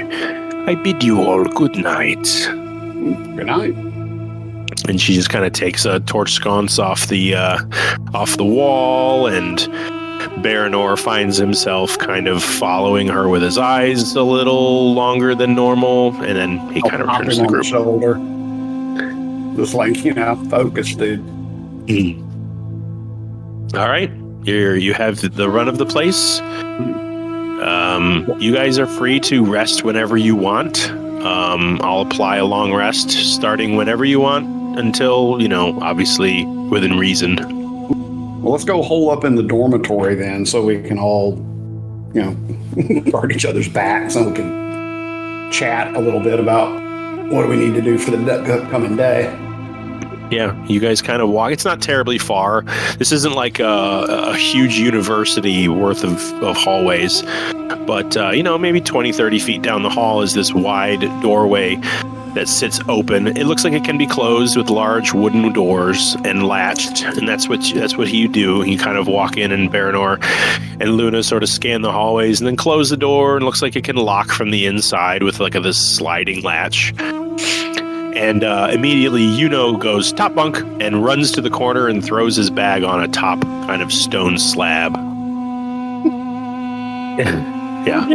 I bid you all good night. Good night. And she just kind of takes a torch sconce off the wall, and Baranor finds himself kind of following her with his eyes a little longer than normal, and then he kind of returns to the group. Shoulder. Just like, focus, dude. All right, you have the run of the place. You guys are free to rest whenever you want. I'll apply a long rest starting whenever you want until, obviously within reason. Well, let's go hole up in the dormitory then so we can all, guard each other's backs and we can chat a little bit about what do we need to do for the upcoming day. Yeah, you guys kind of walk. It's not terribly far. This isn't like a huge university worth of hallways. But, maybe 20, 30 feet down the hall is this wide doorway that sits open. It looks like it can be closed with large wooden doors and latched. And that's what you do. You kind of walk in, and Baranor and Luna sort of scan the hallways and then close the door. And it looks like it can lock from the inside with like this sliding latch. And immediately, goes top bunk and runs to the corner and throws his bag on a top kind of stone slab. Yeah.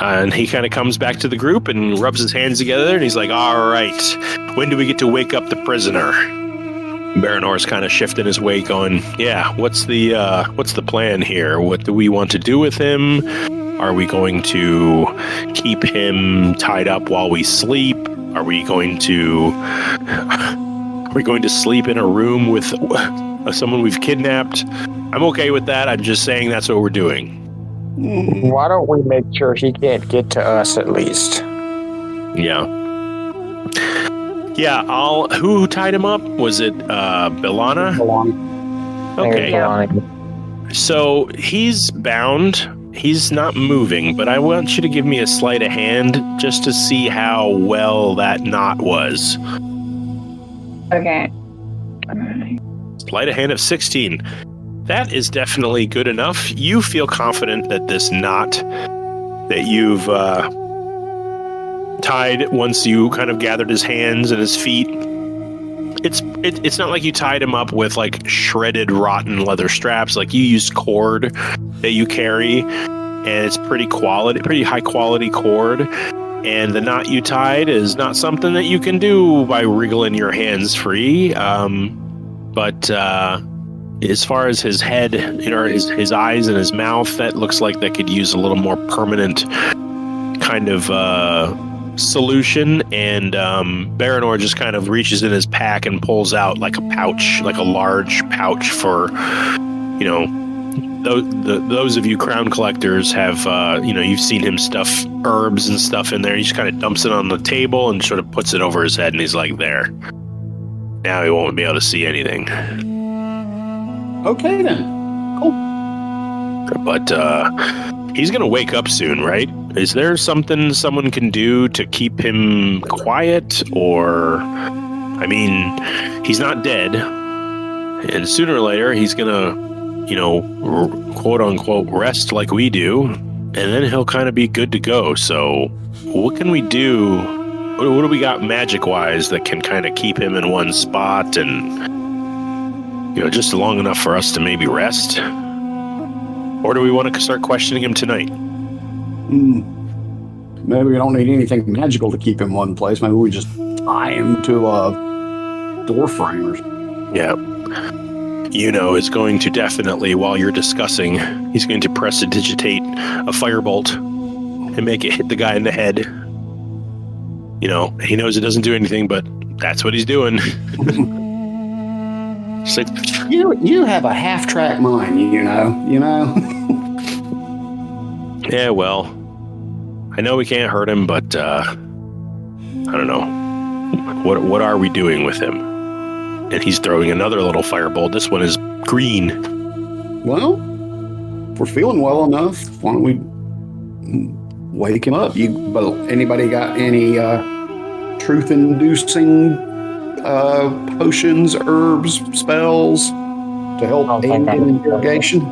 And he kind of comes back to the group and rubs his hands together, and he's like, all right, when do we get to wake up the prisoner? Baranor's kind of shifting his weight, going, yeah, what's the plan here? What do we want to do with him? Are we going to keep him tied up while we sleep? Are we going to sleep in a room with someone we've kidnapped? I'm okay with that. I'm just saying that's what we're doing. Why don't we make sure he can't get to us at least? Yeah. Yeah, who tied him up? Was it Bilana? Okay. Yeah. So he's bound. He's not moving, but I want you to give me a sleight of hand just to see how well that knot was. Okay. Sleight of hand of 16. That is definitely good enough. You feel confident that this knot that you've tied once you kind of gathered his hands and his feet, it's not like you tied him up with like shredded rotten leather straps. Like you used cord that you carry, and it's pretty high quality cord. And the knot you tied is not something that you can do by wriggling your hands free. But as far as his head, his eyes and his mouth, that looks like that could use a little more permanent kind of solution. And Baranor just kind of reaches in his pack and pulls out like a pouch, like a large pouch for, those of you crown collectors have, you've seen him stuff herbs and stuff in there. He just kind of dumps it on the table and sort of puts it over his head, and he's like, there. Now he won't be able to see anything. Okay, then. Cool. But he's going to wake up soon, right? Is there something someone can do to keep him quiet? Or, he's not dead. And sooner or later, he's going to, quote unquote, rest like we do. And then he'll kind of be good to go. So what can we do? What do we got magic-wise that can kind of keep him in one spot and, just long enough for us to maybe rest? Or do we want to start questioning him tonight? Maybe we don't need anything magical to keep him in one place. Maybe we just tie him to door frame or something. Yeah. Is going to definitely, while you're discussing, he's going to prestidigitate a firebolt and make it hit the guy in the head. He knows it doesn't do anything, but that's what he's doing. Like, you have a half-track mind, you know. Yeah, well, I know we can't hurt him, but I don't know. What are we doing with him? And he's throwing another little firebolt. This one is green. Well, if we're feeling well enough, why don't we wake him up? Anybody got any truth-inducing potions, herbs, spells to help aid in interrogation?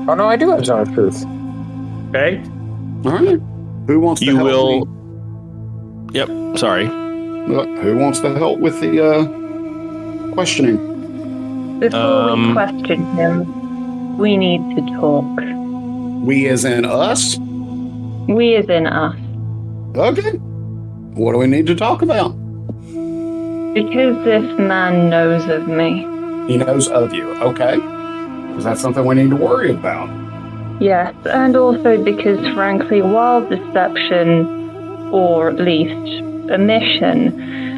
Oh no, I do have Zone of Truth. Okay. All right. Who wants to help me? Yep. Sorry. Who wants to help with the questioning? Before we question him, we need to talk. We as in us? We as in us. Okay. What do we need to talk about? Because this man knows of me. He knows of you. Okay. Is that something we need to worry about? Yes, and also because, frankly, while deception, or at least omission,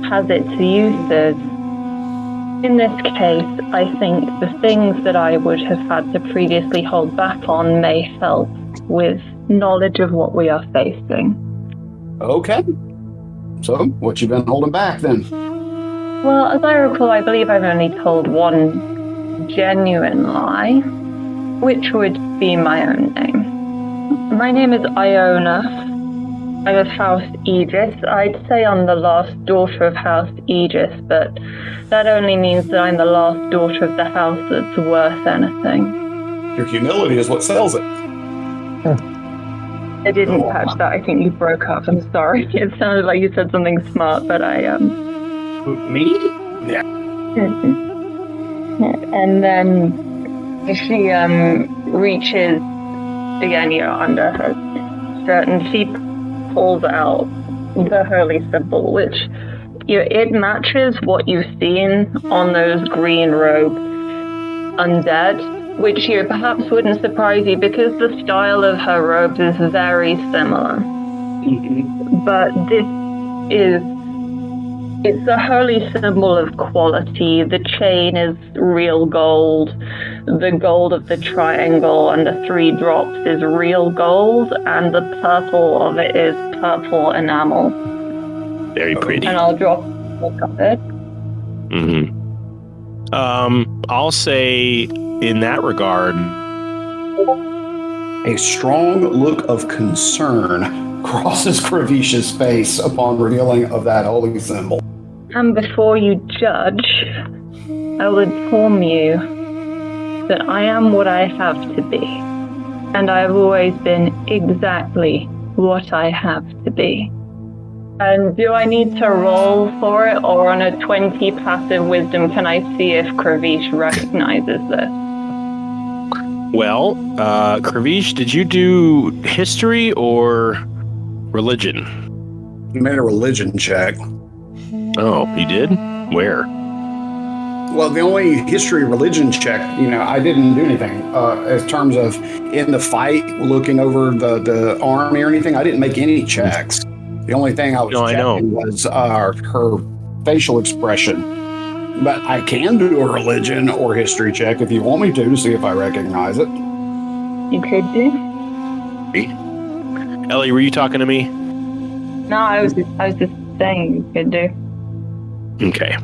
has its uses, in this case, I think the things that I would have had to previously hold back on may help with knowledge of what we are facing. Okay. So, what you been holding back then? Well, as I recall, I believe I've only told one genuine lie, which would be my own name. My name is Iona. I'm of House Aegis. I'd say I'm the last daughter of House Aegis, but that only means that I'm the last daughter of the house that's worth anything. Your humility is what sells it. I didn't catch that. I think you broke up. I'm sorry. It sounded like you said something smart, but Me? Yeah. And then she reaches again, under her shirt, and she pulls out the holy symbol, which it matches what you've seen on those green robed undead, which perhaps wouldn't surprise you because the style of her robes is very similar. Mm-hmm. But it's a holy symbol of quality. The chain is real gold. The gold of the triangle and the 3 drops is real gold, and the purple of it is purple enamel. Very pretty. And I'll drop a look of it. Mm-hmm. I'll say in that regard, A strong look of concern crosses Kravish's face upon revealing of that holy symbol. And before you judge, I will inform you that I am what I have to be. And I've always been exactly what I have to be. And do I need to roll for it, or on a 20 passive wisdom can I see if Kravish recognizes this? well, Kravish, did you do history or religion? You made a religion check. Oh, you did? Where? Well, the only history religion check, I didn't do anything. As terms of in the fight, looking over the army or anything, I didn't make any checks. The only thing I was checking was her facial expression. But I can do a religion or history check if you want me to see if I recognize it. You could do. Ellie, were you talking to me? No, I was just saying you could do. Okay.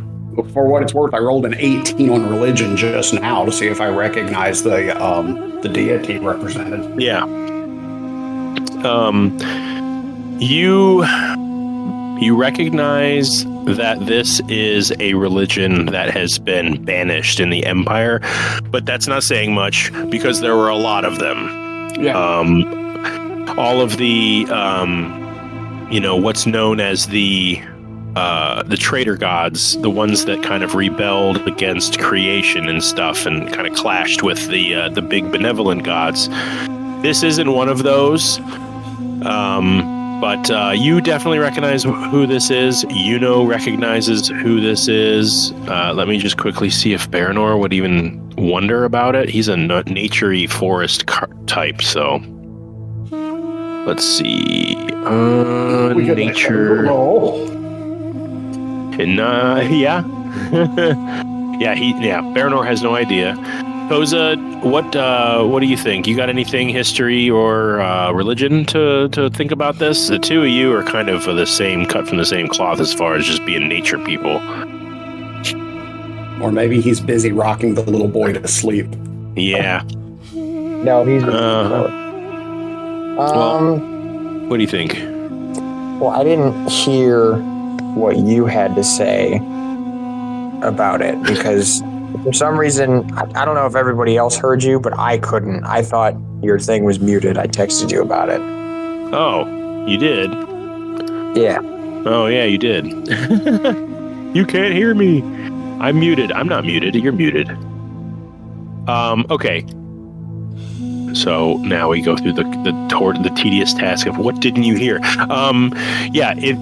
For what it's worth, I rolled an 18 on religion just now to see if I recognize the deity represented. Yeah. You recognize that this is a religion that has been banished in the Empire, but that's not saying much because there were a lot of them. Yeah. All of the, what's known as the traitor gods, the ones that kind of rebelled against creation and stuff and kind of clashed with the big benevolent gods. This isn't one of those. But you definitely recognize who this is. Recognizes who this is. Let me just quickly see if Baranor would even wonder about it. He's a nature-y forest type, so... Let's see. Nature... And, yeah. Baranor has no idea. Koza, what do you think? You got anything history or religion to think about this? The two of you are kind of cut from the same cloth as far as just being nature people. Or maybe he's busy rocking the little boy to sleep. Yeah. No, he's... Well, what do you think? Well, I didn't hear what you had to say about it because for some reason, I don't know if everybody else heard you, but I couldn't. I thought your thing was muted. I texted you about it. Oh, you did? Yeah. Oh, yeah, you did. You can't hear me. I'm muted. I'm not muted. You're muted. Okay. So now we go through the tedious task of what didn't you hear?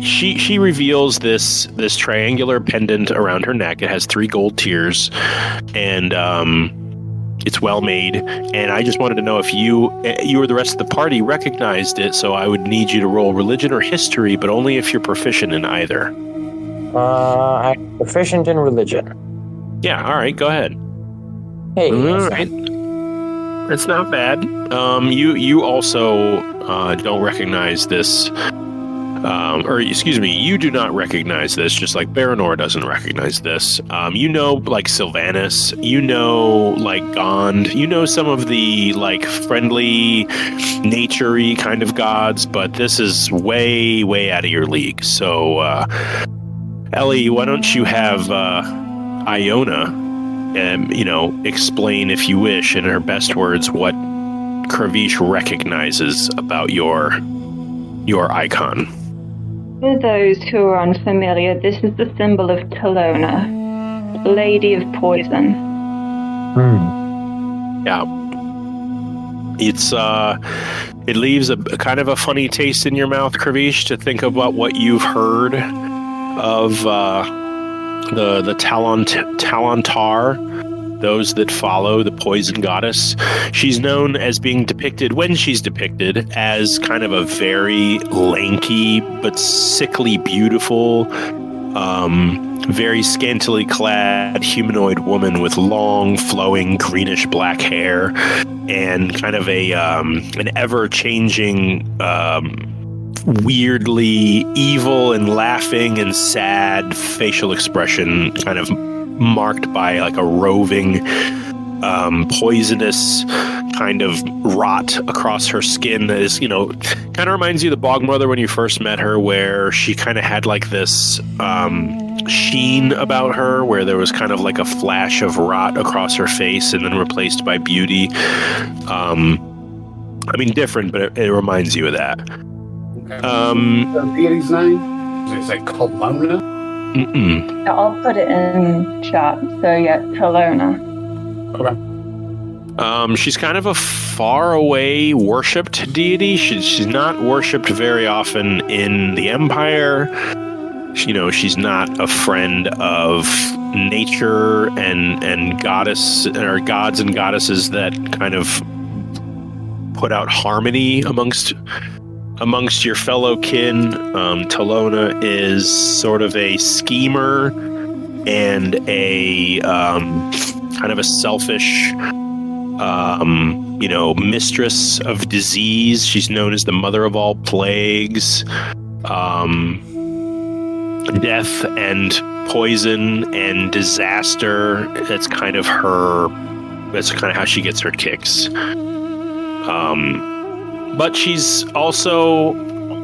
She reveals this triangular pendant around her neck. It has 3 gold tears, and It's well made, and I just wanted to know if you or the rest of the party recognized it. So I would need you to roll religion or history, but only if you're proficient in either. I'm proficient in religion. Yeah. All right. Go ahead. Hey. All right. That's not bad. You also don't recognize this, you do not recognize this, just like Baranor doesn't recognize this. You know, like Sylvanas, you know, like Gond, you know some of the like friendly, nature-y kind of gods, but this is way, way out of your league. So, Ellie, why don't you have Iona? Explain, if you wish, in her best words, what Kravish recognizes about your icon. For those who are unfamiliar, this is the symbol of Talona, Lady of Poison. Yeah. It leaves a kind of a funny taste in your mouth, Kravish, to think about what you've heard of the Talantar, those that follow the poison goddess. She's known as being depicted, when she's depicted, as kind of a very lanky but sickly beautiful, very scantily clad humanoid woman with long, flowing, greenish black hair and kind of an ever-changing, weirdly evil and laughing and sad facial expression, kind of marked by like a roving, poisonous kind of rot across her skin that is, kind of reminds you of the Bog Mother when you first met her, where she kind of had like this sheen about her, where there was kind of like a flash of rot across her face and then replaced by beauty. Different, but it reminds you of that. The deity's name? Is it Kelowna? Yeah, I'll put it in chat. So yeah, Talona. Okay. She's kind of a far away worshipped deity. She's not worshipped very often in the Empire. She's not a friend of nature and goddess or gods and goddesses that kind of put out harmony amongst your fellow kin. Talona is sort of a schemer and a kind of a selfish, mistress of disease. She's known as the mother of all plagues, death and poison and disaster. That's kind of how she gets her kicks. But she's also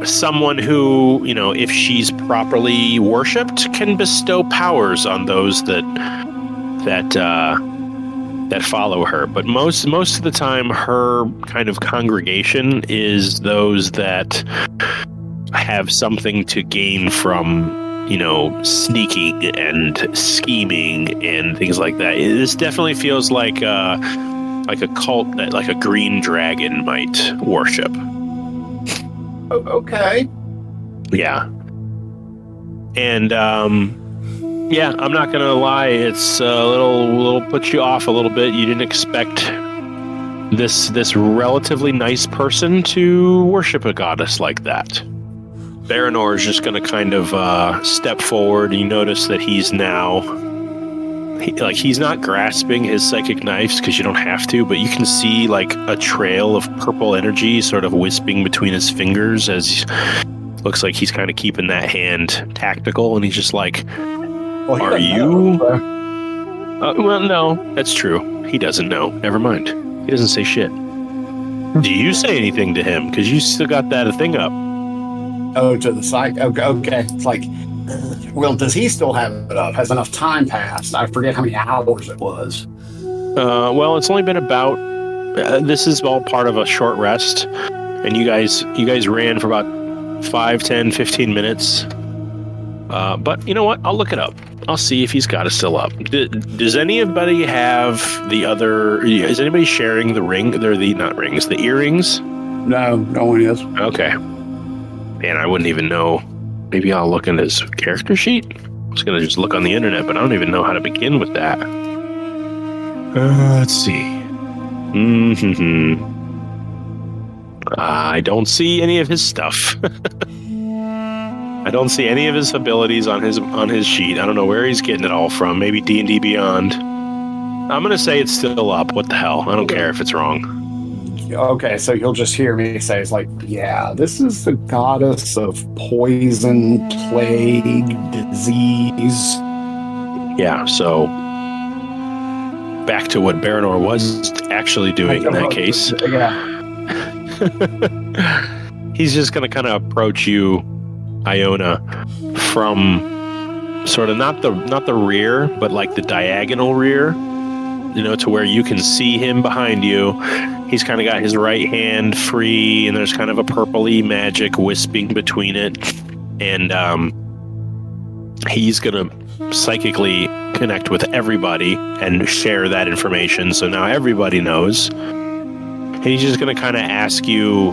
someone who, if she's properly worshipped, can bestow powers on those that follow her. But most of the time, her kind of congregation is those that have something to gain from, sneaking and scheming and things like that. This definitely feels like a cult that like a green dragon might worship. Okay. Yeah. And I'm not gonna lie, it's a little put you off a little bit. You didn't expect this relatively nice person to worship a goddess like that. Baranor is just gonna kind of step forward. You notice that he's now he's not grasping his psychic knives because you don't have to, but you can see like a trail of purple energy sort of wisping between his fingers as looks like he's kind of keeping that hand tactical, and he's just like, are you? Well, no, that's true. He doesn't know. Never mind. He doesn't say shit. Do you say anything to him? Because you still got that thing up. Oh, to the psych. Okay. It's like, well, does he still have it up? Has enough time passed? I forget how many hours it was. Well, it's only been about. This is all part of a short rest, and you guys ran for about 5, 10, 15 minutes. But you know what? I'll look it up. I'll see if he's got it still up. Does anybody have the other? Is anybody sharing the ring? They're not rings. The earrings? No one is. Okay. Man, I wouldn't even know. Maybe I'll look in his character sheet. I was gonna just look on the internet, but I don't even know how to begin with that. Let's see. Mm-hmm. I don't see any of his stuff. I don't see any of his abilities on his sheet. I don't know where he's getting it all from. Maybe D&D Beyond. I'm gonna say it's still up. What the hell? I don't care if it's wrong. Okay, so you'll just hear me say, it's like, yeah, this is the goddess of poison, plague, disease. Yeah, so back to what Baranor was actually doing in that case. Yeah. He's just going to kind of approach you, Iona, from sort of not the rear, but like the diagonal rear, to where you can see him behind you. He's kind of got his right hand free, and there's kind of a purpley magic wisping between it. And he's going to psychically connect with everybody and share that information. So now everybody knows. And he's just going to kind of ask you,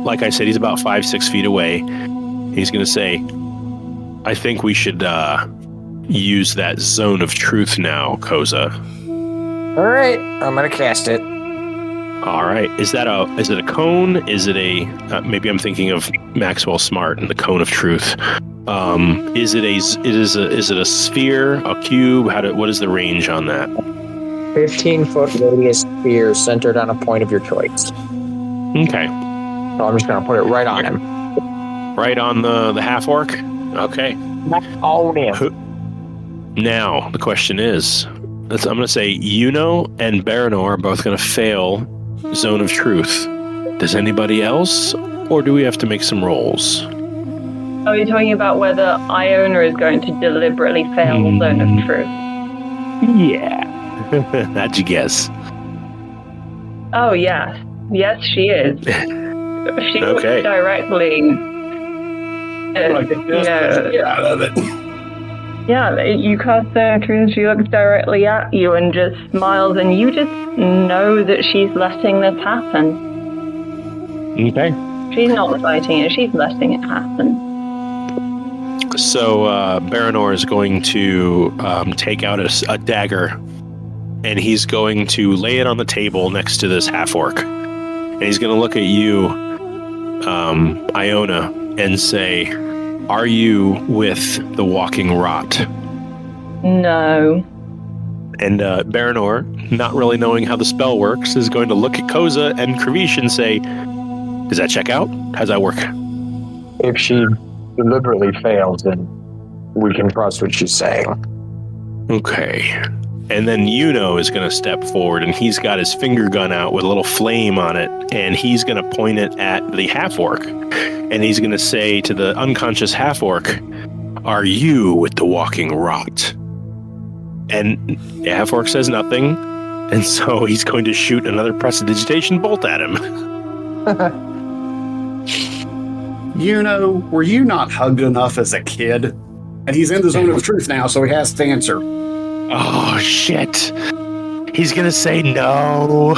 like I said, he's about 5-6 feet away. He's going to say, I think we should use that zone of truth now, Koza. All right, I'm going to cast it. All right. Is it a cone? Is it a, maybe I'm thinking of Maxwell Smart and the cone of truth. Is it a sphere, a cube? What is the range on that? 15-foot radius sphere centered on a point of your choice. Okay. So I'm just going to put it right on him. Right on the half orc? Okay. On him. Now, the question is, I'm going to say Yuno and Baranor are both going to fail Zone of Truth. Does anybody else? Or do we have to make some rolls? Are you talking about whether Iona is going to deliberately fail the Zone of Truth? Yeah. How'd you guess? Oh, yes. Yes, she is. She looks Okay. directly... Yeah, you cast Zone of Truth, she looks directly at you and just smiles, and you just know that she's letting this happen. Okay. She's not fighting it, she's letting it happen. So Baranor is going to take out a dagger, and he's going to lay it on the table next to this half-orc. And he's going to look at you, Iona, and say, are you with the walking rot? No. And Baranor, not really knowing how the spell works, is going to look at Koza and Kravish and say, does that check out? How's that work? If she deliberately fails, then we can trust what she's saying. Okay. And then Yuno is going to step forward, and he's got his finger gun out with a little flame on it, and he's going to point it at the half-orc. And he's going to say to the unconscious half-orc, are you with the walking rot? And the half-orc says nothing, and so he's going to shoot another prestidigitation bolt at him. Were you not hugged enough as a kid? And he's in the Zone of Truth now, so he has to answer. Oh, shit. He's going to say no.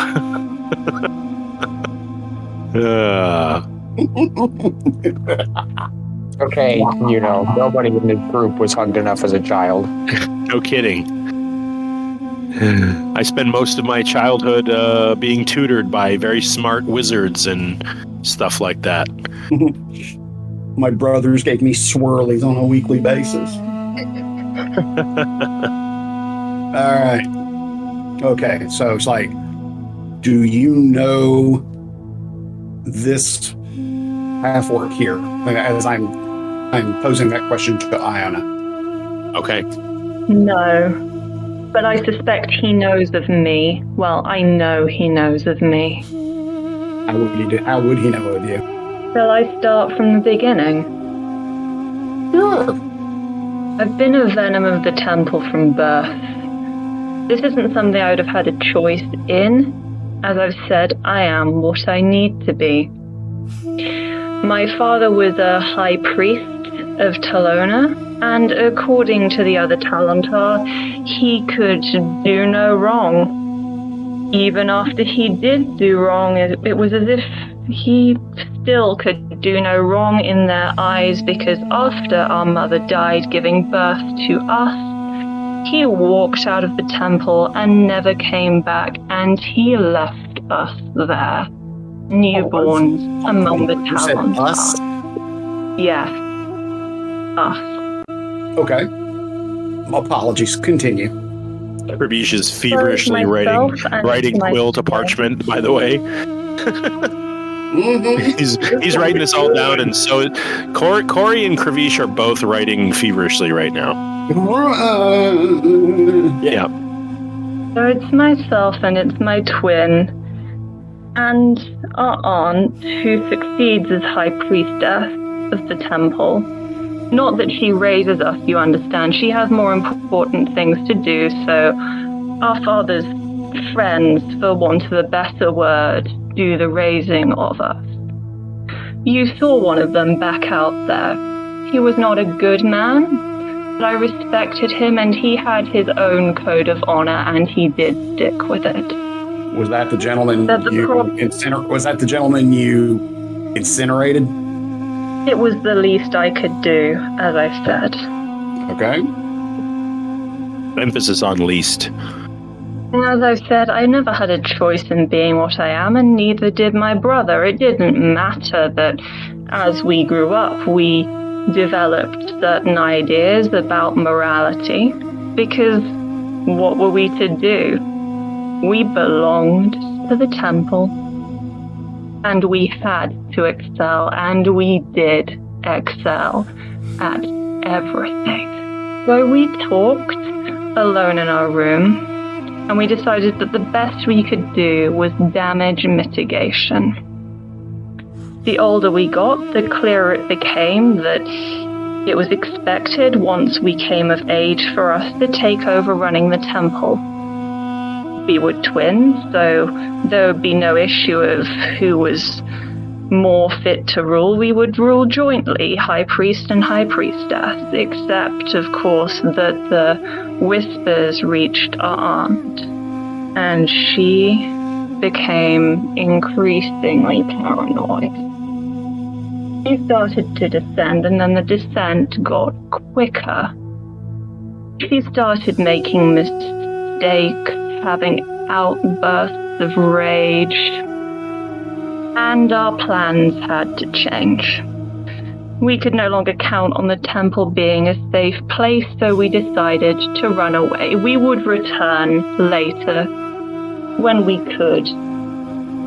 Okay, nobody in this group was hugged enough as a child. No kidding. I spend most of my childhood being tutored by very smart wizards and stuff like that. My brothers gave me swirlies on a weekly basis. All right. Okay, so it's like, do you know this half-orc here? As I'm posing that question to Iona. Okay. No. But I suspect he knows of me. Well, I know he knows of me. How would he know of you? Shall I start from the beginning? Sure. I've been a venom of the temple from birth. This isn't something I would have had a choice in. As I've said, I am what I need to be. My father was a high priest of Talona, and according to the other Talantar, he could do no wrong. Even after he did do wrong, it was as if he still could do no wrong in their eyes, because after our mother died giving birth to us, He walked out of the temple and never came back, and he left us there. Newborns among the You said talons. us? Yes. Us. Okay. Apologies. Continue. Ravish is feverishly writing quill to parchment, by the way. He's writing this all down, and so Corey and Kravish are both writing feverishly right now. Yeah. So it's myself and it's my twin, and our aunt, who succeeds as high priestess of the temple. Not that she raises us, you understand. She has more important things to do, so our father's friends, for want of a better word, do the raising of us. You saw one of them back out there. He was not a good man, but I respected him, and he had his own code of honor, and he did stick with it. Was that the gentleman you incinerated? It was the least I could do, as I said. Okay. Emphasis on least. As I've said, I never had a choice in being what I am, and neither did my brother. It didn't matter that as we grew up, we developed certain ideas about morality, because what were we to do? We belonged to the temple, and we had to excel, and we did excel at everything. So we talked alone in our room, and we decided that the best we could do was damage mitigation. The older we got, the clearer it became that it was expected once we came of age for us to take over running the temple. We were twins, so there would be no issue of who was more fit to rule. We would rule jointly, high priest and high priestess, except, of course, that the whispers reached our aunt, and she became increasingly paranoid. She started to descend, and then the descent got quicker. She started making mistakes, having outbursts of rage, and our plans had to change. We could no longer count on the temple being a safe place, so we decided to run away. We would return later, when we could,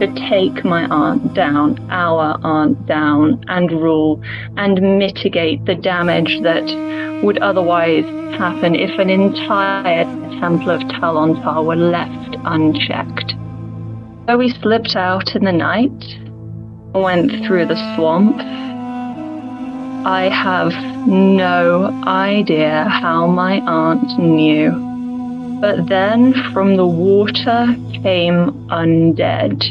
to take my aunt down, our aunt down, and rule and mitigate the damage that would otherwise happen if an entire temple of Talontar were left unchecked. So we slipped out in the night, went through the swamp. I have no idea how my aunt knew. But then from the water came undead.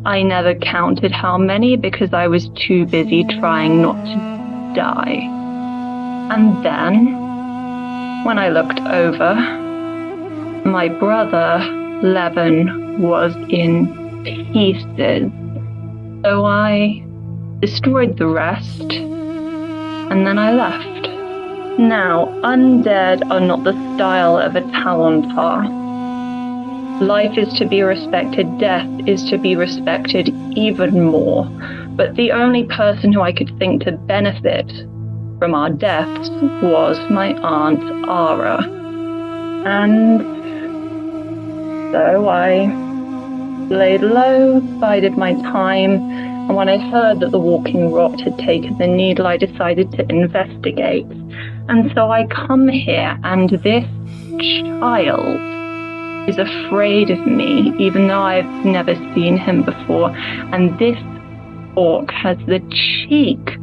I never counted how many because I was too busy trying not to die. And then, when I looked over, my brother, Levin, was in pieces. So I destroyed the rest, and then I left. Now, undead are not the style of a Talontar. Life is to be respected, death is to be respected even more. But the only person who I could think to benefit from our deaths was my Aunt Ara. And so I laid low, bided my time, and when I heard that the walking rot had taken the needle, I decided to investigate. And so I come here, and this child is afraid of me, even though I've never seen him before. And this orc has the cheek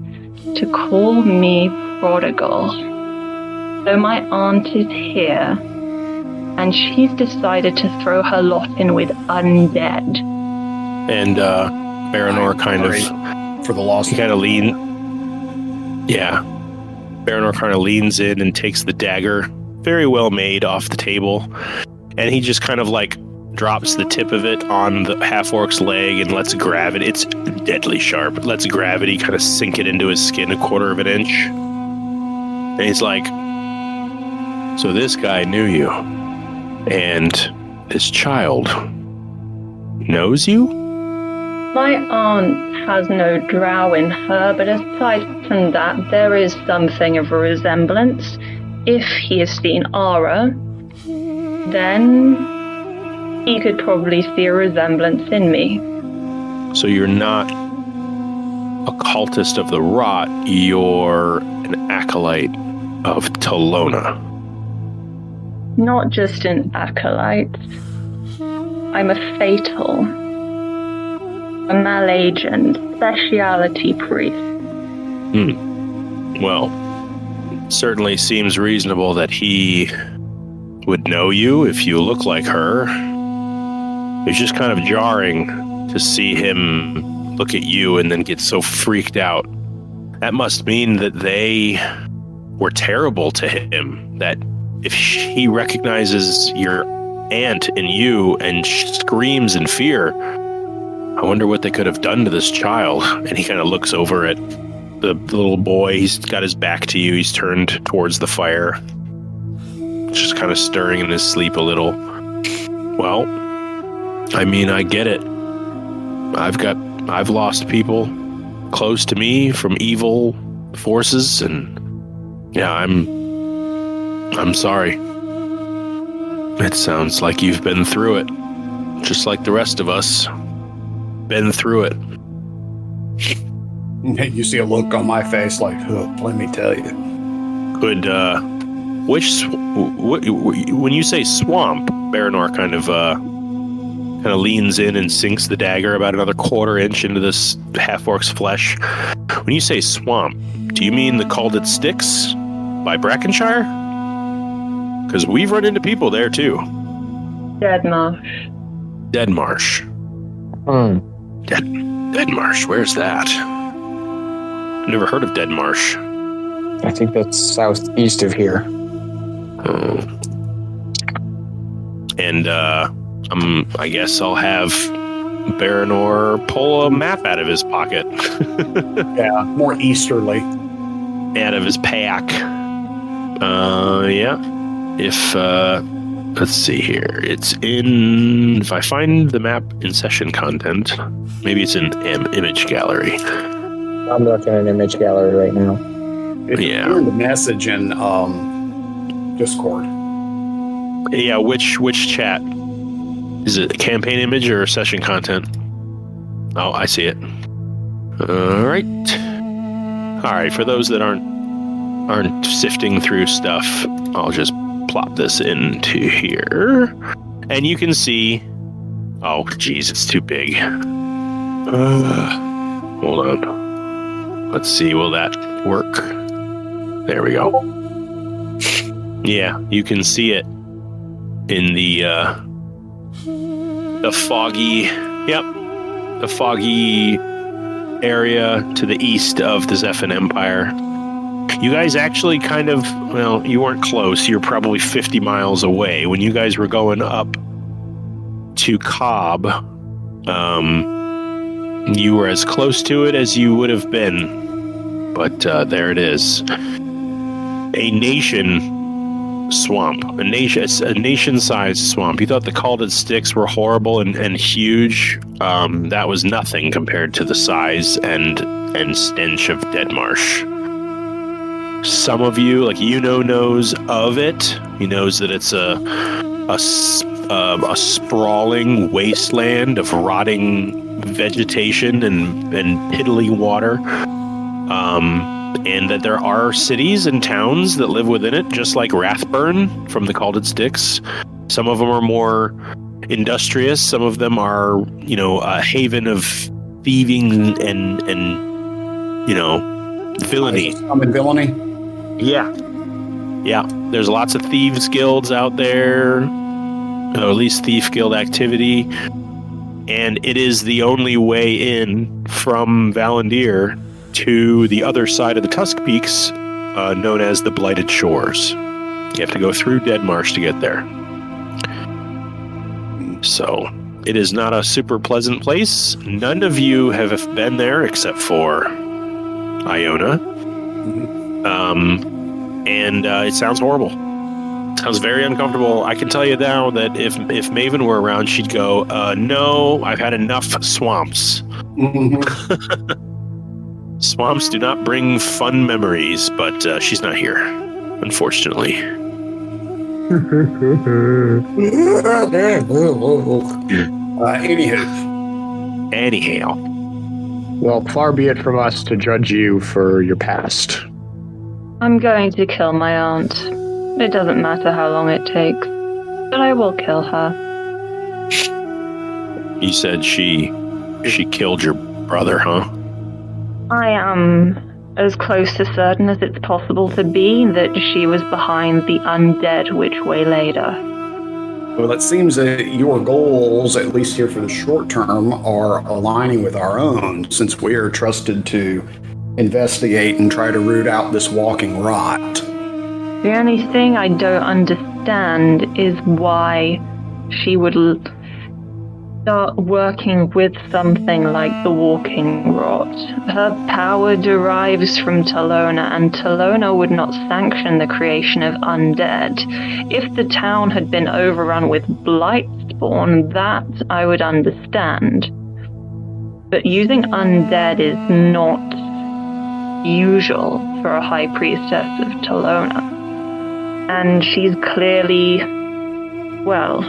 to call me prodigal. So my aunt is here, and she's decided to throw her lot in with undead. And Baranor kind of for the loss. Baranor kind of leans in and takes the dagger, very well made, off the table, and he just kind of like drops the tip of it on the half-orc's leg and lets gravity, it's deadly sharp, lets gravity kind of sink it into his skin 1/4 of an inch. And he's like, So this guy knew you, and this child knows you? My aunt has no drow in her, but aside from that, there is something of a resemblance. If he has seen Ara, then he could probably see a resemblance in me. So you're not a cultist of the rot, you're an acolyte of Talona. Not just an acolyte. I'm a fatal, a malagent, speciality priest. Well, certainly seems reasonable that he would know you if you look like her. It's just kind of jarring to see him look at you and then get so freaked out. That must mean that they were terrible to him, that if he recognizes your aunt in you and screams in fear, I wonder what they could have done to this child. And he kind of looks over at the little boy. He's got his back to you. He's turned towards the fire, just kind of stirring in his sleep a little. Well, I mean, I get it. I've lost people close to me from evil forces, and yeah, I'm sorry. It sounds like you've been through it, just like the rest of us. Been through it. You see a look on my face like, oh, let me tell you. Could, when you say swamp, Baranor kind of leans in and sinks the dagger about another quarter-inch into this half-orc's flesh. When you say swamp, do you mean the Calded Sticks by Brackenshire? Because we've run into people there, too. Dead Marsh. Dead Marsh. Dead Marsh, where's that? Never heard of Dead Marsh. I think that's southeast of here. And I guess I'll have Baranor pull a map out of his pocket. Yeah, more easterly. Out of his pack. Yeah. If, let's see here. It's in, if I find the map in session content, maybe it's in image gallery. I'm looking at image gallery right now. Yeah. You're in the message in Discord. Yeah, which chat? Is it a campaign image or session content? Oh, I see it. All right. For those that aren't sifting through stuff, I'll just plop this into here, and you can see. Oh, geez, it's too big. Hold on. Let's see. Will that work? There we go. Yeah, you can see it in the foggy. Yep, the foggy area to the east of the Zephan Empire. You guys actually kind of, well, you weren't close. You're probably 50 miles away. When you guys were going up to Cobb, you were as close to it as you would have been. But there it is. A nation swamp. A nation-sized swamp. You thought the Calded Sticks were horrible and huge. That was nothing compared to the size and stench of Dead Marsh. Some of you, like knows of it. He knows that it's a sprawling wasteland of rotting vegetation and piddly water, and that there are cities and towns that live within it, just like Rathburn from the Calded Sticks. Some of them are more industrious. Some of them are, a haven of thieving and villainy. Common villainy. Yeah. There's lots of thieves guilds out there, or at least thief guild activity, and it is the only way in from Valandiir to the other side of the Tusk Peaks, known as the Blighted Shores. You have to go through Dead Marsh to get there. So it is not a super pleasant place. None of you have been there except for Iona. And it sounds horrible. Sounds very uncomfortable. I can tell you now that if Maven were around, she'd go, no, I've had enough swamps. Swamps do not bring fun memories, but she's not here, unfortunately. Anyhow. Well, far be it from us to judge you for your past. I'm going to kill my aunt. It doesn't matter how long it takes, but I will kill her. You said she killed your brother, huh? I am as close to certain as it's possible to be that she was behind the undead which waylaid her. Well, it seems that your goals, at least here for the short term, are aligning with our own, since we are trusted to investigate and try to root out this walking rot. The only thing I don't understand is why she would start working with something like the walking rot. Her power derives from Talona, and Talona would not sanction the creation of undead. If the town had been overrun with Blightspawn, that I would understand. But using undead is not usual for a high priestess of Talona. And she's clearly, well,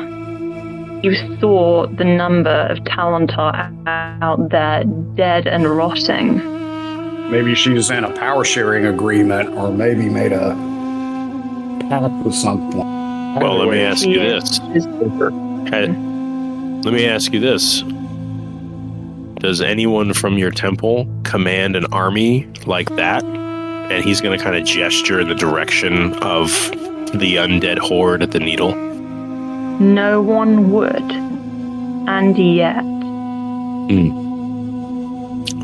you saw the number of Talentar out there dead and rotting. Maybe she's in a power sharing agreement, or maybe made a pact with someone. Well, let me ask you this. Let me ask you this. Does anyone from your temple command an army like that? And he's going to kind of gesture in the direction of the undead horde at the Needle. No one would. And yet.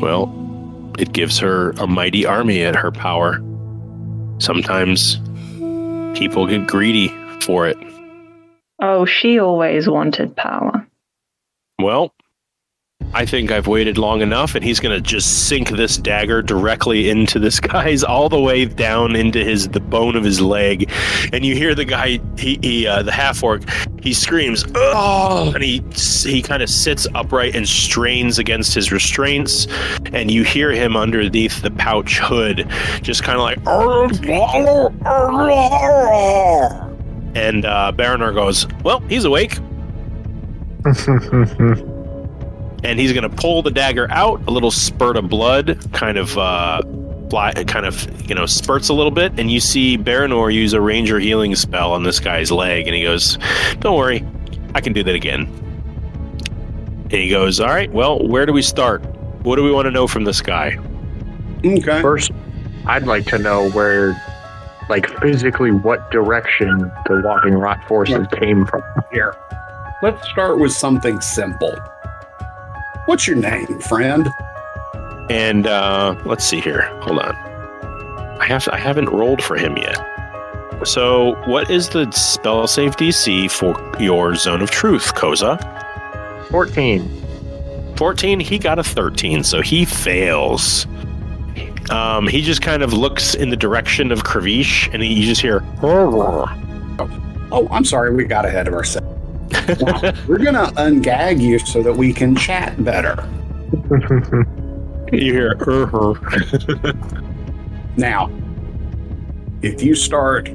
Well, it gives her a mighty army at her power. Sometimes people get greedy for it. Oh, she always wanted power. Well, I think I've waited long enough, and he's going to just sink this dagger directly into this guy's, all the way down into the bone of his leg. And you hear the guy, the half-orc, he screams, "Oh!" And he kind of sits upright and strains against his restraints. And you hear him underneath the pouch hood, just kind of like, and Baranor goes, "Well, he's awake." And he's going to pull the dagger out. A little spurt of blood kind of spurts a little bit, and you see Baranor use a ranger healing spell on this guy's leg, and he goes, "Don't worry, I can do that again." And he goes, "All right, well, where do we start? What do we want to know from this guy?" Okay. First, I'd like to know where, like, physically what direction the walking rot forces came from. Here, let's start with something simple. What's your name, friend? And let's see here. Hold on. I haven't rolled for him yet. So, what is the spell save DC for your Zone of Truth, Koza? 14. 14. He got a 13, so he fails. He just kind of looks in the direction of Kravish, and you just hear. Oh, I'm sorry, we got ahead of ourselves. Now, we're going to ungag you so that we can chat better. You hear, Now, if you start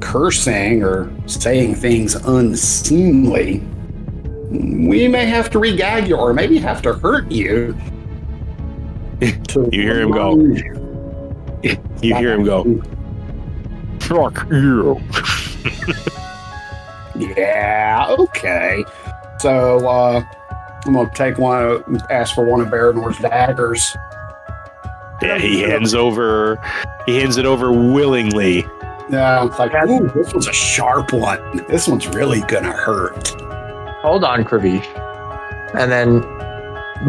cursing or saying things unseemly, we may have to regag you or maybe have to hurt you. You hear him go. You hear him go. Fuck you. Yeah, okay. So, I'm going to ask for one of Baranor's daggers. Yeah, he hands it over willingly. Yeah, it's like, ooh, this one's a sharp one. This one's really going to hurt. Hold on, Kravish. And then,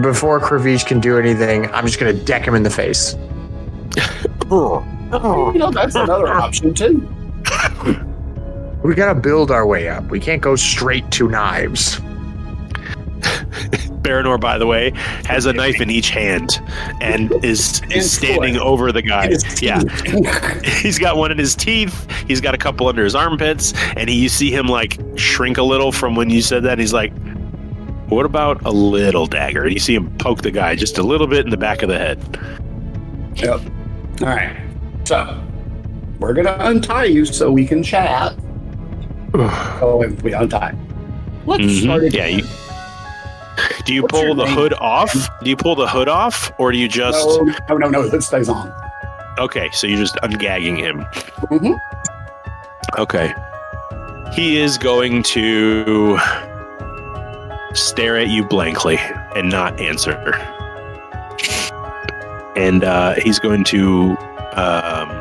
before Kravish can do anything, I'm just going to deck him in the face. That's another option, too. We gotta build our way up. We can't go straight to knives. Baranor, by the way, has a knife in each hand and is standing over the guy. Yeah. He's got one in his teeth. He's got a couple under his armpits. And you see him like shrink a little from when you said that. He's like, what about a little dagger? And you see him poke the guy just a little bit in the back of the head. Yep. All right. So we're going to untie you so we can chat. So we untie. Let's start again. Do you pull the hood off? Do you pull the hood off, or do you just... No, the hood stays on. Okay, so you're just ungagging him. Mm-hmm. Okay. He is going to stare at you blankly and not answer. And he's going to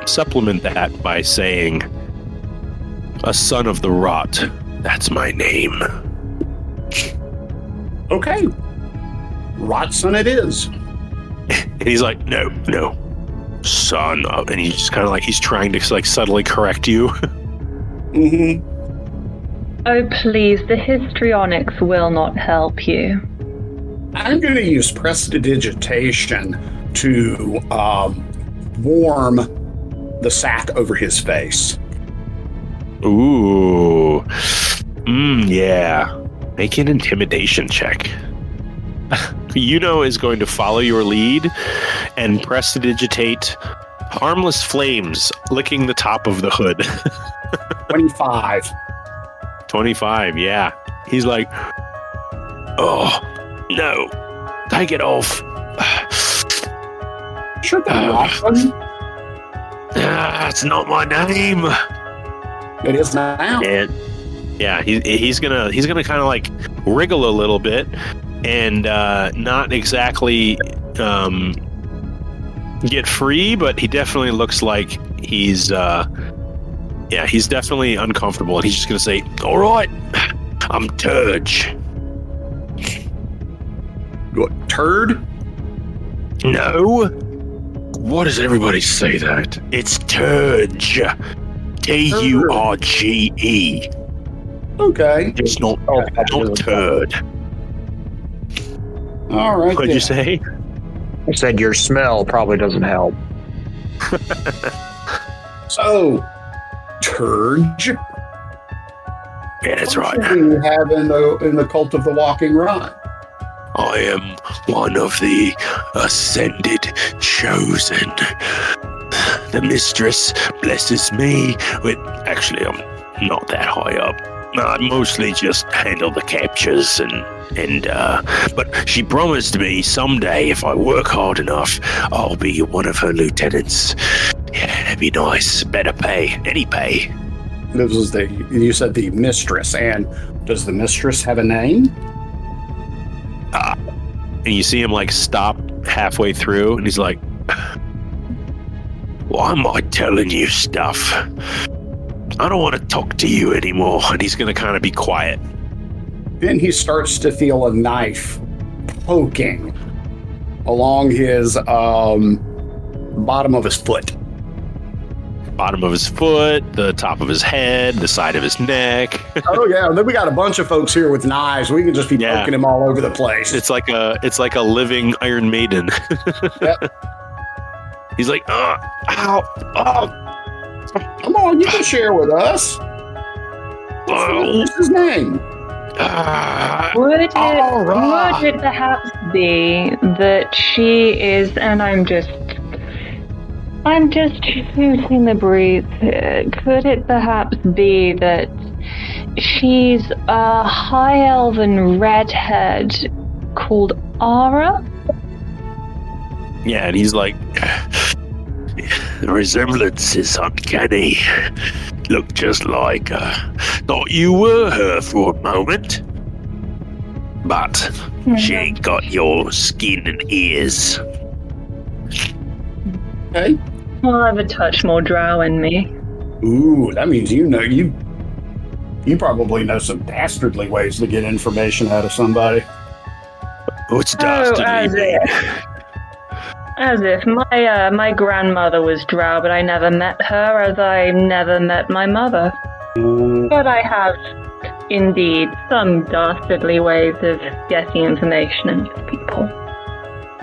supplement that by saying, a son of the rot, that's my name. Okay. Rotson it is. And he's like, no, son of, and he's just kind of like, he's trying to like subtly correct you. Mm-hmm. Oh, please, the histrionics will not help you. I'm going to use prestidigitation to warm the sack over his face. Ooh. Yeah. Make an intimidation check. Yuno is going to follow your lead and prestidigitate harmless flames licking the top of the hood. 25. 25, yeah. He's like, oh, no. Take it off. Sure, Watson. That's not my name. It is now. And yeah, he's gonna kind of like wriggle a little bit and not exactly get free, but he definitely looks like he's definitely uncomfortable, and he's just gonna say, all right, I'm Turge. What, turd? No. What does everybody say that? It's Turge. Turge. Okay. It's not turd. All right. What'd you say? I said your smell probably doesn't help. So, Turge. Yeah, that's right. What do you have in the cult of the walking rod? I am one of the ascended chosen. The mistress blesses me with... Actually, I'm not that high up. I mostly just handle the captures but she promised me someday if I work hard enough, I'll be one of her lieutenants. Yeah, that'd be nice. Better pay. Any pay. This was you said the mistress, and does the mistress have a name? And you see him like stop halfway through, and he's like, why am I telling you stuff? I don't want to talk to you anymore. And he's going to kind of be quiet. Then he starts to feel a knife poking along his bottom of his foot. Bottom of his foot, the top of his head, the side of his neck. Oh yeah, then we got a bunch of folks here with knives. We can just be poking him all over the place. It's like a living Iron Maiden. Yep. He's like, ow, oh. Come on, you can share with us. What's his name? Would it perhaps be that she is, and I'm just shooting the breeze here. Could it perhaps be that she's a high elven redhead called Ara? Yeah, and he's like, the resemblance is uncanny. Look just like her. Thought you were her for a moment. But she ain't got your skin and ears. Okay. Well, I have a touch more drow in me. Ooh, that means you probably know some dastardly ways to get information out of somebody. What's dastardly? As if my grandmother was drow, but I never met her, as I never met my mother. But I have indeed some dastardly ways of getting information into people.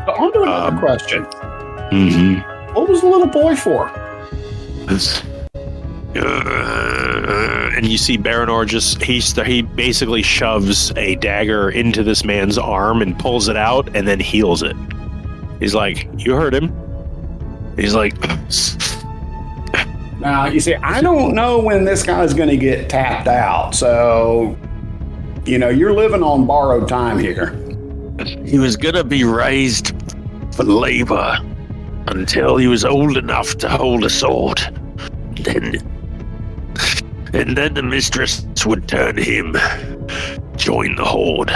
But on to another question. Mm-hmm. What was the little boy for? And you see Baranor he basically shoves a dagger into this man's arm and pulls it out and then heals it. He's like, "You heard him." He's like, now, you see, I don't know when this guy's going to get tapped out. So, you're living on borrowed time here. he was gonna be raised for labor until he was old enough to hold a sword. And then the mistress would turn him, join the horde.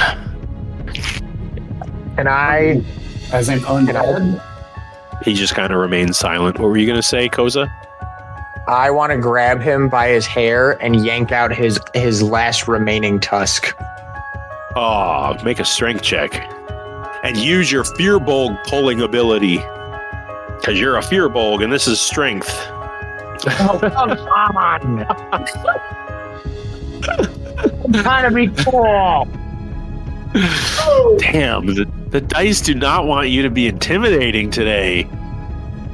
Can I? As in undead? He just kind of remains silent. What were you gonna say, Koza? I want to grab him by his hair and yank out his last remaining tusk. Oh, make a strength check. And use your Fearbolg pulling ability. Because you're a Fearbolg and this is strength. Oh, come on! I'm trying to be cool. Damn, the dice do not want you to be intimidating today.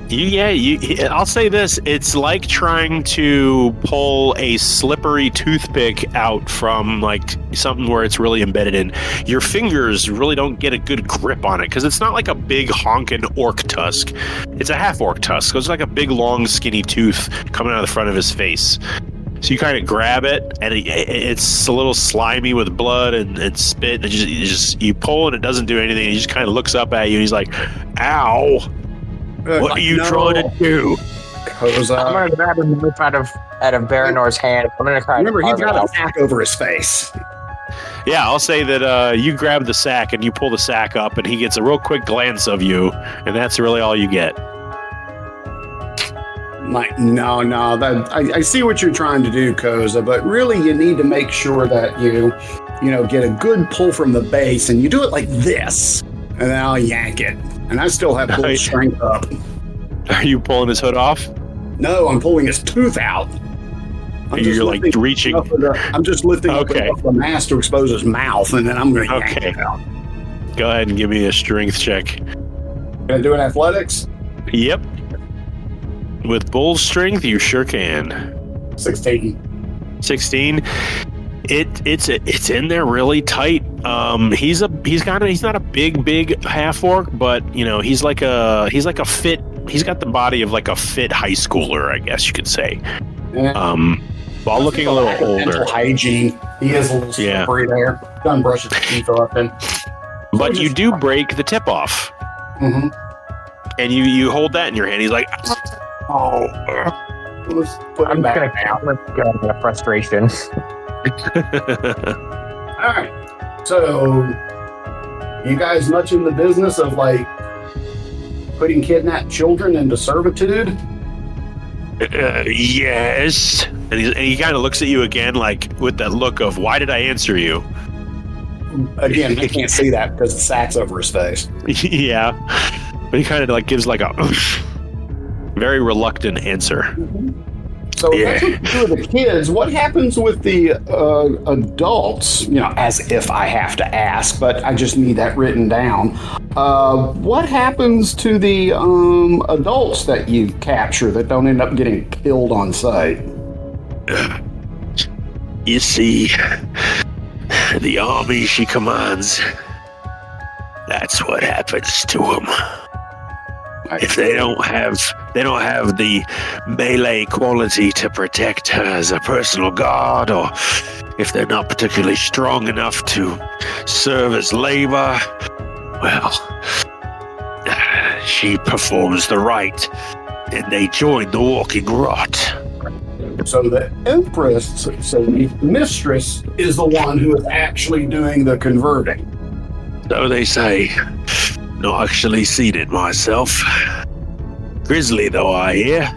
I'll say this, it's like trying to pull a slippery toothpick out from like something where it's really embedded in. Your fingers really don't get a good grip on it because it's not like a big honking orc tusk. It's a half orc tusk. So it's like a big long skinny tooth coming out of the front of his face. So you kind of grab it and it's a little slimy with blood and spit. And you pull and it doesn't do anything. He just kind of looks up at you and he's like, "Ow. What are you trying to do?" Koza. I'm gonna grab a knife out of Baranor's hand. I'm gonna try. Remember, to he's got carve a it out. sack over his face. Yeah, I'll say that you grab the sack and you pull the sack up and he gets a real quick glance of you, and that's really all you get. Like, no, I see what you're trying to do, Koza, but really you need to make sure that you get a good pull from the base, and you do it like this, and then I'll yank it. And I still have full strength up. Are you pulling his hood off? No, I'm pulling his tooth out. You're like reaching. I'm just lifting up the mask to expose his mouth, and then I'm going to yank it out. Go ahead and give me a strength check. Gonna do an athletics? Yep. With bull strength, you sure can. 16. 16. It's in there really tight. He's not a big half orc, but he's like a fit. He's got the body of like a fit high schooler, I guess you could say. While looking a little older. Dental hygiene. He is a little slippery there. Done brushing his teeth often. But you do break the tip off. Mm-hmm. And you hold that in your hand. He's like, "Oh." I'm just gonna let go of the frustration. All right. So, you guys much in the business of like putting kidnapped children into servitude? Yes. And he kind of looks at you again, like with that look of, "Why did I answer you?" Again, I can't see that because the sack's over his face. Yeah. But he kind of like gives like a very reluctant answer. Mm-hmm. So that's what you do with the kids. What happens with the adults? As if I have to ask, but I just need that written down. What happens to the adults that you capture that don't end up getting killed on sight? You see, the army she commands, that's what happens to them. If they don't have the melee quality to protect her as a personal guard, or if they're not particularly strong enough to serve as labor, well, she performs the rite, and they join the walking rot. So the Empress, so the mistress, is the one who is actually doing the converting. So they say. Not actually seen it myself. Grisly though, I hear.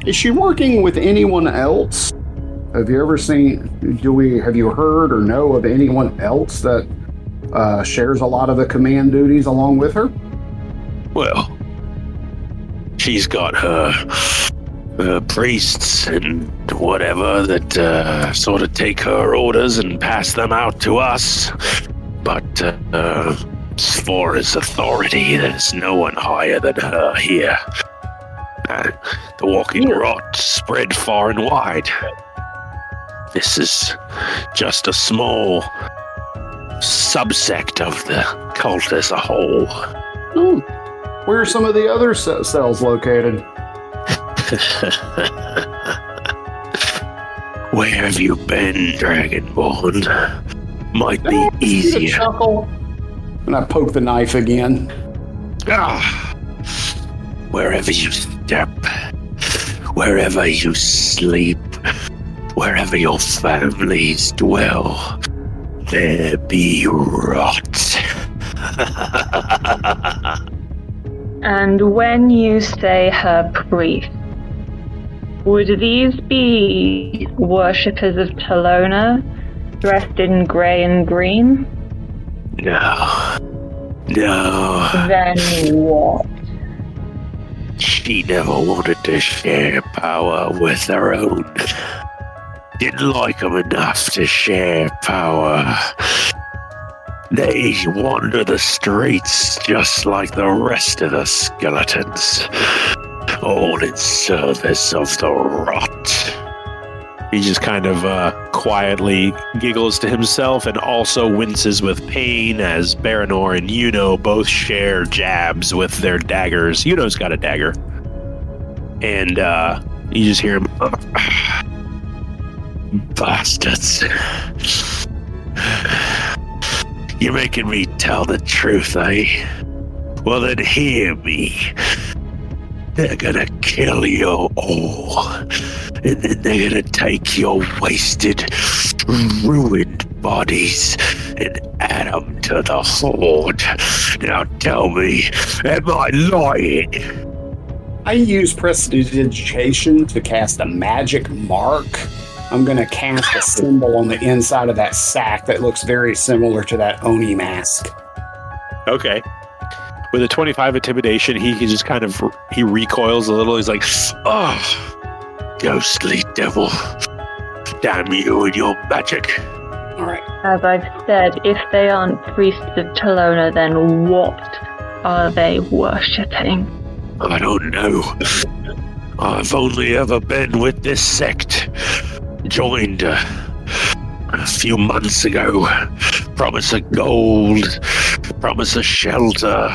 Is she working with anyone else? Have you ever seen? Have you heard or know of anyone else that shares a lot of the command duties along with her? Well, she's got her priests and whatever that sort of take her orders and pass them out to us. But as far as authority, there's no one higher than her here. The walking rot spread far and wide. This is just a small subsect of the cult as a whole. Ooh. Where are some of the other cells located? Where have you been, Dragonborn? Might be easier. Chuckle. And I poke the knife again. Wherever you step, wherever you sleep, wherever your families dwell, there be rot. And when you say her priest, would these be worshippers of Talona, dressed in grey and green? No. Then what? She never wanted to share power with her own. Didn't like them enough to share power. They wander the streets just like the rest of the skeletons, all in service of the rot. He just kind of quietly giggles to himself and also winces with pain as Baranor and Yuno both share jabs with their daggers. Yuno's got a dagger. And you just hear him, bastards. You're making me tell the truth, eh? Well, then hear me. They're gonna kill you all. And then they're gonna take your wasted, ruined bodies and add them to the horde. Now tell me, am I lying? I use prestidigitation to cast a magic mark. I'm going to cast a symbol on the inside of that sack that looks very similar to that Oni mask. Okay. With a 25 intimidation, he just kind of, he recoils a little. He's like, oh, ghostly devil. Damn you and your magic. All right. As I've said, if they aren't priests of Talona, then what are they worshipping? I don't know. I've only ever been with this sect. Joined a few months ago. Promise of gold, promise of shelter.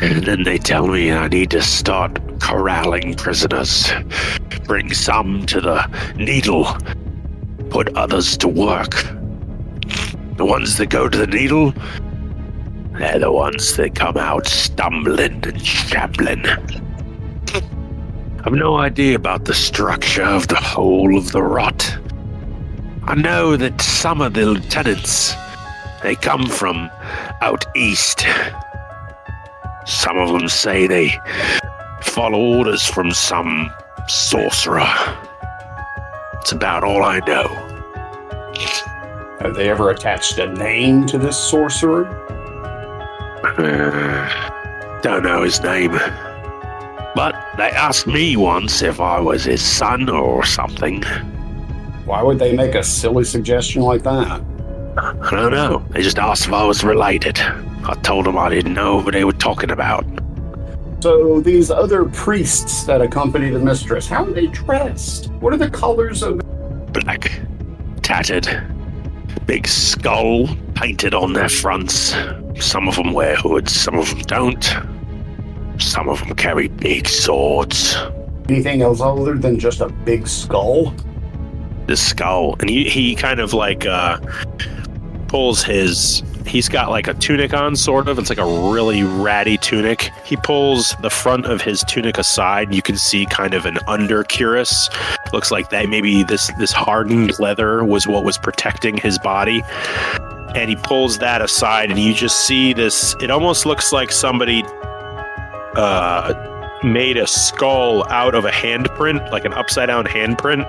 And then they tell me I need to start corralling prisoners. Bring some to the needle. Put others to work. The ones that go to the needle, they're the ones that come out stumbling and shambling. I've no idea about the structure of the whole of the rot. I know that some of the lieutenants, they come from out east. Some of them say they follow orders from some sorcerer. It's about all I know. Have they ever attached a name to this sorcerer? Don't know his name. But they asked me once if I was his son or something. Why would they make a silly suggestion like that? I don't know. They just asked if I was related. I told them I didn't know what they were talking about. So these other priests that accompany the mistress, how are they dressed? What are the colors of... Black. Tattered. Big skull painted on their fronts. Some of them wear hoods, some of them don't. Some of them carry big swords. Anything else other than just a big skull? The skull. And he kind of like pulls his... He's got like a tunic on, sort of. It's like a really ratty tunic. He pulls the front of his tunic aside. You can see kind of an under-cuirass. Looks like that maybe this hardened leather was what was protecting his body. And he pulls that aside, and you just see this... It almost looks like somebody... made a skull out of a handprint, like an upside-down handprint.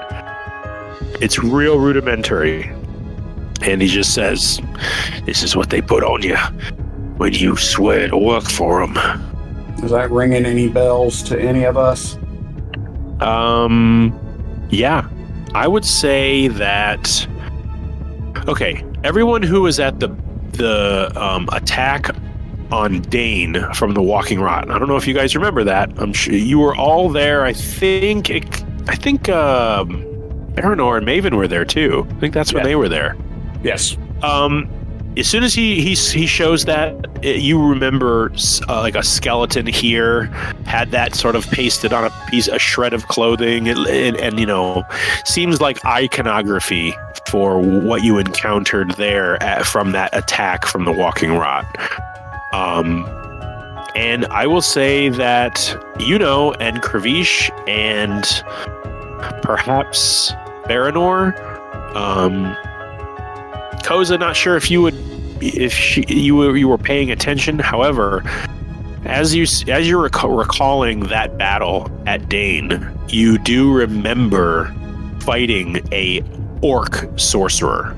It's real rudimentary. And he just says, this is what they put on you when you swear to work for them. Is that ringing any bells to any of us? Yeah. I would say that... Okay, everyone who was at the attack on Dane from the Walking Rot. I don't know if you guys remember that. I'm sure you were all there. I think Baranor and Maven were there too. I think that's when they were there. Yes. As soon as he shows that, you remember like a skeleton here had that sort of pasted on a shred of clothing, and you know, seems like iconography for what you encountered there from that attack from the Walking Rot. And I will say that, you know, and Kravish and perhaps Baranor, Koza, not sure if you were paying attention. However, as you're recalling that battle at Dane, you do remember fighting a orc sorcerer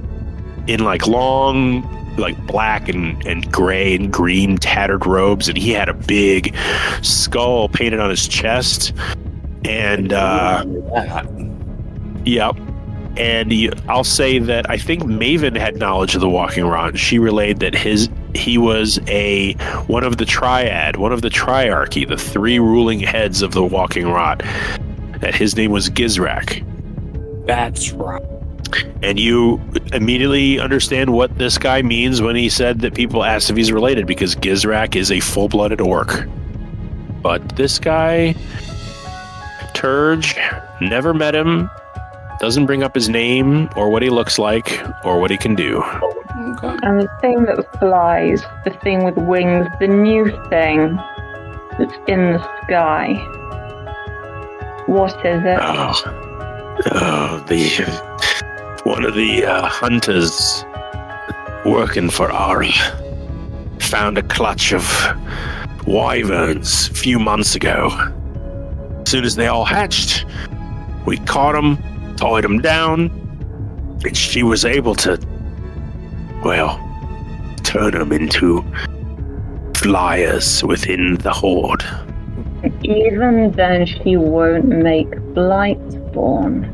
in like long, like black and gray and green tattered robes, and he had a big skull painted on his chest. And yep. And I'll say that I think Maven had knowledge of the Walking Rot. She relayed that he was one of the triarchy, the three ruling heads of the Walking Rot. That his name was Gizrak. That's right. And you immediately understand what this guy means when he said that people asked if he's related, because Gizrak is a full-blooded orc. But this guy, Turge, never met him. Doesn't bring up his name or what he looks like or what he can do. Okay. And the thing that flies, the thing with wings, the new thing that's in the sky. What is it? One of the hunters working for Ari found a clutch of wyverns a few months ago. As soon as they all hatched, we caught them, tied them down, and she was able to, well, turn them into flyers within the horde. Even then, she won't make Blightspawn.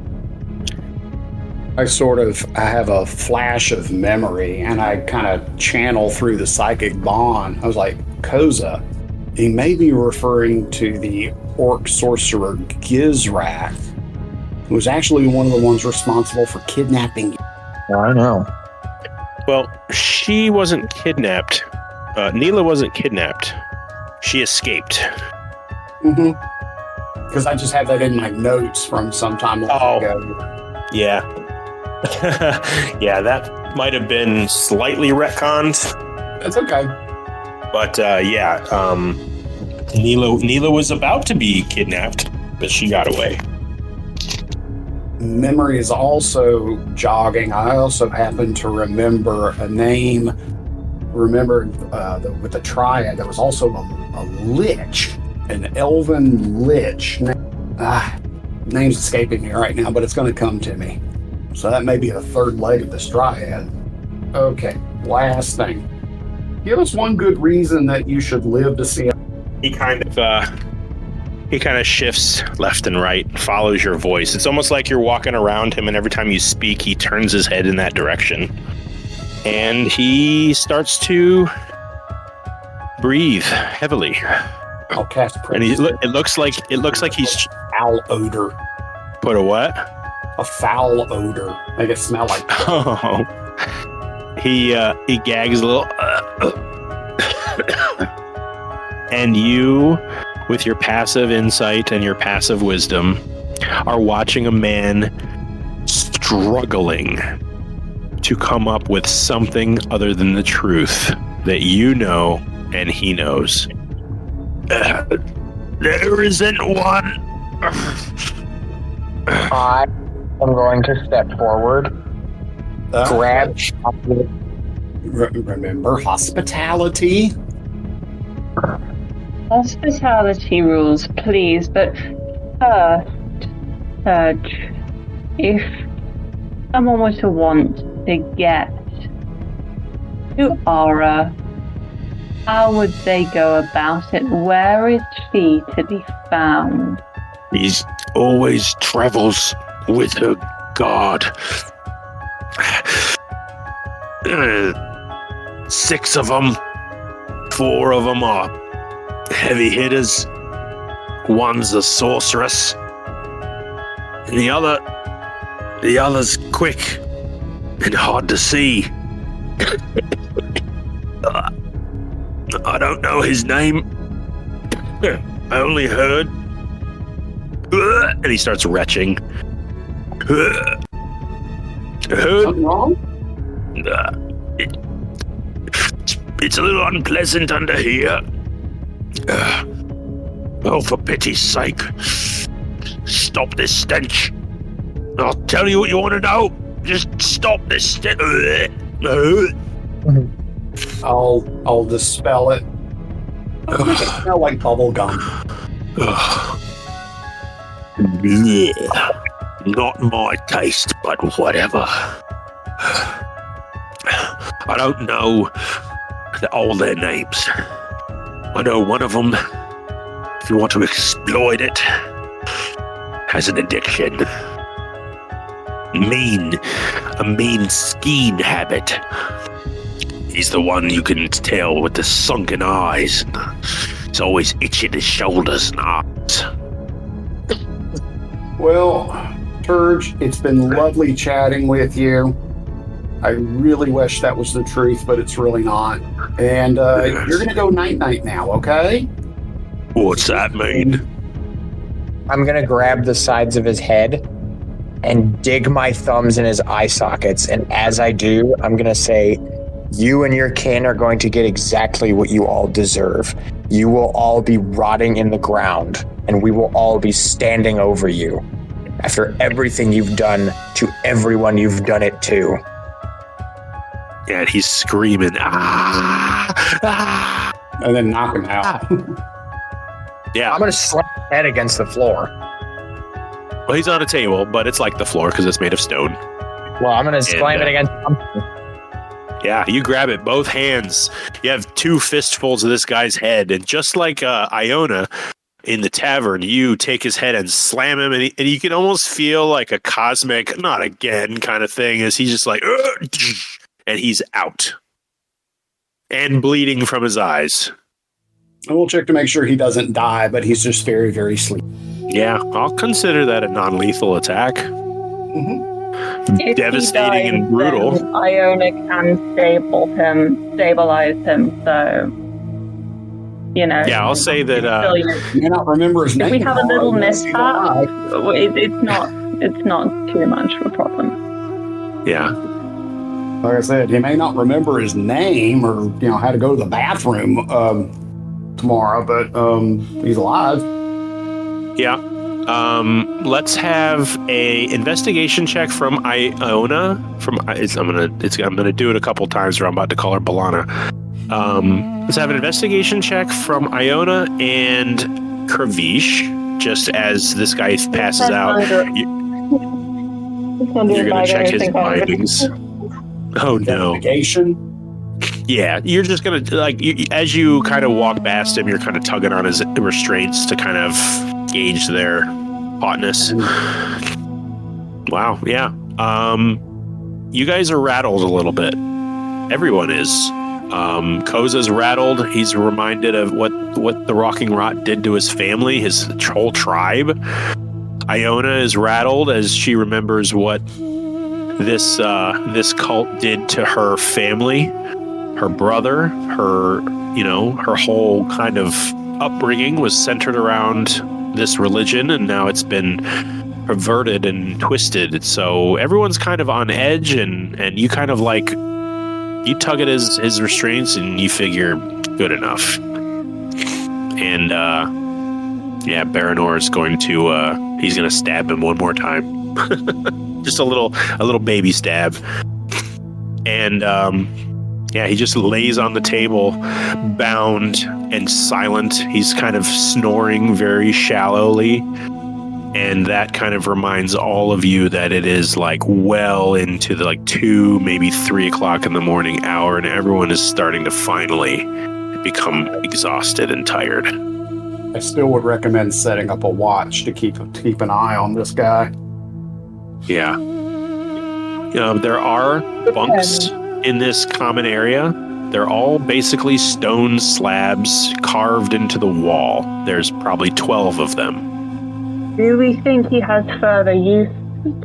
I have a flash of memory, and I kind of channel through the psychic bond. I was like, Koza, he may be referring to the orc sorcerer Gizrak, who was actually one of the ones responsible for kidnapping you. I know. Well, she wasn't kidnapped. Neela wasn't kidnapped. She escaped. Mm-hmm. Because I just have that in my notes from some time ago. Yeah. Yeah, that might have been slightly retconned. That's okay. But Neela was about to be kidnapped, but she got away. Memory is also jogging. I also happen to remember a name. With the triad, there was also a lich, an elven lich. Name's escaping me right now, but it's going to come to me. So that may be the third leg of this triad. Okay, last thing. Give us one good reason that you should live to see it. He kind of shifts left and right, follows your voice. It's almost like you're walking around him, and every time you speak, he turns his head in that direction. And he starts to breathe heavily. I'll cast and it looks like he's foul odor. Put a what? A foul odor. Make it smell like. Oh. He gags a little. And you, with your passive insight and your passive wisdom, are watching a man struggling to come up with something other than the truth that you know and he knows. There isn't one. I am going to step forward, grab. Remember hospitality. Hospitality rules, please, but first, Serge, if someone were to want to get to Aura, how would they go about it? Where is she to be found? He's always travels with her guard. 6 of them. 4 of them are heavy hitters. 1's a sorceress. And the other's quick and hard to see. I don't know his name. I only heard. And he starts retching. Something wrong? It's a little unpleasant under here. Oh, for pity's sake. Stop this stench. I'll tell you what you want to know. Just stop this stench. I'll dispel it. I'll make it smell like bubble gum. Yeah. Not my taste, but whatever. I don't know all their names. I know one of them, if you want to exploit it, has an addiction. A mean skiing habit. He's the one you can tell with the sunken eyes. He's always itching his shoulders and arms. Well, Turge, it's been lovely chatting with you. I really wish that was the truth, but it's really not. And Yes. You're going to go night-night now, okay? What's that mean? I'm gonna grab the sides of his head and dig my thumbs in his eye sockets. And as I do, I'm gonna say, you and your kin are going to get exactly what you all deserve. You will all be rotting in the ground, and we will all be standing over you after everything you've done to everyone you've done it to. Yeah, he's screaming, ah! And then knock him out. Yeah, I'm gonna slam his head against the floor. well, he's on a table, but it's like the floor because it's made of stone. Well, I'm gonna slam it against something. Yeah, you grab it, both hands. You have 2 fistfuls of this guy's head, and just like Iona in the tavern, you take his head and slam him, and you can almost feel like a cosmic, not again kind of thing, as he's just like, and he's out. And bleeding from his eyes. And we'll check to make sure he doesn't die, but he's just very, very sleepy. Yeah, I'll consider that a non-lethal attack. If Devastating he dies, and brutal. then Iona can stabilize him, so Yeah, I'll say that. still, You may not remember his name. if we have a little Mark, mishap, it's not too much of a problem. Yeah, Like I said, he may not remember his name or how to go to the bathroom tomorrow, but he's alive. yeah. Let's have a investigation check from Iona. I'm gonna do it a couple times, or I'm about to call her Balana. Let's have an investigation check from Iona and Kravish, just as this guy passes out. You're gonna check his findings. Oh no! Investigation. Yeah, you're just gonna as you kind of walk past him, you're kind of tugging on his restraints to kind of gauge their hotness. Wow, yeah. You guys are rattled a little bit. Everyone is. Koza's rattled. He's reminded of what the Rocking Rot did to his family, his whole tribe. Iona is rattled as she remembers what this cult did to her family, her brother, her whole kind of upbringing was centered around this religion, and now it's been perverted and twisted. So everyone's kind of on edge, and you kind of you tug at his restraints, and you figure good enough. And Baranor is going to he's going to stab him one more time. Just a little baby stab. And he just lays on the table, bound and silent. He's kind of snoring very shallowly. And that kind of reminds all of you that it is well into the 2, maybe 3 o'clock in the morning hour, and everyone is starting to finally become exhausted and tired. I still would recommend setting up a watch to keep an eye on this guy. Yeah. There are bunks in this common area. They're all basically stone slabs carved into the wall. There's probably 12 of them. Do we think he has further use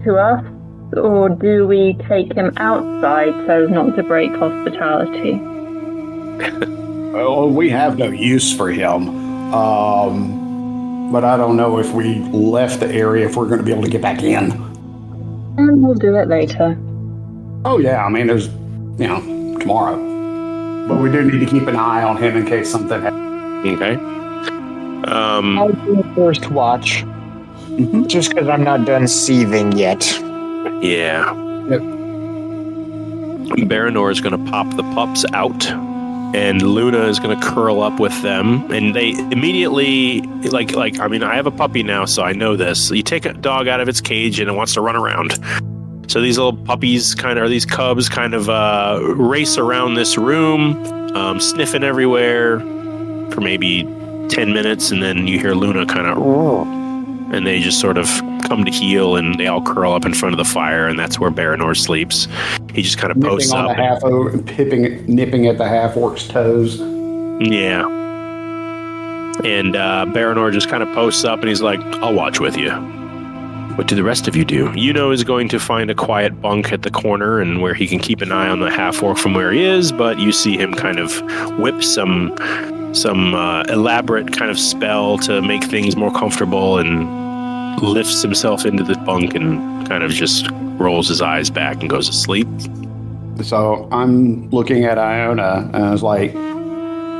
to us, or do we take him outside so as not to break hospitality? Well, we have no use for him. But I don't know if we left the area if we're going to be able to get back in. And we'll do it later. Oh, yeah. I mean, there's, tomorrow. But we do need to keep an eye on him in case something happens. Okay. I'll do the first watch. Just because I'm not done seething yet. Yeah. Yep. Baranor is going to pop the pups out, and Luna is going to curl up with them, and they immediately, I have a puppy now, so I know this. You take a dog out of its cage, and it wants to run around. So these little puppies these cubs race around this room, sniffing everywhere for maybe 10 minutes, and then you hear Luna and they just sort of come to heel, and they all curl up in front of the fire, and that's where Baranor sleeps. He just kind of posts up. Nipping at the half-orc's toes. Yeah. And Baranor just kind of posts up, and he's like, I'll watch with you. What do the rest of you do? Yuno is going to find a quiet bunk at the corner and where he can keep an eye on the half-orc from where he is, but you see him kind of whip some elaborate kind of spell to make things more comfortable, and lifts himself into the bunk and kind of just rolls his eyes back and goes to sleep. So I'm looking at Iona, and I was like,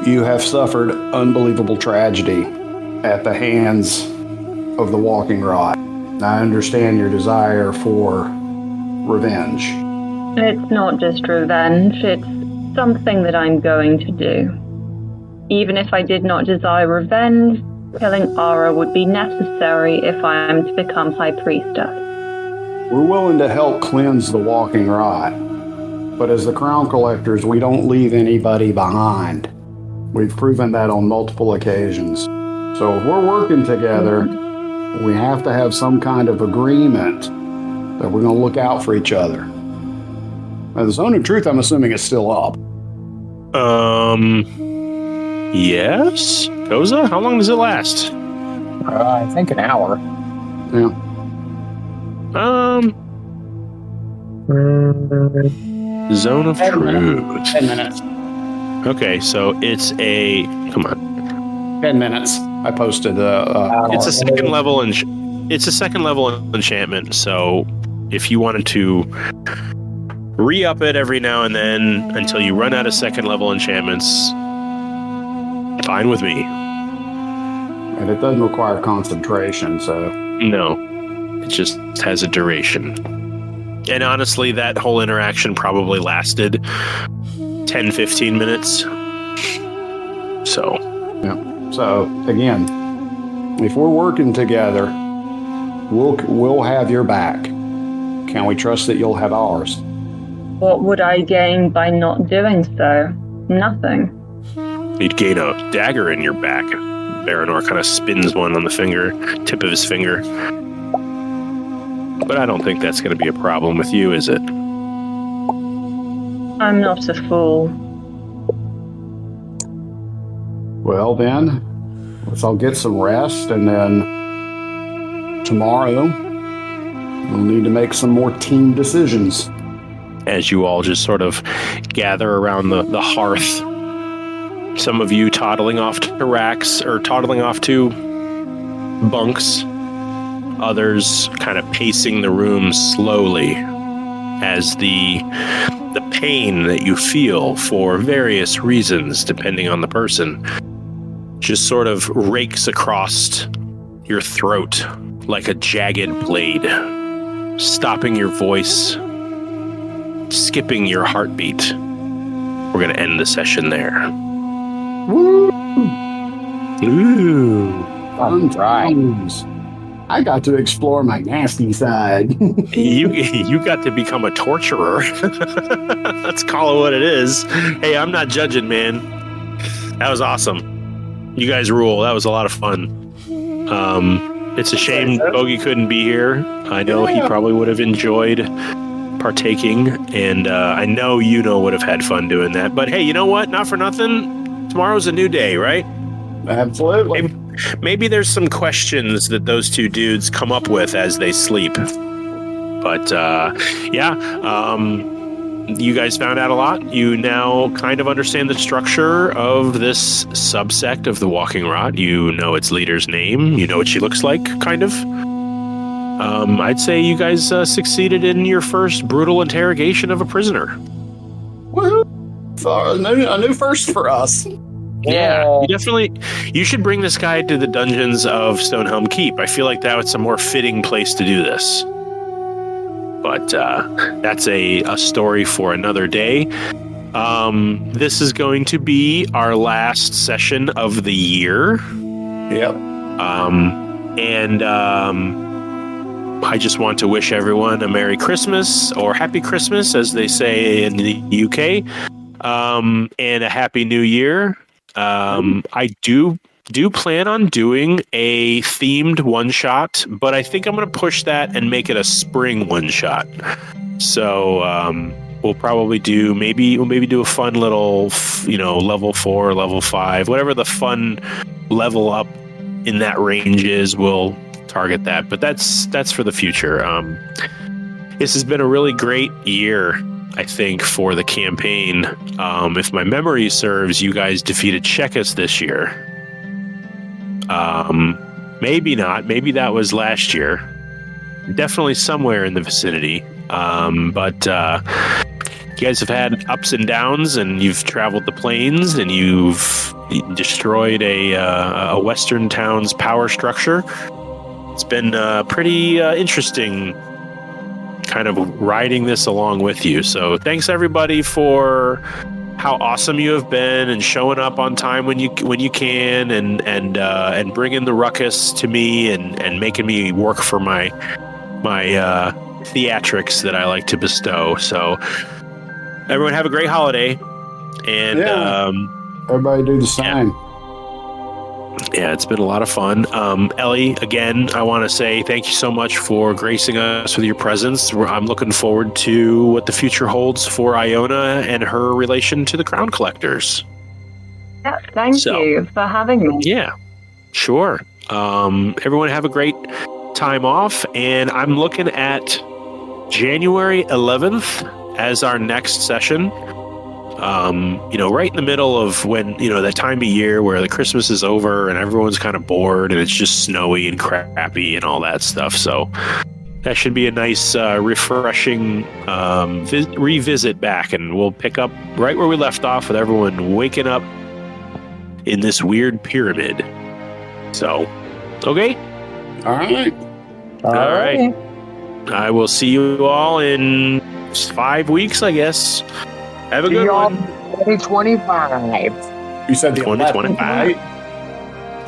you have suffered unbelievable tragedy at the hands of the walking rod. I understand your desire for revenge. It's not just revenge, it's something that I'm going to do. Even if I did not desire revenge, killing Ara would be necessary if I am to become High Priestess. We're willing to help cleanse the walking rod, but as the Crown Collectors, we don't leave anybody behind. We've proven that on multiple occasions. So if we're working together, we have to have some kind of agreement that we're going to look out for each other. Now, the Zone of Truth, I'm assuming, is still up. Yes? Koza? How long does it last? I think an hour. Yeah. Zone of Truth. 10 minutes. Okay, so it's a... Come on. 10 minutes. I posted it's a second level enchantment, so if you wanted to re-up it every now and then until you run out of second level enchantments, fine with me. And it doesn't require concentration, so... No, it just has a duration. And honestly, that whole interaction probably lasted 10-15 minutes. So... Yeah. So, again, if we're working together, we'll have your back. Can we trust that you'll have ours? What would I gain by not doing so? Nothing. You'd gain a dagger in your back. Baranor kind of spins one on the tip of his finger. But I don't think that's going to be a problem with you, is it? I'm not a fool. Well, then, let's all get some rest, and then tomorrow we'll need to make some more team decisions. As you all just sort of gather around the hearth, some of you toddling off to racks or toddling off to bunks, others kind of pacing the room slowly as the pain that you feel for various reasons, depending on the person, just sort of rakes across your throat like a jagged blade, stopping your voice, skipping your heartbeat. We're going to end the session there. Woo! Ooh. Fun times. I got to explore my nasty side. You got to become a torturer. Let's call it what it is. Hey, I'm not judging, man. That was awesome. You guys rule. That was a lot of fun. It's a shame Bogey couldn't be here. I know he probably would have enjoyed partaking, and I know would have had fun doing that. But hey, you know what? Not for nothing. Tomorrow's a new day, right? Absolutely. Maybe there's some questions that those two dudes come up with as they sleep. But you guys found out a lot. You now kind of understand the structure of this subsect of the Walking Rot. You know its leader's name. You know what she looks like, kind of. I'd say you guys succeeded in your first brutal interrogation of a prisoner. Woohoo! A new first for us. Yeah, you should bring this guy to the dungeons of Stonehelm Keep. I feel like that's a more fitting place to do this. But that's a story for another day. This is going to be our last session of the year. Yep. I just want to wish everyone a Merry Christmas, or Happy Christmas, as they say in the UK, and a Happy New Year. I do plan on doing a themed one-shot, but I think I'm going to push that and make it a spring one-shot. So we'll probably do a fun little, level 4, level 5, whatever the fun level up in that range is. We'll target that, but that's for the future. This has been a really great year, I think, for the campaign. If my memory serves, you guys defeated Chekas this year. Maybe not. Maybe that was last year. Definitely somewhere in the vicinity. But you guys have had ups and downs, and you've traveled the plains, and you've destroyed a western town's power structure. It's been pretty interesting kind of riding this along with you. So thanks everybody for how awesome you have been, and showing up on time when you can, and bringing the ruckus to me, and making me work for my theatrics that I like to bestow. So everyone have a great holiday, and everybody do the same. Yeah, it's been a lot of fun. Ellie, again, I want to say thank you so much for gracing us with your presence. I'm looking forward to what the future holds for Iona and her relation to the Crown Collectors. Yeah, thank you for having me. Yeah, sure. Everyone have a great time off, and I'm looking at January 11th as our next session. Right in the middle of when, that time of year where the Christmas is over and everyone's kind of bored and it's just snowy and crappy and all that stuff. So that should be a nice, refreshing revisit back, and we'll pick up right where we left off with everyone waking up in this weird pyramid. So, okay. All right. All right. I will see you all in 5 weeks, I guess. Have a good one. 2025. You said the 2025. 11th, right?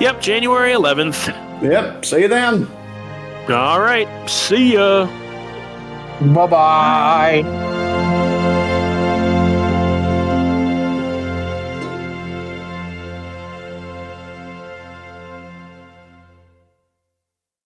Yep, January 11th. Yep. See you then. All right. See ya. Bye-bye.